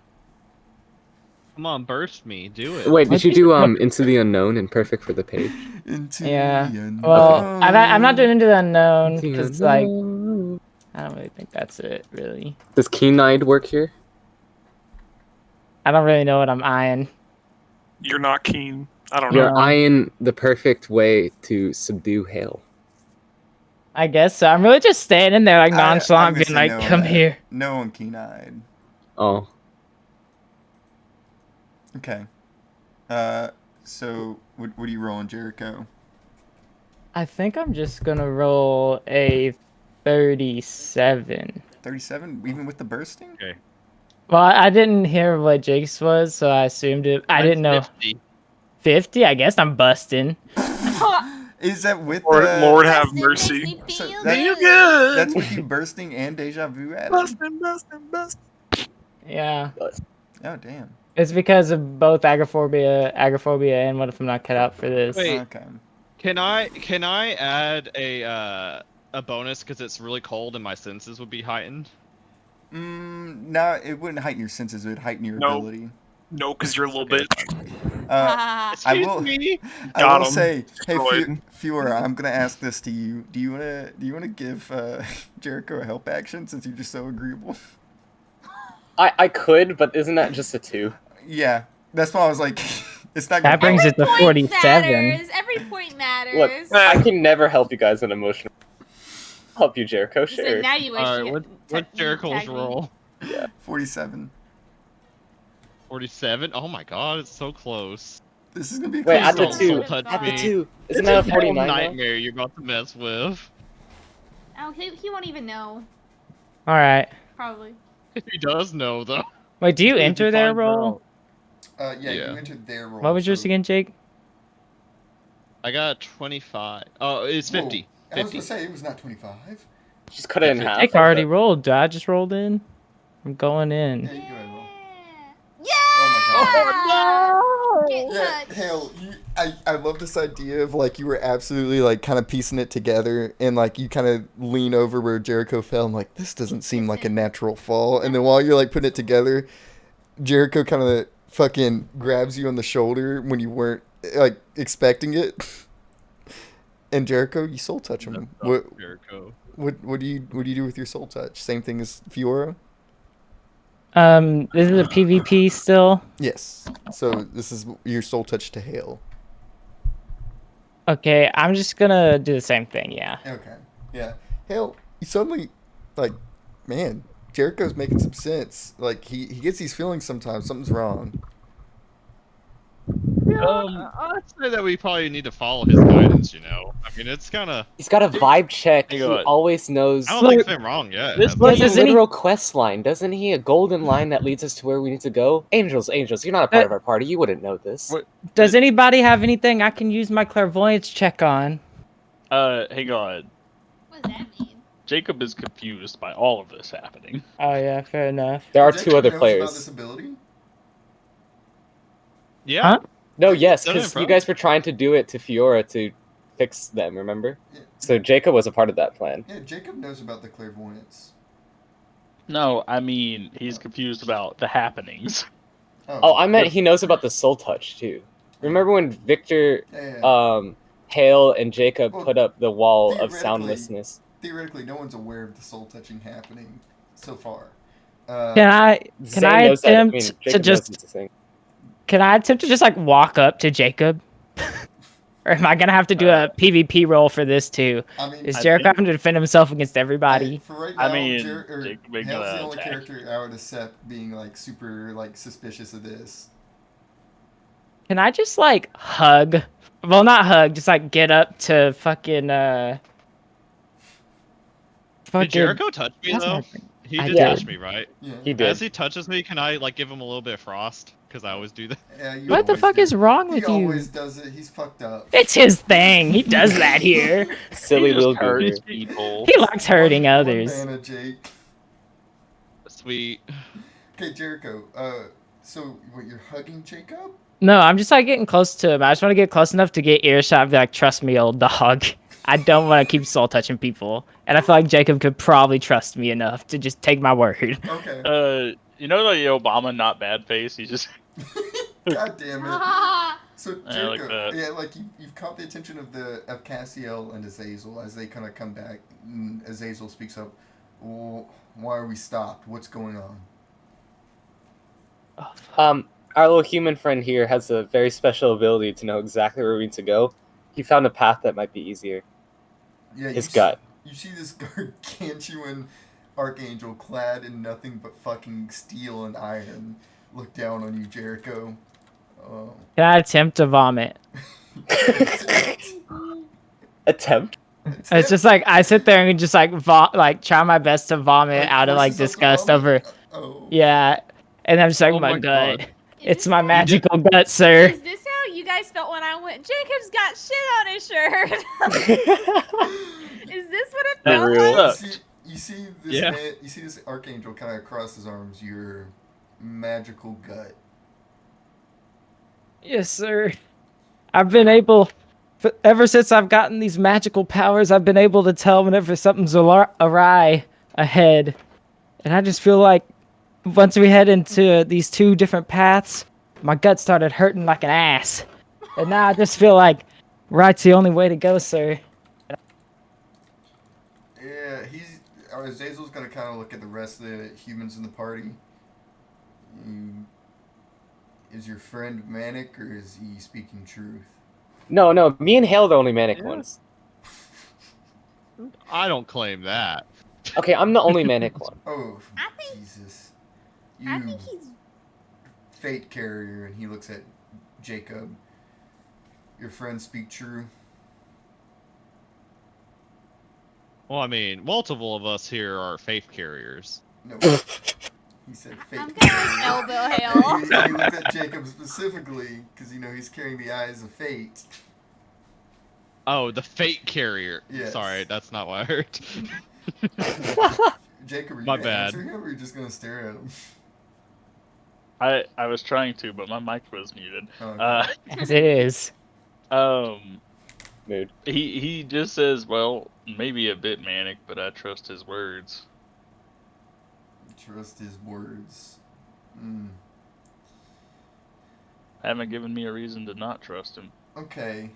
Come on, burst me. Do it. Wait, did What'd you you do say? Into the Unknown and Perfect for the page? Into Yeah. the unknown. Well, I'm not doing Into the Unknown Into the because, like, Unknown. I don't really think that's it, really. Does Keen-Eyed work here? I don't really know what I'm eyeing. You're not keen. I don't You're know. eyeing the perfect way to subdue Hale. I guess so. I'm really just standing there, like, I'm nonchalant, gonna being say like, no on come that. here. No on keen-eyed. Oh. Okay. So what are you rolling, Jericho? I think I'm just gonna roll a 37. 37, even with the bursting? Well, I didn't hear what Jake's was, so I assumed it. I didn't know. 50. 50? I guess I'm busting. Is that with Lord have Bustin' mercy. makes me So feel that- You good. good? That's with you bursting and deja vu added? Bustin', bustin', bustin'. Yeah. Oh, damn. It's because of both agoraphobia, and what if I'm not cut out for this? Wait. Okay. Can I add a bonus because it's really cold and my senses would be heightened? No, it wouldn't heighten your senses. It would heighten your No. ability. No, because you're a little Okay, bitch. I Excuse will. me. I Got will him. say, hey, Destroyed. Fiora, I'm gonna ask this to you. Do you wanna give Jericho a help action since you're just so agreeable? I could, but isn't that just a 2? Yeah, that's why I was like, it's not gonna. That brings it to Point 47. matters. Every point matters. Look, I can never help you guys on emotional. Help you, Jericho. So Sure. now you wish All you right, what's Jericho's tagged me. roll? 47. 47. Oh my god, it's so close. This is gonna be. Wait, at the Don't 2. soul touch At the me. 2. It's Isn't that a hell 49? now? nightmare you're about to mess with. Oh, he won't even know. All right. Probably. He does know though. Wait, do you If he enter their finds role? out. Yeah, Yeah. you entered their role. What was yours so- again, Jake? I got 25. Oh, it's 50. Whoa, I was 50. gonna say it was not 25. Just cut it in Jake half. Jake already rolled. I just rolled in. I'm going in. Yeah, you go ahead, roll. Yeah. Oh my god. Get Yeah, touched. Hale, I love this idea of like you were absolutely like kind of piecing it together and like you kind of lean over where Jericho fell and like this doesn't seem like a natural fall, and then while you're like putting it together, Jericho kind of fucking grabs you on the shoulder when you weren't like expecting it, and Jericho, you soul touch him. What Jericho. what do you do with your soul touch? Same thing as Fiora? This is a PvP still. Yes. So this is your soul touch to Hale. Okay, I'm just gonna do the same thing. Yeah. Okay. Yeah. Hale, you suddenly, like, man, Jericho's making some sense. Like, he gets these feelings sometimes. Something's wrong. I'd say that we probably need to follow his guidance, you know? I mean, it's kind of... He's got a vibe check. Hang He on. always knows. I don't think it's been wrong yet. This has Look, He it? has does a any- literal quest line, doesn't he? A golden line that leads us to where we need to go. Angels, you're not a part of our party. You wouldn't know this. What- Does anybody have anything I can use my clairvoyance check on? Hang on. What does that mean? Jacob is confused by all of this happening. Oh yeah, fair enough. There are Jacob 2 other knows about this players. ability? Yeah. Huh? No, yes, Doesn't it, because bro? you guys were trying to do it to Fiora to fix them, remember? Yeah. So Jacob was a part of that plan. Yeah, Jacob knows about the clairvoyance. No, I mean he's confused about the happenings. Oh, I meant he knows about the soul touch too. Remember when Victor, Yeah. Hale, and Jacob Well, put up the wall of theoretically- soundlessness? Theoretically, no one's aware of the soul touching happening so far. Can I Zane I knows that. I mean, attempt to Jacob knows just- it's a thing. can I attempt to just like walk up to Jacob? Or am I gonna have to do a PvP roll for this too? I mean, Is I Jericho think- having to defend himself against everybody? for right I now, mean, Jacob Jacob ain't Hale's gonna the only attack. character I would accept being like super like suspicious of this. Can I just like hug? Well, not hug, just like get up to fucking Did Jericho touch me, That's though? not- He I did did. touch me, right? Yeah. He did. As he touches me, can I, like, give him a little bit of frost? Because I always do that. Yeah, you What the always fuck do. is wrong He with you? always does it. He's fucked up. It's his thing. He does that here. Silly He just little hurts goober. people. He likes hurting One others. mana, Jake. Sweet. Okay, Jericho. So what? You're hugging Jacob? No, I'm just like getting close to him. I just want to get close enough to get earshot and be like, trust me, old dog. I don't want to keep soul touching people. And I feel like Jacob could probably trust me enough to just take my word. Okay. You know the Obama not bad face? He just God damn it. Ah, So I like Jericho, that. yeah, like you've caught the attention of Cassiel and Azazel as they kind of come back. And Azazel speaks up. Well, why are we stopped? What's going on? Our little human friend here has a very special ability to know exactly where we need to go. He found a path that might be easier. Yeah, His you gut. You see this gargantuan archangel clad in nothing but fucking steel and iron look down on you, Jericho. Oh. Can I attempt to vomit? Attempt. It's just like I sit there and just like try my best to vomit out of like force yourself to disgust vomit? over. Oh. Yeah. And I'm just like, Oh my my gut. God. It's is my this magical gut, sir. Is this how you guys felt when I went? Jacob's got shit on his shirt. Is this what it That felt really like? sucks. You see this Yeah. man, you see this archangel kind of cross his arms. Your magical gut. Yes, sir. I've been able, ever since I've gotten these magical powers, I've been able to tell whenever something's awry ahead. And I just feel like once we head into these two different paths, my gut started hurting like an ass. And now I just feel like right's the only way to go, sir. Yeah, Azazel's gonna kind of look at the rest of the humans in the party. Is your friend manic or is he speaking truth? No, me and Hale are the only manic ones. I don't claim that. Okay, I'm the only manic one. Oh, I think- Jesus. I think he's. Fate carrier, and he looks at Jacob. Your friends speak true? Well, I mean, multiple of us here are faith carriers. No. He said fate I'm carrier. gonna elbow Hale. He looked at Jacob specifically because he's carrying the eyes of fate. Oh, the fate carrier. Yes. Sorry, that's not what I heard. Jacob, are you My gonna bad. answer him or are you just gonna stare at him? I was trying to, but my mic was muted. Oh, okay. As it is. Mood. He just says, well, maybe a bit manic, but I trust his words. Trust his words. Haven't given me a reason to not trust him. Okay,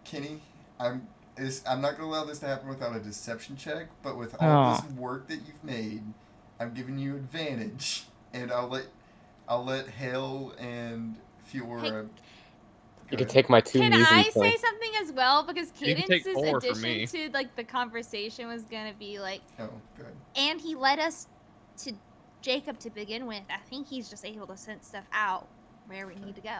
Kenny. I'm not gonna allow this to happen without a deception check. But with all this work that you've made, I'm giving you advantage, and I'll let Hale and Fiora. You can take my 2 Can musing I points. say something as well? Because You can take Cadence's 4 from me. addition to like the conversation was gonna be like, Oh, good. And he led us to Jacob to begin with. I think he's just able to sense stuff out where we need to go.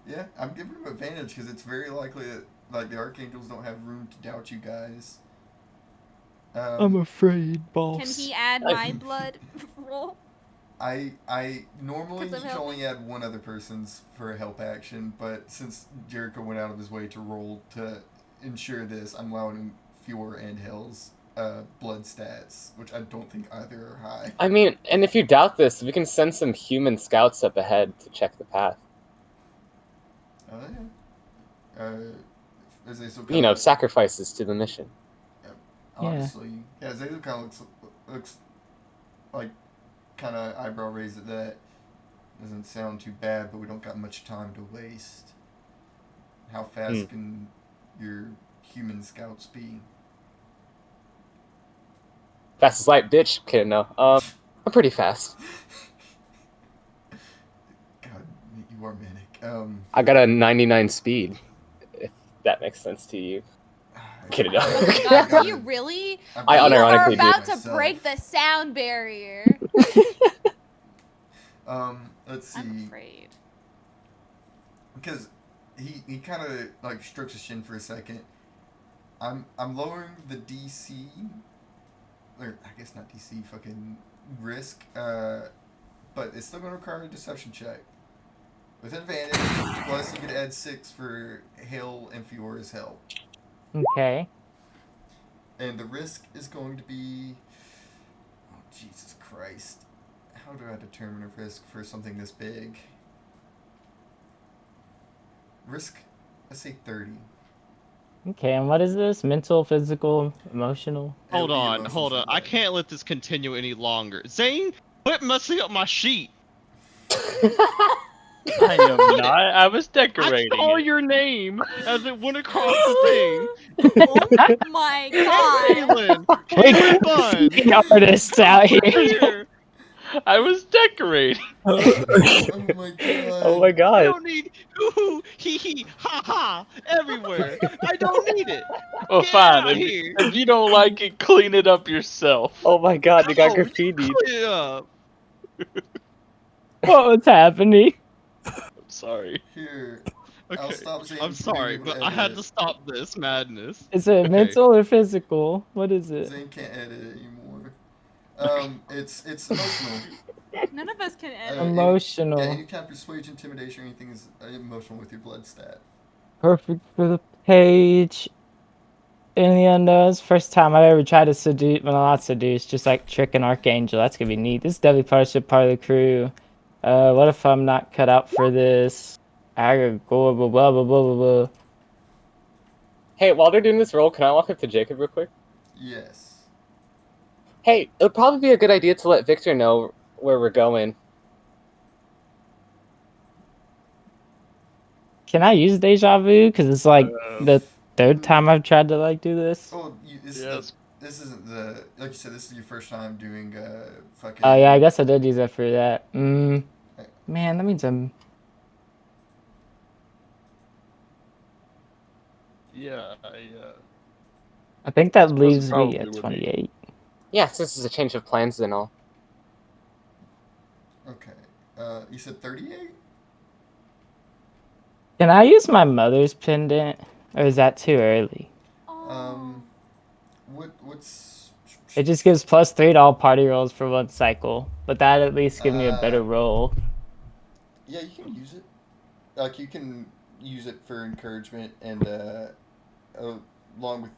Yeah, I'm giving him advantage because it's very likely that like the archangels don't have room to doubt you guys. I'm afraid, boss. can he add my blood roll? I normally 'Cause I'm you can only add one other person's for a help action, but since Jericho went out of his way to roll to ensure this, I'm allowing Fior and Hill's blood stats, which I don't think either are high. I mean, and if you doubt this, we can send some human scouts up ahead to check the path. Oh yeah. As they still You know, sacrifices to the mission. honestly, yeah, Zazu kind of looks like kind of eyebrow raised at that. Doesn't sound too bad, but we don't got much time to waste. How fast can your human scouts be? Fast as light, bitch. Okay, no. I'm pretty fast. God, you are manic. I got a 99 speed, if that makes sense to you. Get it Oh my out. god, do you really? I You are unironically about did. to break the sound barrier. Let's see. I'm afraid. Because he kind of like strokes his chin for a second. I'm lowering the DC, or I guess not DC, fucking risk. But it's still gonna require a deception check with advantage. Plus, you could add 6 for Hale and Fiora's help. Okay. And the risk is going to be. Oh Jesus Christ! How do I determine a risk for something this big? Risk, let's say 30. Okay, and what is this? Mental, physical, emotional? Hold It'll be on, emotions hold on. I related. can't let this continue any longer. Zane, quit messing up my sheet. I am not. I was I decorating. saw it. your name as it went across the Oh my thing. god. Kaylin, We Kaylin got Bunn. artists out here. Here. I was decorating. Oh my god. Oh my I god. don't need hoo hee hee ha ha everywhere. I don't need it. Well, Get fine. out If, here. if you don't like it, clean it up yourself. Oh my god, you got Oh, graffiti. Clean it up. What was happening? I'm sorry. Here, I'll Okay. stop saying. I'm sorry, but I had to stop this madness. Is it Okay. mental or physical? What is it? Zane can't edit it anymore. It's emotional. None of us can edit. Emotional. Yeah, anytime persuasion, intimidation, or anything is emotional with your blood stat. Perfect for the page. In the unknowns, first time I've ever tried to seduce, well, not seduce, just like trick an archangel. That's gonna be neat. This is definitely part of the crew. What if I'm not cut out for this? I could go blah blah blah blah blah blah. Hey, while they're doing this roll, can I walk up to Jacob real quick? Yes. Hey, it would probably be a good idea to let Victor know where we're going. Can I use deja vu? Because it's like Uh, the third time I've tried to like do this. Oh, this Yes. this isn't the like you said. This is your first time doing fucking. Oh yeah, I guess I did use that for that. Man, that means I'm. Yeah, I think that Suppose it leaves me probably at would be. 28. Yeah, since this is a change of plans and all. Okay. You said 38. Can I use my mother's pendant, or is that too early? Oh. What's It just gives +3 to all party rolls for one cycle, but that at least gives me a better roll. Yeah, you can use it. Like you can use it for encouragement, and along with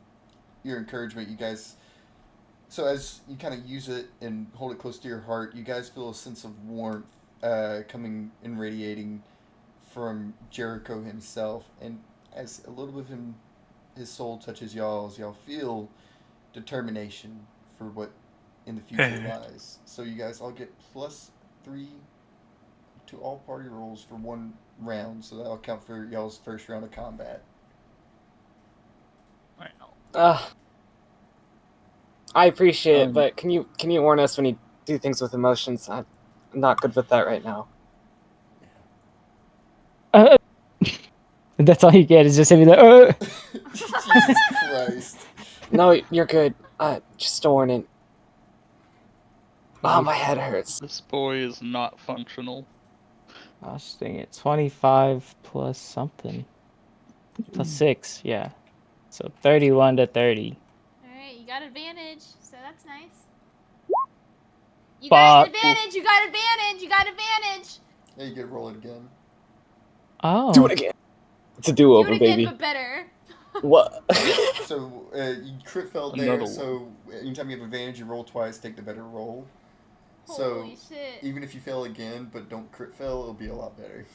your encouragement, you guys. So as you kind of use it and hold it close to your heart, you guys feel a sense of warmth coming and radiating from Jericho himself, and as a little bit of his soul touches y'all's, y'all feel determination for what in the future lies. So you guys all get +3 to all party rolls for one round, so that'll count for y'all's first round of combat. I appreciate it, but can you warn us when you do things with emotions? I'm not good with that right now. That's all you get is just him like, Jesus Christ. No, you're good. Just a warning. Oh, my head hurts. This boy is not functional. Gosh dang it, 25 plus something. +6, yeah. So 31 to 30. Alright, you got advantage, so that's nice. You got Fuck. advantage, you got advantage, you got advantage! Yeah, you get to roll it again. Oh. Do it again. It's a Do do-over, it again, baby. but better. What? So you crit failed there, Another so anytime you have advantage, you roll twice, take the better roll. So Holy shit. even if you fail again, but don't crit fail, it'll be a lot better.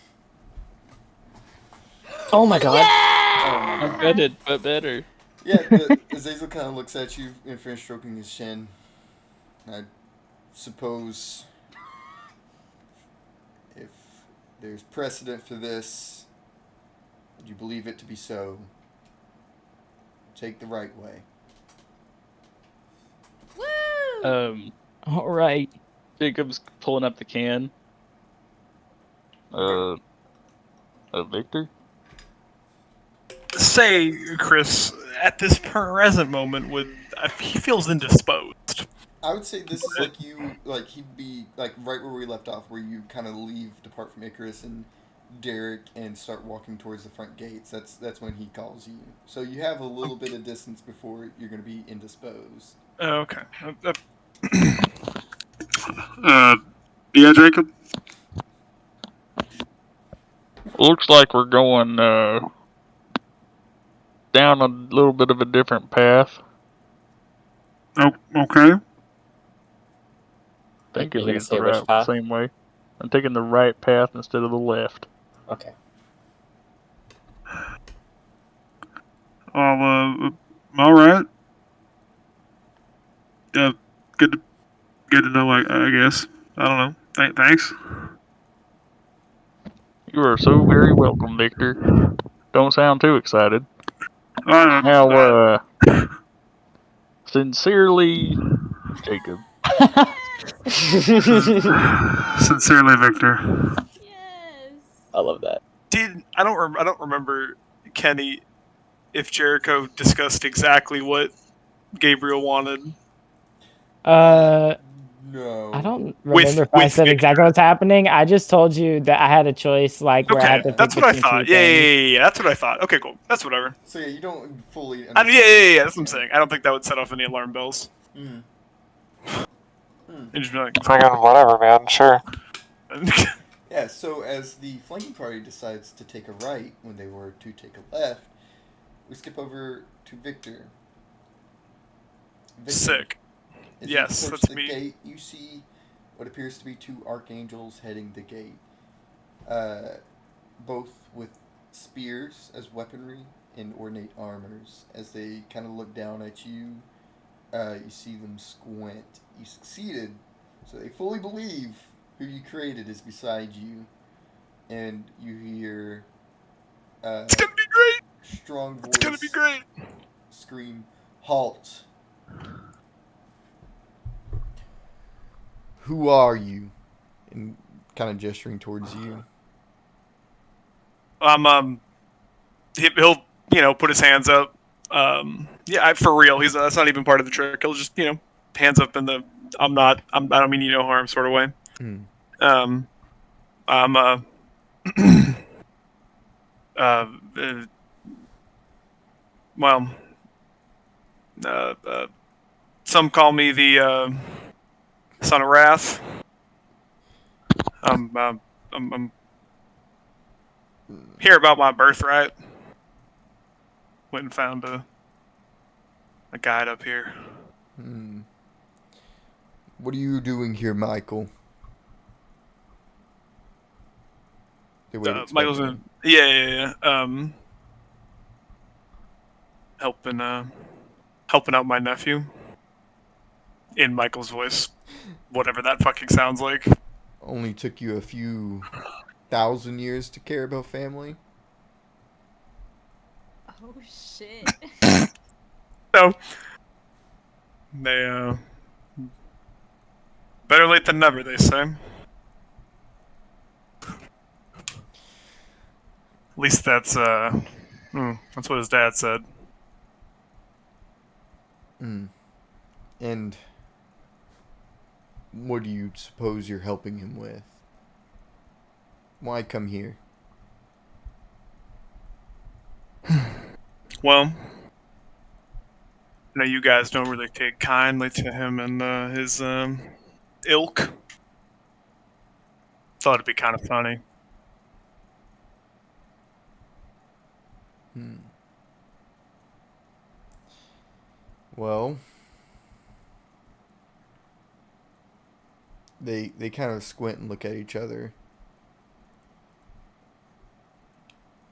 Oh my god. Yeah! Oh I bet it, but better. Yeah, Azazel kind of looks at you and finishes stroking his chin. I suppose if there's precedent for this, and you believe it to be so, take the right way. Woo! All right. Jacob's pulling up the can. Victor? Say, Chris, at this present moment, he feels indisposed. I would say this is like he'd be like right where we left off, where you kind of depart from Icarus and Derek, and start walking towards the front gates. That's when he calls you. So you have a little bit of distance before you're going to be indisposed. Okay. Yeah, Jacob. Looks like we're going down a little bit of a different path. Oh, okay. I think You you're gonna leading say the which path? same way. I'm taking the right path instead of the left. Okay. All right. Good to know. I guess. I don't know. Thanks. You are so very welcome, Victor. Don't sound too excited. Now, Sincerely, Jacob. sincerely, Victor. Yes. I love that. I don't remember, Kenny, if Jericho discussed exactly what Gabriel wanted. No. I don't remember if I with said Victor. exactly what's happening. I just told you that I had a choice, like where I had to pick That's what I between two thought. things. Yeah. That's what I thought. Okay, cool. That's whatever. So yeah, you don't fully. Yeah. That's what I'm saying. I don't think that would set off any alarm bells. Mm. And just be like, whatever, man. Sure. Yeah. So as the flanking party decides to take a right when they were to take a left, we skip over to Victor. Sick. As Yes, you approach that's the me. gate, you see what appears to be two archangels heading the gate. Both with spears as weaponry and ornate armors. As they kind of look down at you, you see them squint. You succeeded, so they fully believe who you created is beside you. And you hear, It's gonna be great. strong voice It's gonna be great. scream, "Halt! Who are you?" And kind of gesturing towards you. He'll put his hands up. For real. That's not even part of the trick. He'll just hands up in the I don't mean you no harm sort of way. Mm. I'm well, some call me the son of Wrath. I'm here about my birthright. Went and found a guide up here. What are you doing here, Michael? They wait Michael's expectantly. yeah. Helping out my nephew. In Michael's voice, whatever that fucking sounds like. Only took you a few thousand years to care about family. Oh shit. So they better late than never, they say. At least that's what his dad said. And what do you suppose you're helping him with? Why come here? Well, you guys don't really take kindly to him and his ilk. Thought it'd be kind of funny. Well, they kind of squint and look at each other.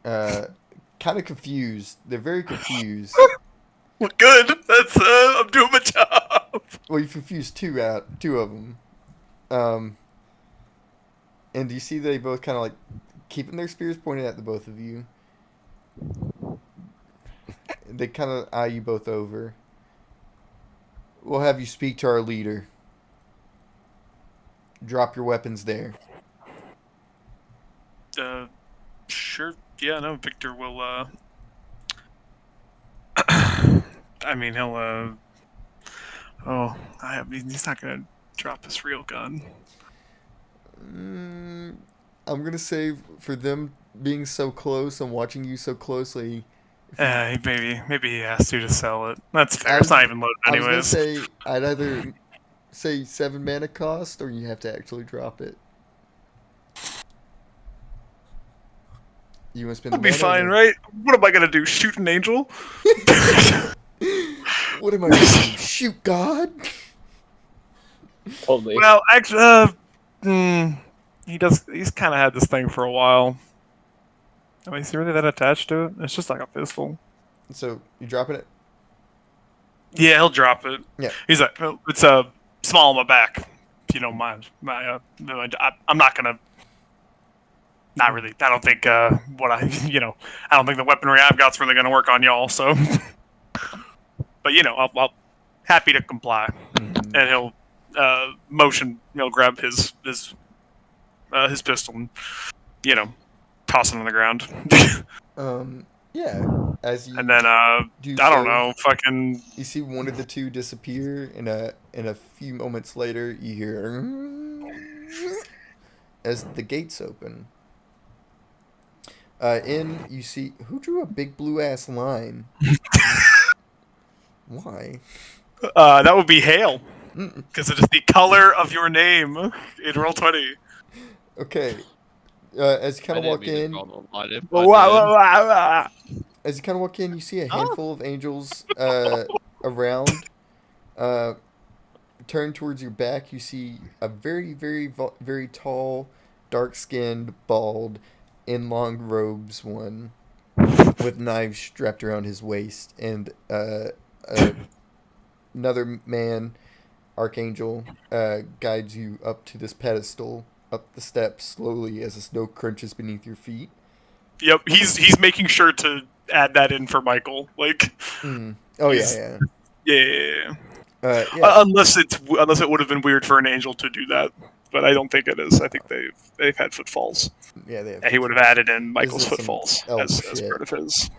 Kind of confused. They're very confused. Well, good. That's I'm doing my job. Well, you confused two of them. And you see they both kind of like keeping their spears pointed at the both of you. They kind of eye you both over. We'll have you speak to our leader. Drop your weapons there. Sure. Yeah, no, Victor will, I mean, he'll, he's not gonna drop his real gun. I'm gonna say for them being so close and watching you so closely. Maybe he has to sell it. That's fair. It's not even loaded anyways. I was gonna say I'd either say 7 mana cost, or you have to actually drop it. You want to spend? That'll be fine, right? What am I gonna do? Shoot an angel? What am I gonna do? Shoot God? Totally. Well, actually, he's kind of had this thing for a while. I mean, is he really that attached to it? It's just like a pistol. So you dropping it? Yeah, he'll drop it. Yeah. He's like, well, it's small on my back. If you don't mind, I'm not gonna. Not really. I don't think I don't think the weaponry I've got's really gonna work on y'all. So, but I'll happy to comply, and he'll motion. He'll grab his pistol and toss it on the ground. Yeah. As you and then I don't know, fucking. You see one of the two disappear, and a few moments later you hear as the gates open. You see who drew a big blue ass line. Why? That would be Hale, because it is the color of your name in Roll20. Okay. As you kind of walk in, you see a handful of angels around. Turn towards your back, you see a very, very, very tall, dark-skinned, bald, in long robes one with knives strapped around his waist, and another man, Archangel, guides you up to this pedestal, up the steps slowly as the snow crunches beneath your feet. Yep. He's making sure to add that in for Michael. Like, Mm. Oh He's- yeah, yeah. yeah. Unless it would have been weird for an angel to do that, but I don't think it is. I think they've had footfalls. Yeah, they have. Yeah, he would have added in Michael's This is some footfalls elf as shit. part of his.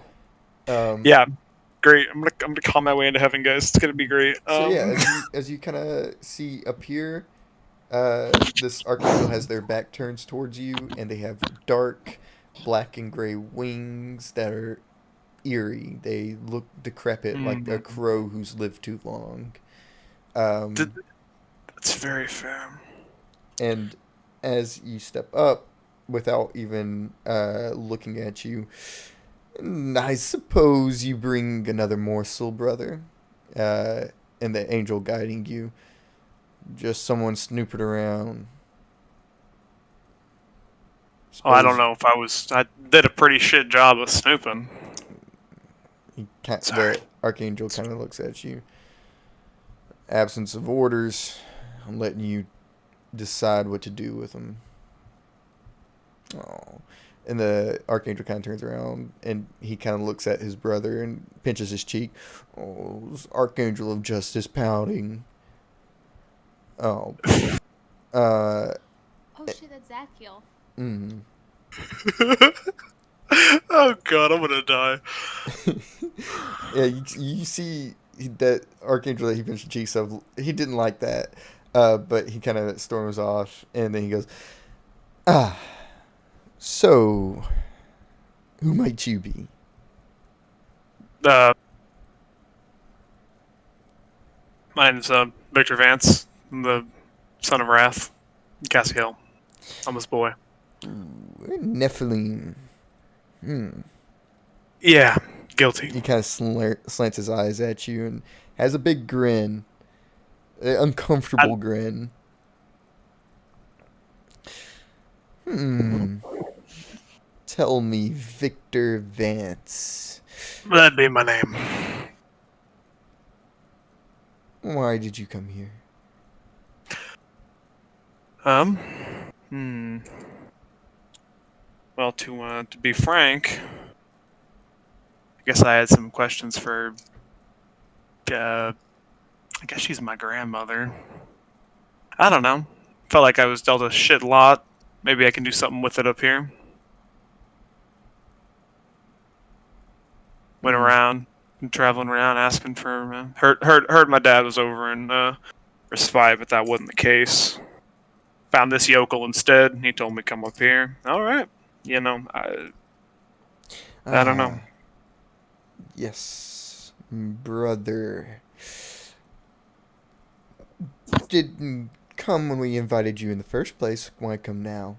Um, Yeah, great. I'm gonna call my way into heaven, guys. It's gonna be great. So yeah, as you kind of see up here, this archangel has their back turns towards you, and they have dark, black and gray wings that are eerie. They look decrepit, like a crow who's lived too long. That's very fair. And as you step up, without even looking at you, I suppose you bring another morsel, brother. And the angel guiding you. Just someone snooping around. Oh, I don't Suppose know if I did a pretty shit job of snooping. Sorry. The archangel kind of looks at you. Absence of orders. I'm letting you decide what to do with them. Oh. And the archangel kind of turns around and he kind of looks at his brother and pinches his cheek. Oh, this archangel of justice pouting. Oh. Oh shit, that's Zadkiel. Mm. Oh god, I'm gonna die. Yeah, you see that archangel that he pinched the cheeks of. He didn't like that, but he kind of storms off, and then he goes, so, who might you be? My name's Victor Vance. I'm the son of Wrath, Cassiel. I'm his boy. Ooh, Nephilim. Yeah, guilty. He kind of slants his eyes at you and has a big grin, an uncomfortable grin. Tell me, Victor Vance. That'd be my name. Why did you come here? Well, to be frank, I guess I had some questions for. I guess she's my grandmother. I don't know. Felt like I was dealt a shit lot. Maybe I can do something with it up here. Went around, traveling around, asking for. Heard my dad was over in Respite, but that wasn't the case. Found this yokel instead. He told me come up here. All right, I don't know. Yes, brother. Didn't come when we invited you in the first place. Why come now?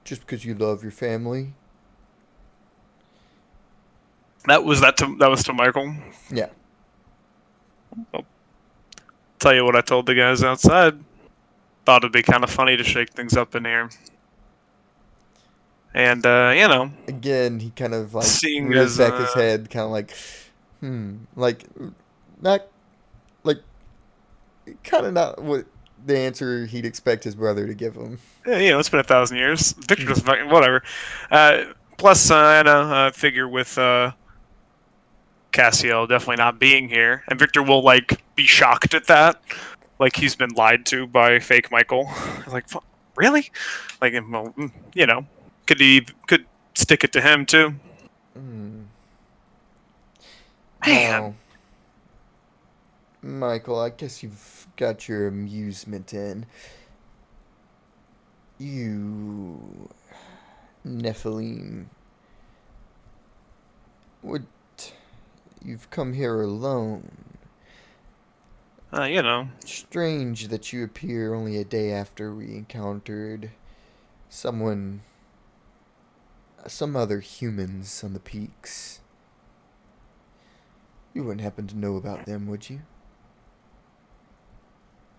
Just because you love your family? That was to Michael. Yeah. I'll tell you what I told the guys outside. Thought it'd be kind of funny to shake things up in here. And, Again, he kind of like Seeing rears as, back his head, kind of like, like, not, like, kind of not what the answer he'd expect his brother to give him. yeah, it's been 1,000 years. Victor doesn't fucking, whatever. Plus, I figure with, Cassiel definitely not being here, and Victor will, like, be shocked at that. Like, he's been lied to by fake Michael. Like, really? Like, well, could stick it to him, too. Man. Now, Michael, I guess you've got your amusement in. You, Nephilim, you've come here alone. Strange that you appear only a day after we encountered some other humans on the peaks. You wouldn't happen to know about them, would you?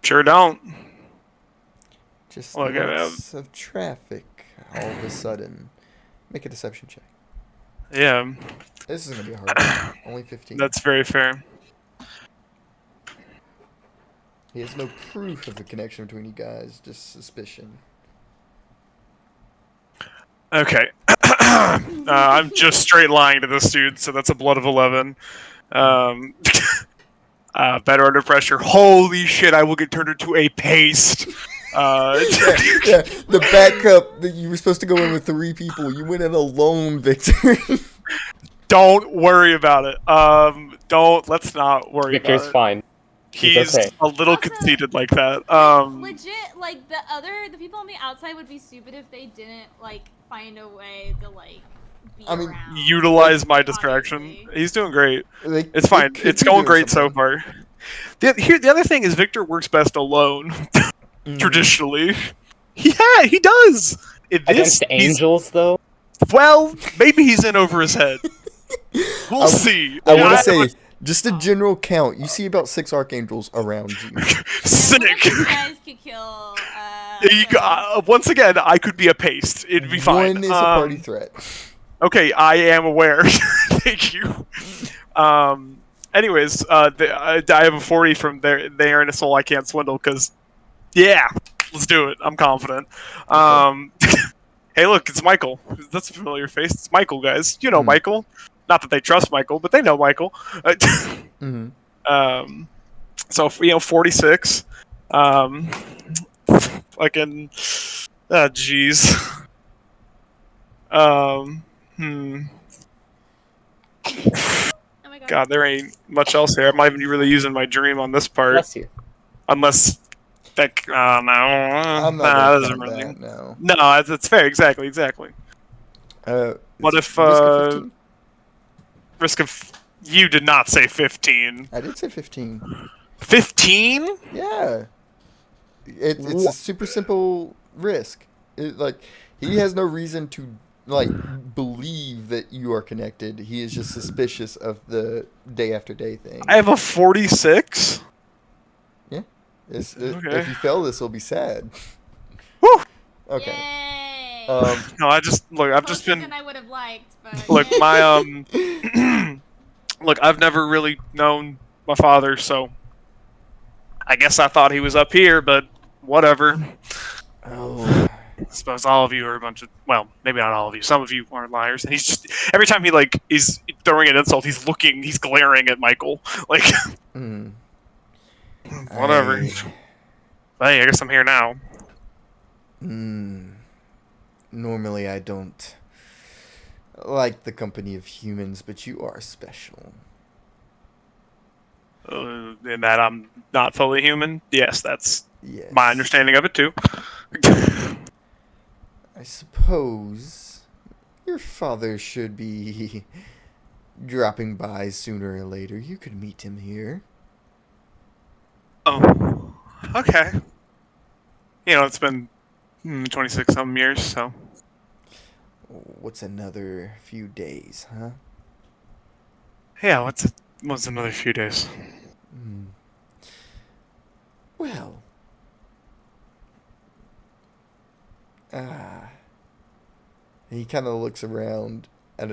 Sure don't. Just Look at lots of traffic all of a sudden. Make a deception check. Yeah, This is gonna be a hard one. Only 15. that's very fair. He has no proof of a connection between you guys, just suspicion. Okay. I'm just straight lying to this dude, so that's a blood of 11. Better under pressure. Holy shit! I will get turned into a paste. Yeah, the backup that you were supposed to go in with 3 people. You went in alone, Victor. Don't worry about it. Let's not worry Victor's about it. fine. He's okay. a little Also, conceited like that. Legit, like the people on the outside would be stupid if they didn't like find a way to like be I mean, around. Utilize my distraction. Obviously. He's doing great. They- It's they fine. could It's be going doing great so something. far. The other thing is Victor works best alone. Mhm. Traditionally, he does. In this, Against angels, though? well, maybe he's in over his head. We'll I- see. I want Yeah, to say, just a general count. You see about 6 archangels around you. One of sick. you guys could kill. Once again, I could be a paste. It'd be fine. One is a party threat. Okay, I am aware. Thank you. Anyways, I have a 40 from there. They earn a soul I can't swindle because, yeah, let's do it. I'm confident. Hey, look, it's Michael. That's a familiar face. It's Michael, guys. You know Michael. Not that they trust Michael, but they know Michael. Mm-hmm. So 46. Fucking. Jeez. Oh my God, there ain't much else here. I'm not even really using my dream on this part. Bless you. Unless that. No. I'm not that gonna doesn't count really. that, no. No, that's fair. Exactly. What It's if, risk of 15? Risk of. You did not say 15. I did say 15. 15? Yeah. It's a super simple risk. He has no reason to believe that you are connected. He is just suspicious of the day after day thing. I have a 46? Okay. Okay. If you fail this, it'll be sad. Woo! Okay. Yay! No, I've just Closer been. than I would have liked, but Look, yay. my look, I've never really known my father, so I guess I thought he was up here, but whatever. Oh. I suppose all of you are a bunch of, well, maybe not all of you. Some of you are liars. And he's just every time he is throwing an insult, he's glaring at Michael, like Mm. whatever. But hey, I guess I'm here now. Normally, I don't like the company of humans, but you are special. In that I'm not fully human. Yes, that's Yes. my understanding of it too. I suppose your father should be dropping by sooner or later. You could meet him here. Oh, okay. It's been 26 some years, so. What's another few days, huh? Yeah, what's another few days? Well. He kind of looks around at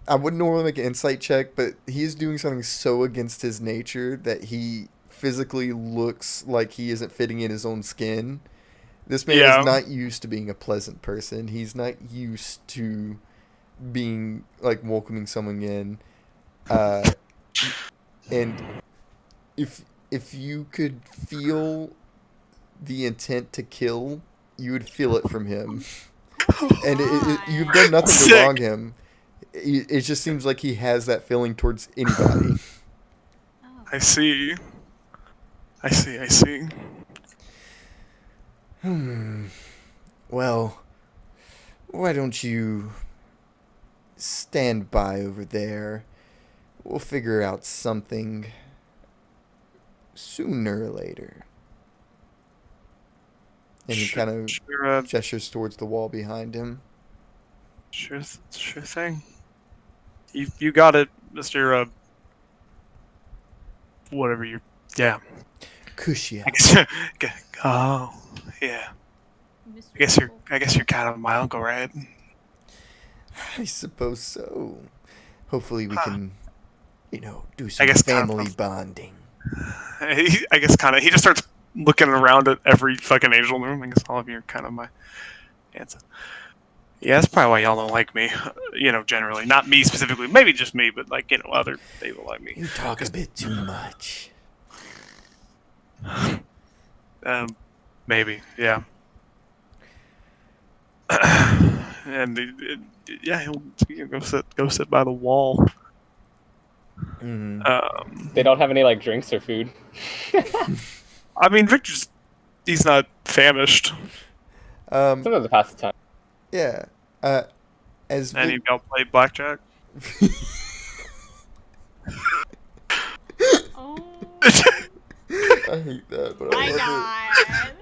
I wouldn't normally make an insight check, but he is doing something so against his nature that he physically looks like he isn't fitting in his own skin. This man Yeah. is not used to being a pleasant person. He's not used to being welcoming someone in. And if you could feel the intent to kill, you would feel it from him. And you've done nothing to Sick. wrong him. It just seems like he has that feeling towards anybody. I see. Well, why don't you stand by over there? We'll figure out something sooner or later. And he kind of Sure, gestures towards the wall behind him. sure thing. You got it, Mr. Whatever you. Yeah. Kushia. Oh, yeah. I guess you're kind of my uncle, right? I suppose so. Hopefully we can, do I some guess kind family of. bonding. I guess kind of. He just starts looking around at every fucking angel in the room. I guess all of you are kind of my. Yeah, that's probably why y'all don't like me. Generally, not me specifically. Maybe just me, but other people like me. You talk a bit too much. Maybe, yeah. And he'll go sit by the wall. Mm. They don't have any like drinks or food. I mean, he's not famished. Sometimes to pass the time. Yeah. As Any Vic- of y'all play blackjack? Oh I hate that, but my I love god.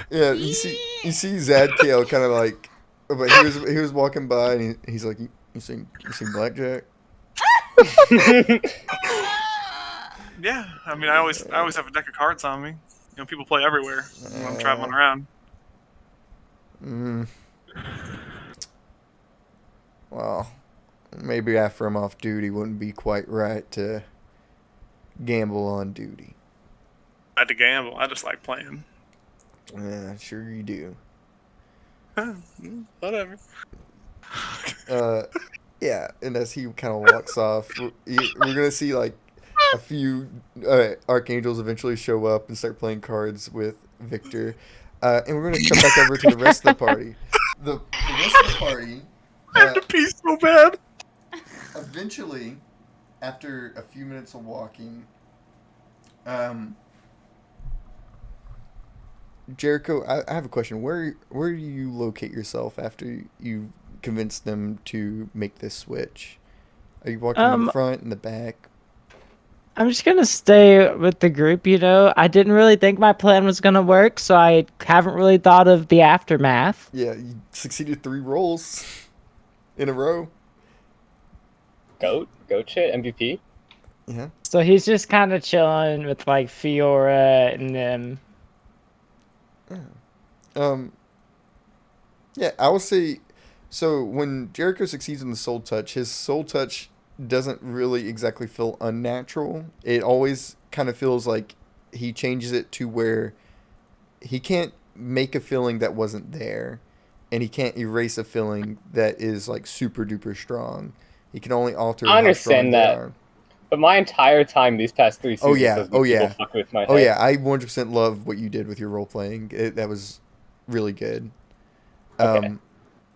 it. Yeah, you see Zadkiel kind of like, but he was walking by and he's like, you seen blackjack? Yeah, I mean, I always have a deck of cards on me. People play everywhere when I'm traveling around. Well, maybe after I'm off duty wouldn't be quite right to gamble on duty. I had to gamble. I just like playing. Yeah, sure you do. Whatever. Yeah, and as he kind of walks off, we're gonna see like a few archangels eventually show up and start playing cards with Victor, and we're gonna come back over to the rest of the party. The rest of the party. I have to pee so bad. Eventually, after a few minutes of walking, Jericho, I have a question. Where do you locate yourself after you convince them to make this switch? Are you walking in the front, in the back? I'm just gonna stay with the group, I didn't really think my plan was gonna work, so I haven't really thought of the aftermath. Yeah, you succeeded 3 rolls in a row. Goat shit, MVP. Yeah. So he's just kind of chilling with like Fiora and them. Yeah, I will say, so when Jericho succeeds in the soul touch, his soul touch doesn't really exactly feel unnatural. It always kind of feels like he changes it to where he can't make a feeling that wasn't there, and he can't erase a feeling that is like super duper strong. He can only alter. I understand how strong that. They are. But my entire time these past 3 seasons has been Oh yeah. people fuck with my head. Oh yeah, I 100% love what you did with your role playing. That was really good. Okay.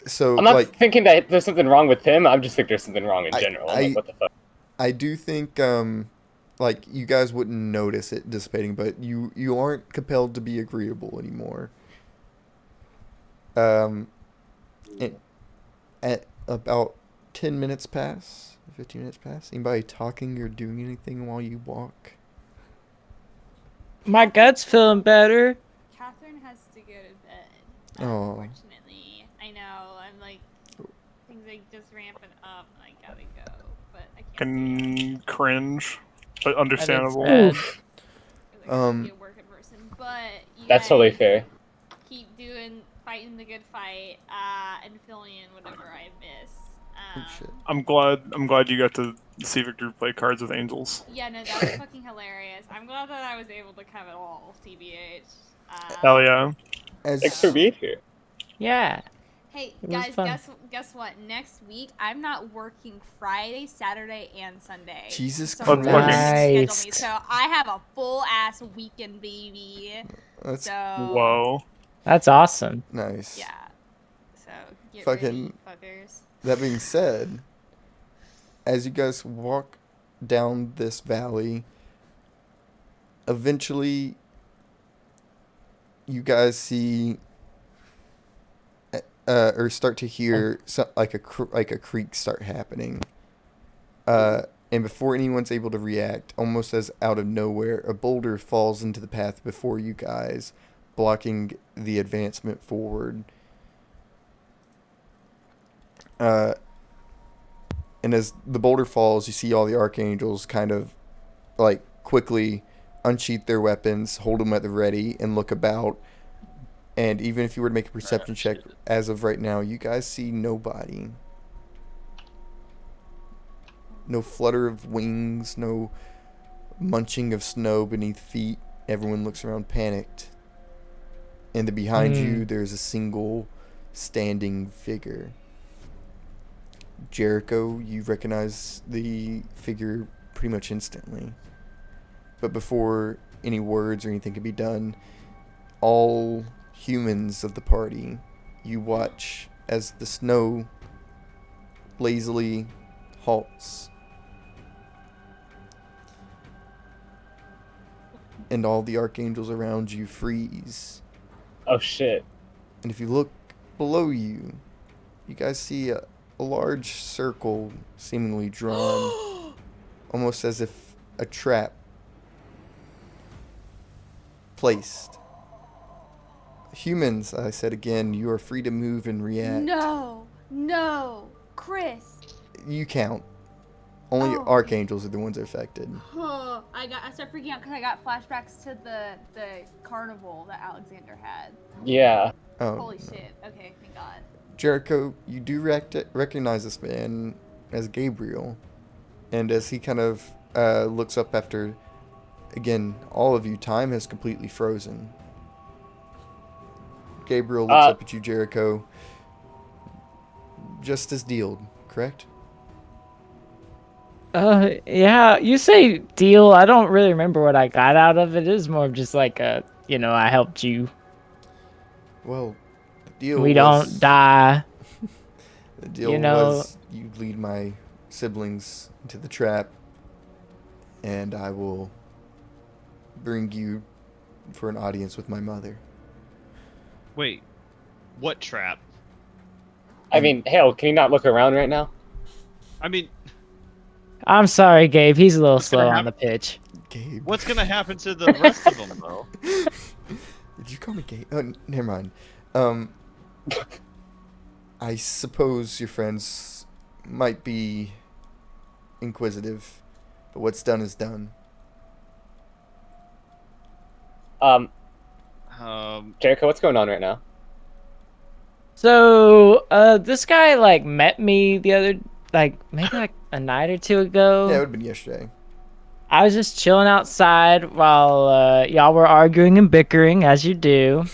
So I'm not like, thinking that there's something wrong with him. I'm just thinking there's something wrong in general. I'm like, what the fuck? I do think like you guys wouldn't notice it dissipating, but you aren't compelled to be agreeable anymore. At about 10 minutes pass, 15 minutes pass. Anybody talking or doing anything while you walk? My gut's feeling better. Catherine has to go to bed. Oh. Unfortunately, I know. I'm like things like just ramping up. And I gotta go, but I can't. Can cringe, but understandable. Bad. Be a working person, but you That's totally guys fair. Keep fighting the good fight, and filling in whatever I miss. Oh, shit. I'm glad you got to see Victor play cards with angels. Yeah, no, that was fucking hilarious. I'm glad that I was able to have it all, TBH. Hell yeah. Thanks for being here. Yeah. Hey It was guys, fun. guess what? Next week I'm not working Friday, Saturday, and Sunday. Jesus So Christ. schedule me. Nice. So I have a full ass weekend, baby. That's So Whoa. That's awesome. nice. yeah. So get Fucking- ready, fuckers. That being said, as you guys walk down this valley, eventually you guys see or start to hear like a creak start happening. And before anyone's able to react, almost as out of nowhere, a boulder falls into the path before you guys, blocking the advancement forward. And as the boulder falls, you see all the archangels kind of like quickly unsheath their weapons, hold them at the ready, and look about. And even if you were to make a perception check as of right now, you guys see nobody. No flutter of wings, no munching of snow beneath feet. Everyone looks around panicked. And then behind you, there's a single standing figure. Jericho, you recognize the figure pretty much instantly. But before any words or anything can be done, all humans of the party, you watch as the snow lazily halts. And all the archangels around you freeze. Oh shit. And if you look below you, you guys see a large circle seemingly drawn, almost as if a trap placed. Humans, I said again, you are free to move and react. No, Chris. You count. Only Oh. archangels are the ones affected. Oh, I start freaking out because I got flashbacks to the carnival that Alexander had. Yeah. Oh, Holy no. shit. Okay, thank God. Jericho, you do recognize this man as Gabriel. And as he kind of looks up after, again, all of you, time has completely frozen. Gabriel looks up at you, Jericho. Just as dealed, correct? Yeah, you say deal. I don't really remember what I got out of it. It was more of just like I helped you. Well, the deal We was, don't die. The deal you know- was you lead my siblings into the trap, and I will bring you for an audience with my mother. Wait, what trap? I mean, Hale, can you not look around right now? I mean, I'm sorry, Gabe. He's a little What's gonna slow on happen? the pitch. Gabe. what's gonna happen to the rest of them though? Did you call me Gabe? Oh, never mind. I suppose your friends might be inquisitive, but what's done is done. Jericho, what's going on right now? So, this guy like met me the other maybe like a night or two ago. Yeah, it would have been yesterday. I was just chilling outside while y'all were arguing and bickering, as you do.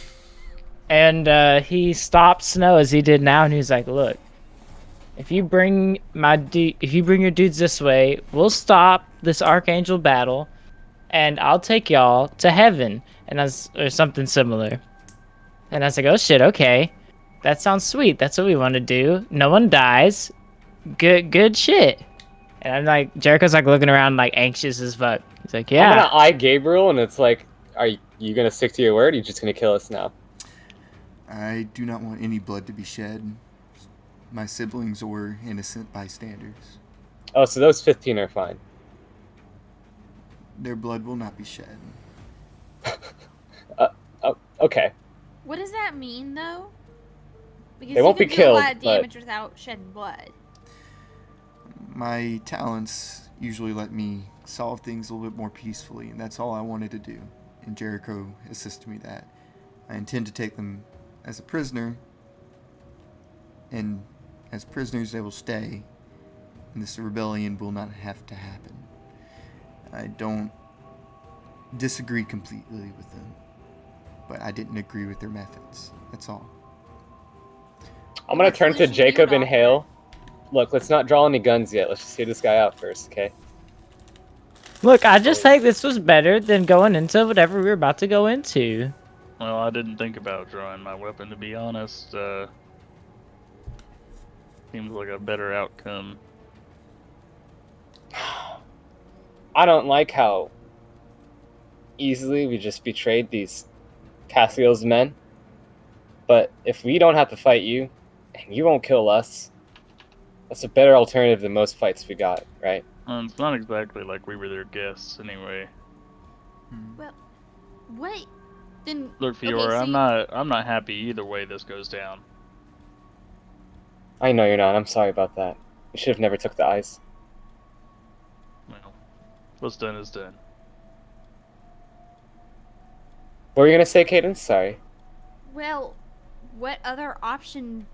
And he stopped Snow as he did now, and he was like, "Look, if you bring your dudes this way, we'll stop this archangel battle, and I'll take y'all to heaven." Or something similar. And I was like, "Oh shit, okay, that sounds sweet. That's what we want to do. No one dies. Good shit." And I'm like, Jericho's like looking around like anxious as fuck. He's like, "Yeah." I'm gonna eye Gabriel, and it's like, are you gonna stick to your word? Or are you just gonna kill us now? I do not want any blood to be shed. My siblings or innocent bystanders. Oh, so those 15 are fine. Their blood will not be shed. Okay. What does that mean, though? Because They won't you be can do a lot killed, of but- damage without shedding blood. My talents usually let me solve things a little bit more peacefully, and that's all I wanted to do. And Jericho assisted me that. I intend to take them as a prisoner, and as prisoners they will stay, and this rebellion will not have to happen. I don't disagree completely with them, but I didn't agree with their methods. That's all. I'm gonna What turn to solution do you Jacob and offer? Hale. Look, let's not draw any guns yet. Let's just hear this guy out first, okay? Look, I just think this was better than going into whatever we were about to go into. Well, I didn't think about drawing my weapon, to be honest. Seems like a better outcome. I don't like how easily we just betrayed these Cassiel's men. But if we don't have to fight you, and you won't kill us, that's a better alternative than most fights we got, right? It's not exactly like we were their guests, anyway. What? Then Look, okay, Fiora, so I'm not happy either way this goes down. I know you're not. I'm sorry about that. You should have never took the ice. Well, what's done is done. What were you gonna say, Cadence? Sorry. Well, what other option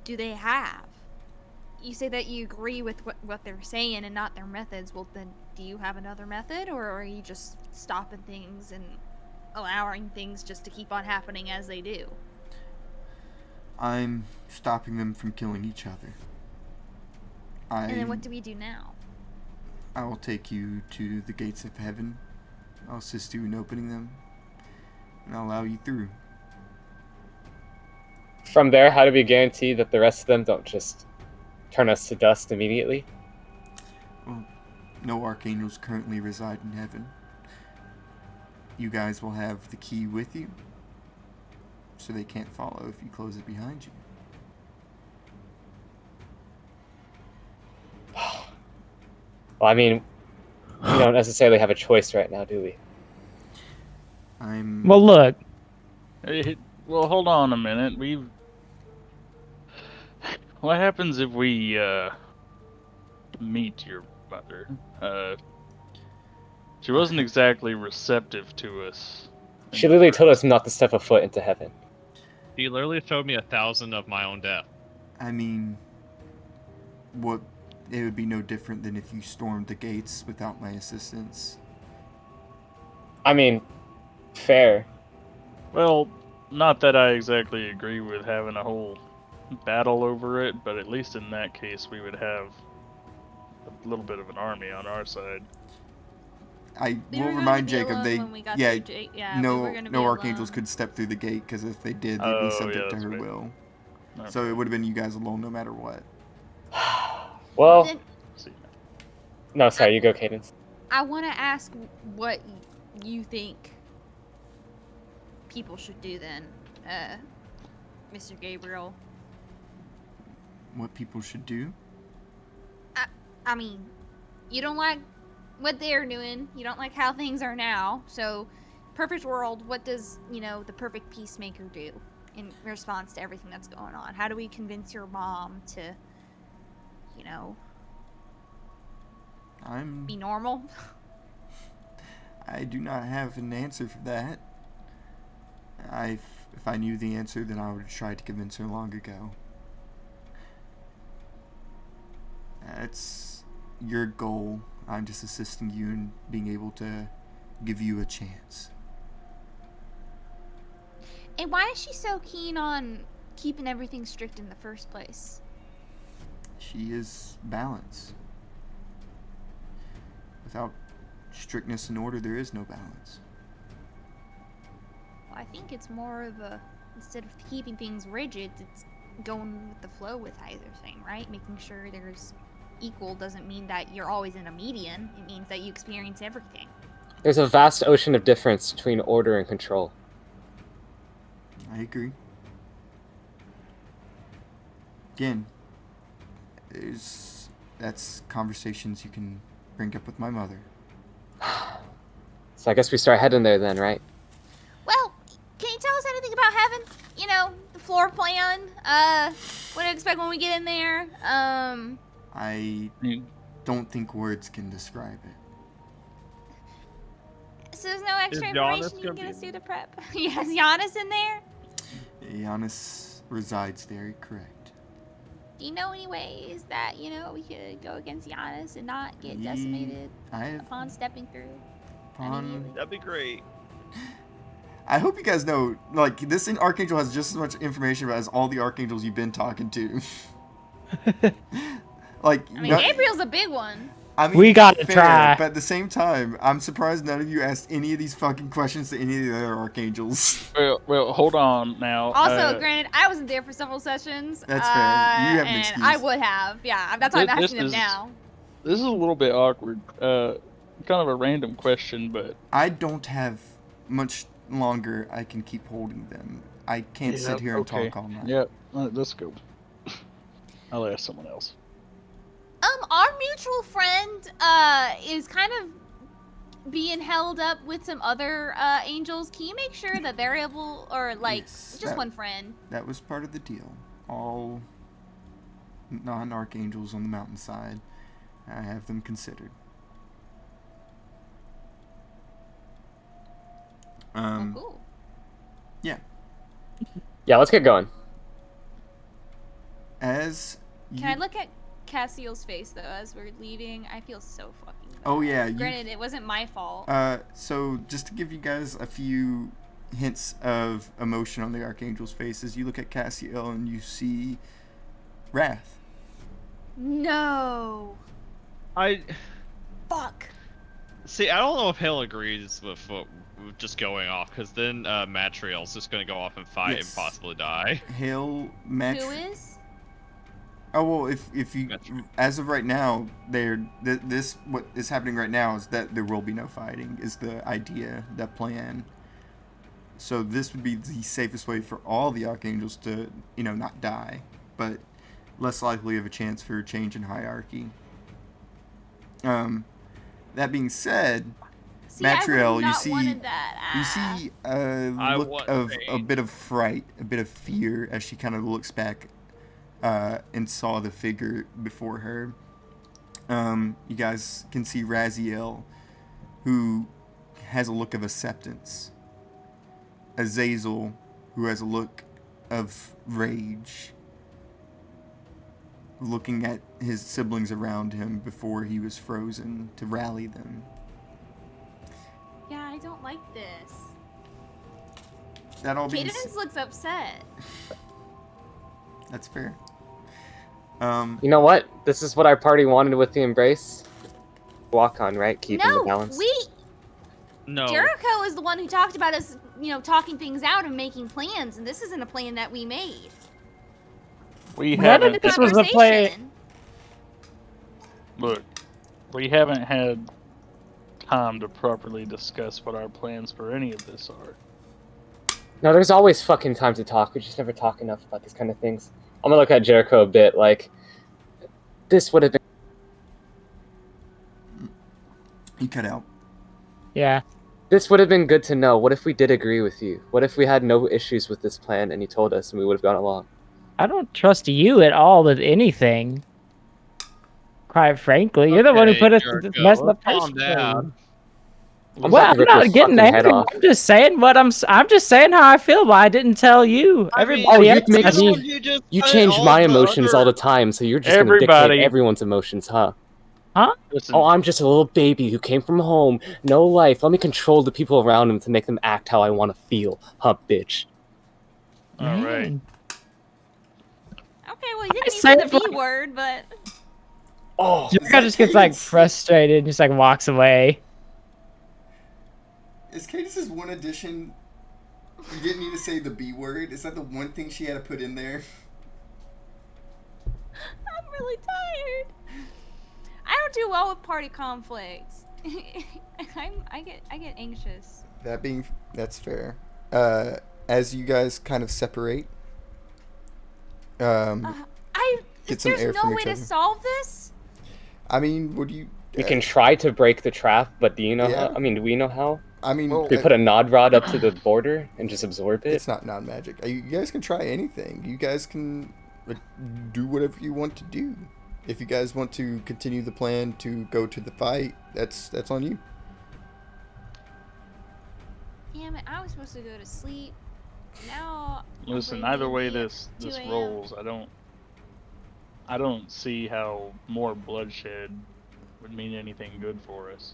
do they have? You say that you agree with what they're saying and not their methods. Well, then, do you have another method, or are you just stopping things and allowing things just to keep on happening as they do? I'm stopping them from killing each other. And then what do we do now? I will take you to the gates of heaven. I'll assist you in opening them, and I'll allow you through. From there, how do we guarantee that the rest of them don't just turn us to dust immediately? Well, no archangels currently reside in heaven. You guys will have the key with you, so they can't follow if you close it behind you. Well, I mean, we don't necessarily have a choice right now, do we? Well, look. Well, hold on a minute. What happens if we meet your mother? She wasn't exactly receptive to us. She literally told us not to step a foot into heaven. He literally showed me 1,000 of my own death. I mean, it would be no different than if you stormed the gates without my assistance. I mean, fair. Well, not that I exactly agree with having a whole battle over it, but at least in that case we would have a little bit of an army on our side. I We will were gonna remind be Jacob alone they when we got yeah, through Jake. Yeah, we no were gonna be no archangels alone. could step through the gate because if they did, they'd Oh, be yeah, subject to that's her right. will. Okay. So it would have been you guys alone no matter what. Well, Then See. no, sorry, you go, Cadence. I want to ask what you think people should do then, Mr. Gabriel. What people should do? I mean, you don't like what they're doing. You don't like how things are now. So, perfect world, what does, the perfect peacemaker do in response to everything that's going on? How do we convince your mom to, be normal? I do not have an answer for that. If I knew the answer, then I would have tried to convince her long ago. That's your goal. I'm just assisting you in being able to give you a chance. And why is she so keen on keeping everything strict in the first place? She is balance. Without strictness and order, there is no balance. Well, I think it's more of instead of keeping things rigid, it's going with the flow with either thing, right? Making sure there's equal doesn't mean that you're always in a median. It means that you experience everything. There's a vast ocean of difference between order and control. I agree. Again, that's conversations you can bring up with my mother. So I guess we start heading there then, right? Well, can you tell us anything about heaven? The floor plan, what to expect when we get in there? I don't think words can describe it. So there's no extra Is Giannis information you can gonna get be us through the prep? Yes, Giannis in there? Giannis resides there, correct. Do you know any ways that, we could go against Giannis and not get Ye- decimated I upon stepping through? upon, That'd be great. I hope you guys know, this Archangel has just as much information about as all the Archangels you've been talking to. Gabriel's a big one. We gotta fair, try. But at the same time, I'm surprised none of you asked any of these fucking questions to any of the other Archangels. Well, hold on now. Also, granted, I wasn't there for several sessions. That's fair. You have an and excuse. I would have. Yeah, that's why I'm This asking them is- now. This is a little bit awkward. Kind of a random question, but I don't have much longer I can keep holding them. I can't sit here and talk all night. Yep, let's go. I'll ask someone else. Our mutual friend, is kind of being held up with some other, angels. Can you make sure that they're able, or, Yes, just that- one friend? That was part of the deal. All non-archangels on the mountainside, I have them considered. Cool. Yeah, let's get going. As Can I look at Cassiel's face, though, as we're leaving? I feel so fucking bad. Oh, yeah, you- Granted, it wasn't my fault. So just to give you guys a few hints of emotion on the Archangel's faces. You look at Cassiel and you see wrath. No. I Fuck. see. I don't know if Hale agrees with just going off, because then Matriel's just gonna go off and fight Yes. and possibly die. Hale, Who is? Oh well, if you, as of right now, this what is happening right now is that there will be no fighting. Is the idea, that plan. So this would be the safest way for all the Archangels to, not die, but less likely of a chance for a change in hierarchy. That being said, See, I would've Matriel, you not see, wanted that. you Ah. see a look want of a pain. bit of fright, a bit of fear as she kind of looks back and saw the figure before her. You guys can see Raziel, who has a look of acceptance. Azazel, who has a look of rage, looking at his siblings around him before he was frozen to rally them. Yeah, I don't like this. That all being Cadence looks upset. that's fair. You know what? This is what our party wanted with the embrace. Walk on, right? Keeping the balance. No. Jericho is the one who talked about us, talking things out and making plans, and this isn't a plan that we made. We None of haven't. this was a play. Conversation. Look, we haven't had time to properly discuss what our plans for any of this are. No, there's always fucking time to talk. We just never talk enough about these kind of things. I'm gonna look at Jericho a bit like, this would have been. He cut out. Yeah. This would have been good to know. What if we did agree with you? What if we had no issues with this plan and you told us and we would have gone along? I don't trust you at all with anything. Quite frankly, you're the one who Okay, put us Jericho, to mess up. calm down. I'm Well, about I'm to rip not your getting fucking head angry. off. I'm just saying what I'm just saying how I feel, but I didn't tell you. I mean, Everybody oh, else you'd make has- me- You change my emotions all the time, so you're just gonna Everybody- dictate everyone's emotions, huh? Listen, Oh, I'm just a little baby who came from home, no life. Let me control the people around him to make them act how I want to feel, huh, bitch? all right. Man. Okay, well, you didn't say use it the for- B word, but Oh, Jericho just gets like frustrated and just like walks away. Is Cadis's one addition? You didn't need to say the B word. Is that the one thing she had to put in there? I'm really tired. I don't do well with party conflicts. I get anxious. That's fair. As you guys kind of separate, Get some air There's no from way each to other. solve this. I mean, would you? we can try to break the trap, but do you know Yeah. how? I mean, do we know how? I mean, Do we put a nod rod up to the border and just absorb it? it's not non-magic. You guys can try anything. You guys can do whatever you want to do. If you guys want to continue the plan to go to the fight, that's on you. Damn it! I was supposed to go to sleep. Now. I'm Listen, waiting either way at this 2 a.m. rolls, I don't see how more bloodshed would mean anything good for us.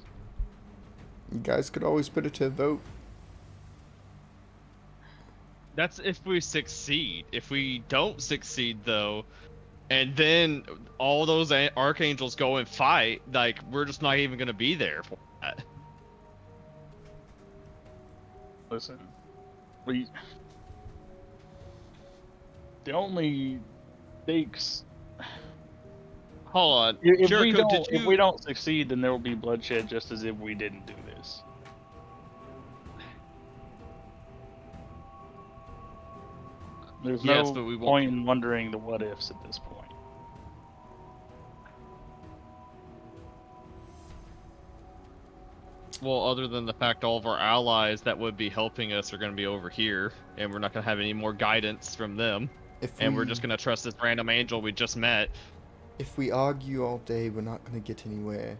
You guys could always put it to a vote. That's if we succeed. If we don't succeed, though, and then all those archangels go and fight, like, we're just not even gonna be there for that. Listen, the only stakes. Hold on, If Jericho, did you? if we don't succeed, then there will be bloodshed, just as if we didn't do this. There's Yes, no but we won't- point in wondering the what ifs at this point. Well, other than the fact all of our allies that would be helping us are going to be over here, and we're not going to have any more guidance from them, and we're just going to trust this random angel we just met. If we argue all day, we're not going to get anywhere.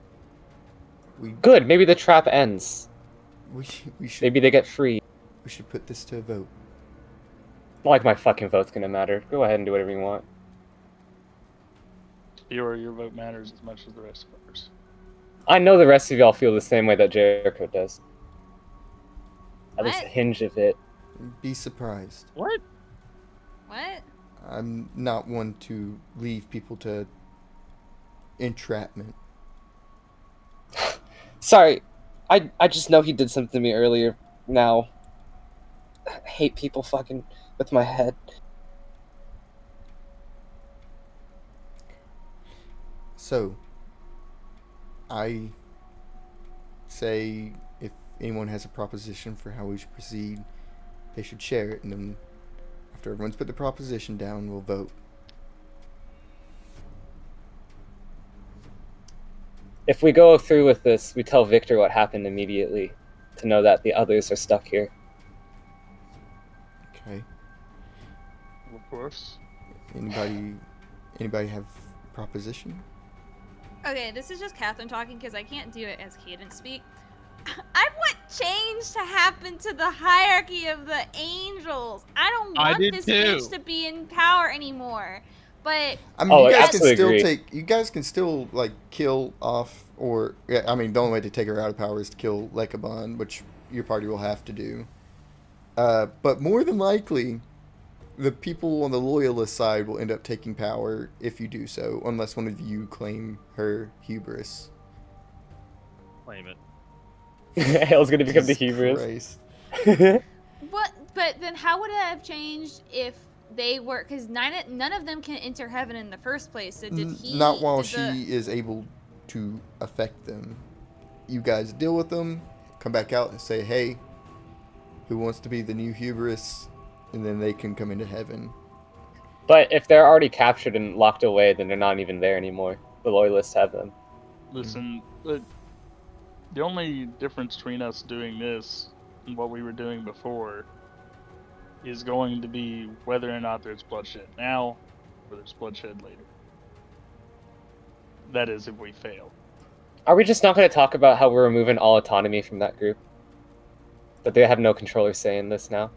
Good. Maybe the trap ends. We should Maybe they get free. we should put this to a vote. Not like my fucking vote's gonna matter. Go ahead and do whatever you want. Your vote matters as much as the rest of ours. I know the rest of y'all feel the same way that Jericho does. At least What? a hinge of it. Be surprised. What? What? I'm not one to leave people to entrapment. Sorry, I just know he did something to me earlier. Now, I hate people fucking with my head. So, I say if anyone has a proposition for how we should proceed, they should share it, and then after everyone's put the proposition down, we'll vote. If we go through with this, we tell Victor what happened immediately, to know that the others are stuck here. Okay. Of course. Anybody have proposition? Okay, this is just Catherine talking because I can't do it as Cadence speak. I want change to happen to the hierarchy of the angels. I don't I want did this too. bitch to be in power anymore. But I mean, Oh, you I guys can absolutely still agree. you guys can still like kill off, or yeah, I mean, the only way to take her out of power is to kill Lekabon, which your party will have to do. But more than likely, the people on the loyalist side will end up taking power if you do so, unless one of you claim her hubris. Claim it. Hale's gonna become the Jesus hubris. Christ. what? But then how would it have changed if they were? Because none of them can enter heaven in the first place. So did he? Not while did she the- is able to affect them. You guys deal with them, come back out and say, hey, who wants to be the new hubris? And then they can come into heaven. But if they're already captured and locked away, then they're not even there anymore. The loyalists have them. Listen, the only difference between us doing this and what we were doing before is going to be whether or not there's bloodshed now or there's bloodshed later. That is, if we fail. Are we just not going to talk about how we're removing all autonomy from that group? But they have no controller say in this now.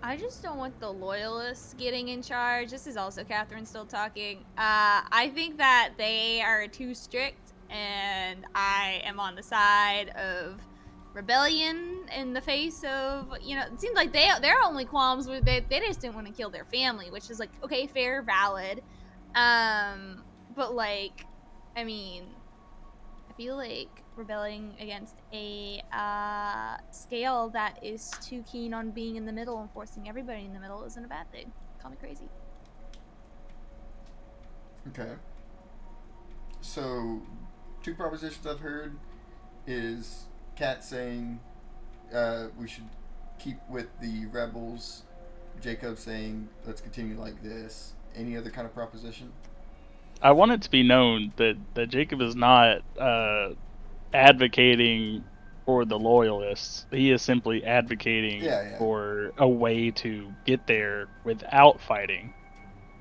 I just don't want the loyalists getting in charge. This is also Catherine still talking. I think that they are too strict, and I am on the side of rebellion in the face of, it seems like their only qualms were they just didn't want to kill their family, which is like, okay, fair, valid. But like, I mean, I feel like rebelling against a scale that is too keen on being in the middle and forcing everybody in the middle isn't a bad thing. Call me crazy. Okay. So, two propositions I've heard is Kat saying we should keep with the rebels. Jacob saying let's continue like this. Any other kind of proposition? I want it to be known that Jacob is not advocating for the loyalists. He is simply advocating Yeah. for a way to get there without fighting.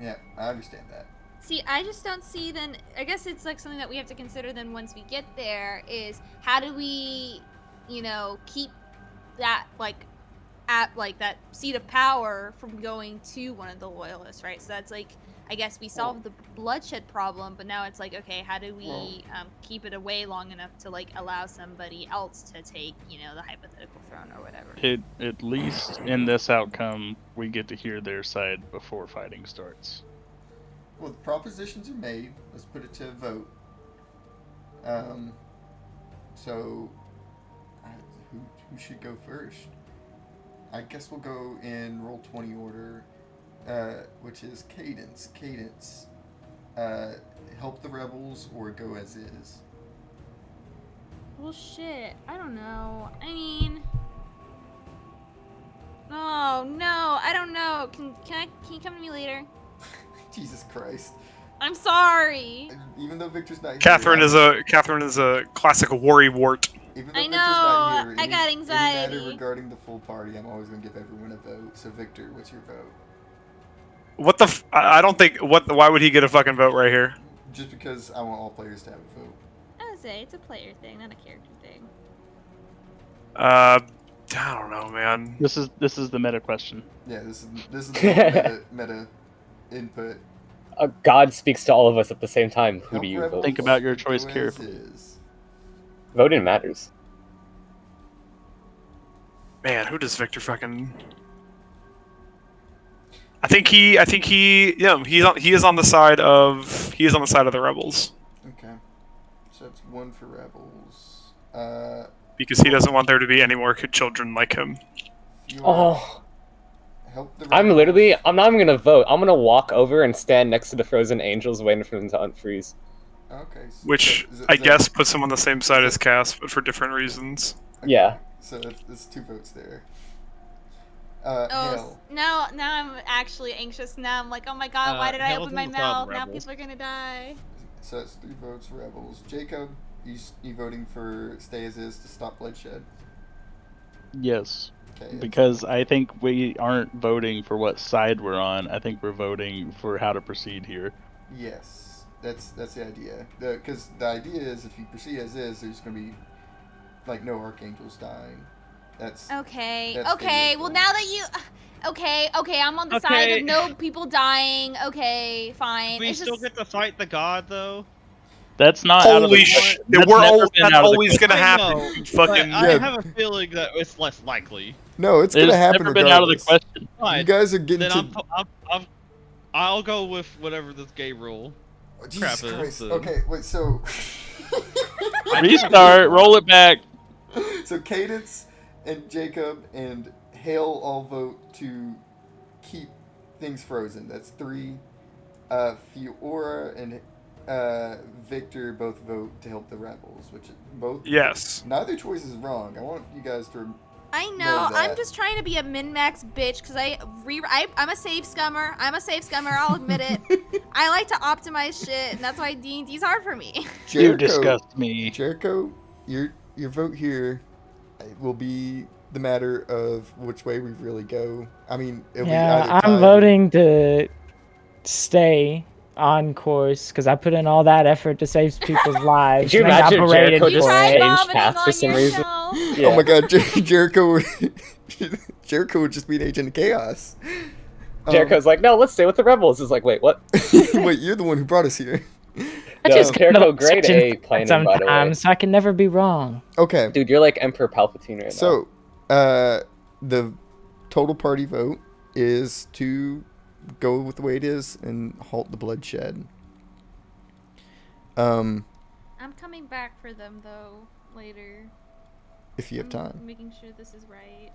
Yeah, I understand that. See, I just don't see then, I guess it's like something that we have to consider then once we get there is how do we, keep that that seat of power from going to one of the loyalists, right? So that's like, I guess we solved the bloodshed problem, but now it's like, okay, how do we keep it away long enough to like allow somebody else to take, the hypothetical throne or whatever? At least in this outcome, we get to hear their side before fighting starts. Well, the propositions are made. Let's put it to a vote. So, who should go first? I guess we'll go in roll 20 order, which is Cadence. Cadence, help the rebels or go as is. Well, shit. I don't know. I mean, oh no, I don't know. Can you come to me later? Jesus Christ! I'm sorry. Even though Victor's not here, Catherine is a classic worrywart. Even though I Victor's not know, here, I got Any anxiety. matter regarding the full party, I'm always gonna give everyone a vote. So Victor, what's your vote? What the? I don't think. Why would he get a fucking vote right here? Just because I want all players to have a vote. I would say it's a player thing, not a character thing. I don't know, man. This is the meta question. Yeah, this is the meta input. God speaks to all of us at the same time. Who Help do you rebels vote Think for? about your go choice as carefully. is. Voting matters. Man, who does Victor fucking? I think he, yeah, he is on the side of the rebels Okay. So that's 1 for rebels. because he doesn't want there to be any more children like him. Fiora, Oh, help the I'm rebels. not even gonna vote. I'm gonna walk over and stand next to the frozen angels, waiting for them to unfreeze. Okay. So Which is I that- guess puts him on the same side as Cass, but for different reasons. okay. Yeah. So that's 2 votes there. Oh, Hale. now I'm actually anxious. Now I'm like, oh my god, why did I Hale's open on my the side of mouth? Now rebels. people are gonna die. So that's 3 votes rebels. Jacob, you voting for stay as is to stop bloodshed? Yes, Okay. and- because I think we aren't voting for what side we're on. I think we're voting for how to proceed here. Yes, that's the idea. Because the idea is if you proceed as is, there's gonna be like no archangels dying. That's Okay, That's okay. David's Well, fault. now that you, okay, I'm on the side Okay. of no people dying. Okay, fine. We It's still just, get to fight the god though. That's not out of the Holy question. shit! That's We're never all, been that's out of the always question. gonna I happen. know, You But fucking I Yeah. have a feeling that it's less likely. no, it's It's gonna happen never been out of the regardless. question. You Fine. guys are getting Then to. I'll go with whatever this gay rule. Oh, Jesus crap, Christ. it's, Okay, wait. So. Restart, roll it back. So Cadence and Jacob and Hale all vote to keep things frozen. That's 3. Fiora and Victor both vote to help the rebels, which both. yes. Neither choice is wrong. I want you guys to. I know know. I'm that. just trying to be a min-max bitch because I'm a save scummer. I'll admit it. I like to optimize shit, and that's why D&D's hard for me. You Jericho, disgust me. Jericho, your vote here will be the matter of which way we really go. I mean, it'll be Yeah, either I'm tied or- voting to stay on course because I put in all that effort to save people's lives. Could you and I got imagine berated Jericho You just for tried it. changed vomiting paths for on some reason? yourself. Yeah. Oh my God, Jericho! Jericho would just be an agent of chaos. Jericho's like, no, let's stay with the rebels. It's like, wait, what? Wait, you're the one who brought us here. I No, just Jericho, know grade such A planning, by the way. sometimes, so I can never be wrong. Okay, Dude, you're like Emperor Palpatine right now. so the total party vote is to go with the way it is and halt the bloodshed. I'm coming back for them though later. If you have time. Making sure this is right.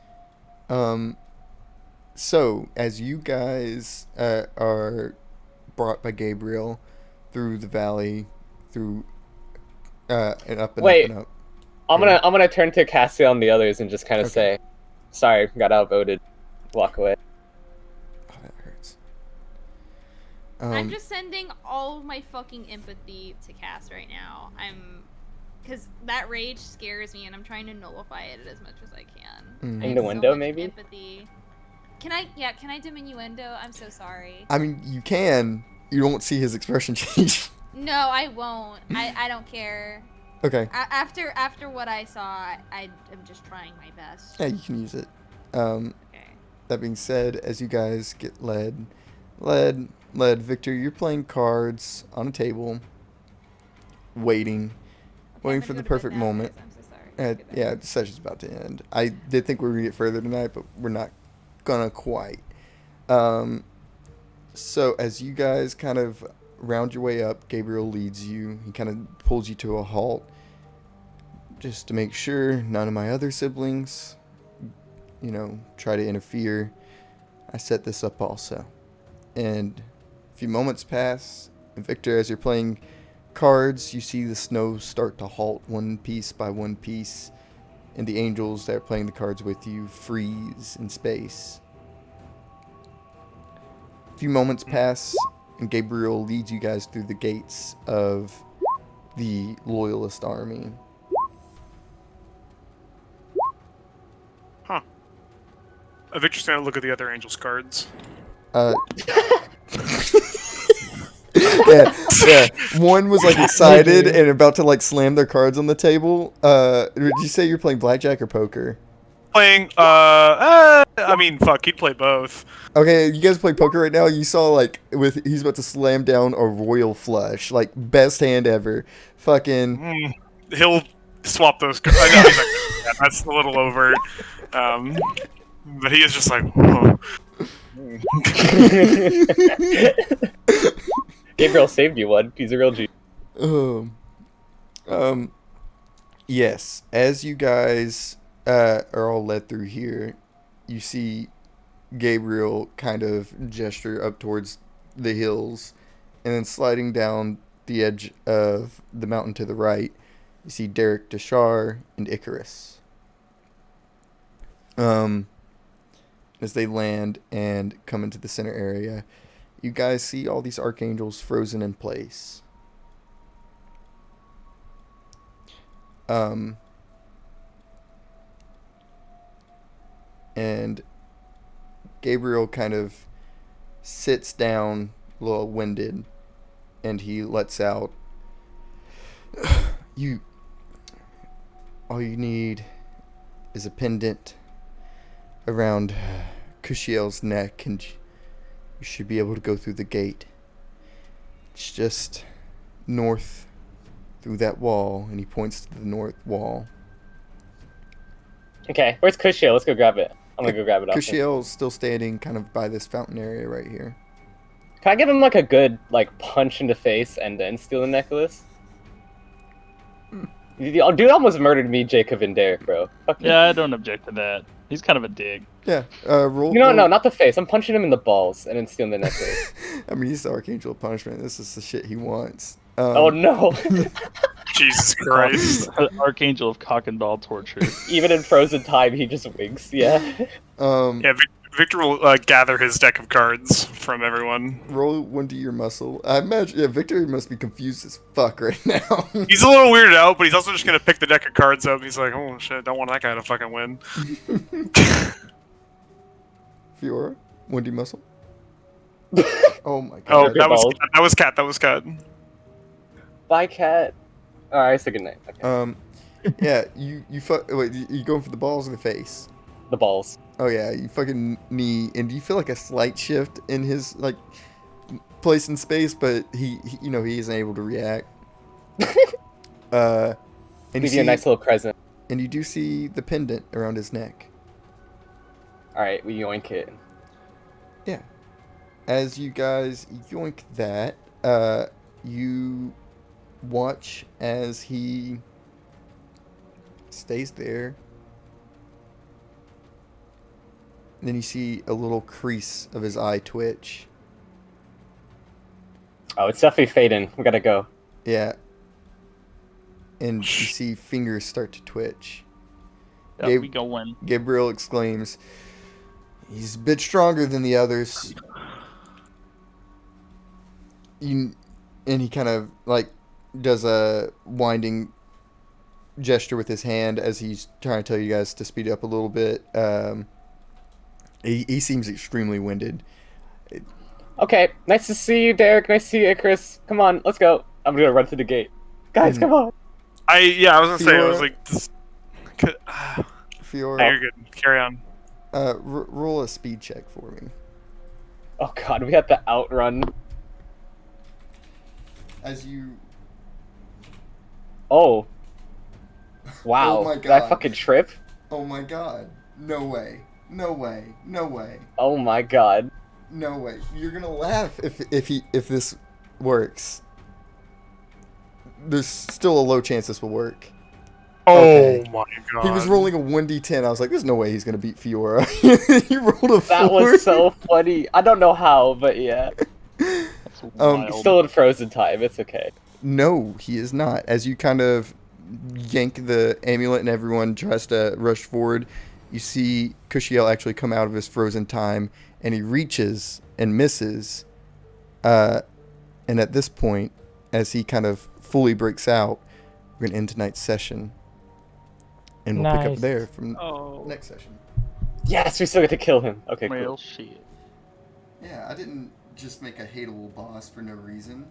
So as you guys are brought by Gabriel through the valley, through and up and Wait. up and up. I'm gonna turn to Cassiel and the others and just kind of Okay. say, sorry, got outvoted. Walk away. Oh, that hurts. I'm just sending all of my fucking empathy to Cass right now. Because that rage scares me, and I'm trying to nullify it as much as I can. Mm. I have Innuendo, much maybe? Empathy. Can I do innuendo? I'm so sorry. I mean, you can. You won't see his expression change. No, I won't. I don't care. Okay. After what I saw, I am just trying my best. Yeah, you can use it. Okay. That being said, as you guys get led, Victor, you're playing cards on a table, waiting I'm for gonna the go to bed perfect now, moment. guys. I'm so sorry. Goodbye. Yeah, the session's about to end. I did think we were gonna get further tonight, but we're not gonna quite. So as you guys kind of round your way up, Gabriel leads you. He kind of pulls you to a halt, just to make sure none of my other siblings, try to interfere. I set this up also. And a few moments pass, and Victor, as you're playing cards, you see the snow start to halt one piece by one piece, and the angels that are playing the cards with you freeze in space. A few moments pass, and Gabriel leads you guys through the gates of the Loyalist army. Victor's gonna look at the other angels' cards. Yeah. One was like excited and about to like slam their cards on the table. Did you say you're playing blackjack or poker? Playing, fuck, he'd play both. Okay, you guys play poker right now. You saw he's about to slam down a royal flush, like best hand ever. Fucking He'll swap those cards. I know, he's like, yeah, that's a little overt. But he is just like, whoa. Gabriel saved you one. He's a real G. Yes. As you guys are all led through here, you see Gabriel kind of gesture up towards the hills, and then sliding down the edge of the mountain to the right, you see Derek Deshar and Icarus. As they land and come into the center area, you guys see all these archangels frozen in place. And Gabriel kind of sits down, a little winded, and he lets out, all you need is a pendant around Kushiel's neck, and you should be able to go through the gate. It's just north through that wall, and he points to the north wall. Okay, where's Kushiel? Let's go grab it. I'm gonna go grab it off him. Kushiel's still standing kind of by this fountain area right here. Can I give him like a good punch in the face and then steal the necklace? Dude almost murdered me, Jacob, and Derek, bro. Fuck Yeah, I don't object to that. He's kind of a dig. Yeah, roll. No, not the face. I'm punching him in the balls and then stealing the necklace. I mean, he's the Archangel of Punishment. This is the shit he wants. Oh no. Jesus Christ. Archangel of cock and ball torture. Even in frozen time, he just winks. Yeah. Yeah, Victor will gather his deck of cards from everyone. roll 1d your muscle. I imagine, Victor must be confused as fuck right now. He's a little weirded out, but he's also just gonna pick the deck of cards up. He's like, oh shit, don't want that guy to fucking win. Fiora, 1d muscle. Oh my Oh, god. that was cat. Bye, cat. Alright, say goodnight. Okay. Yeah, you wait, you going for the balls or the face? The balls. Oh yeah, you fucking knee, and you feel like a slight shift in his place in space, but he isn't able to react. And you Give you a nice little present. and you do see the pendant around his neck. Alright, we yoink it. Yeah. As you guys yoink that, you watch as he stays there. And then you see a little crease of his eye twitch. Oh, it's definitely fading. We gotta go. Yeah. And you see fingers start to twitch. Yeah, we go win. Gabriel exclaims, "He's a bit stronger than the others." And he kind of does a winding gesture with his hand as he's trying to tell you guys to speed up a little bit. He seems extremely winded. Okay, nice to see you, Derek. Nice to see you, Icarus. Come on, let's go. I'm gonna run through the gate. Guys, come on. I was gonna say, I was Fiora? like, this... Fiora, you're good. Carry on. roll a speed check for me. Oh god, we have to outrun. As you... Oh. Wow. Oh my Did I God. fucking trip? Oh my god. No way. No way. No way. Oh my god. No way. You're gonna laugh if this works. There's still a low chance this will work. Oh Okay. my god. He was rolling a 1d10. I was like, there's no way he's gonna beat Fiora. He rolled a 4. That was so funny. I don't know how, but yeah. That's Um, wild. He's still in frozen time. It's okay. No, he is not. As you kind of yank the amulet and everyone tries to rush forward, you see Kushiel actually come out of his frozen time, and he reaches and misses. And at this point, as he kind of fully breaks out, we're going to end tonight's session. And we'll pick up Nice. there from Oh. next session. Yes, we still get to kill him. Okay, Well, cool. shit. Yeah, I didn't just make a hateable boss for no reason.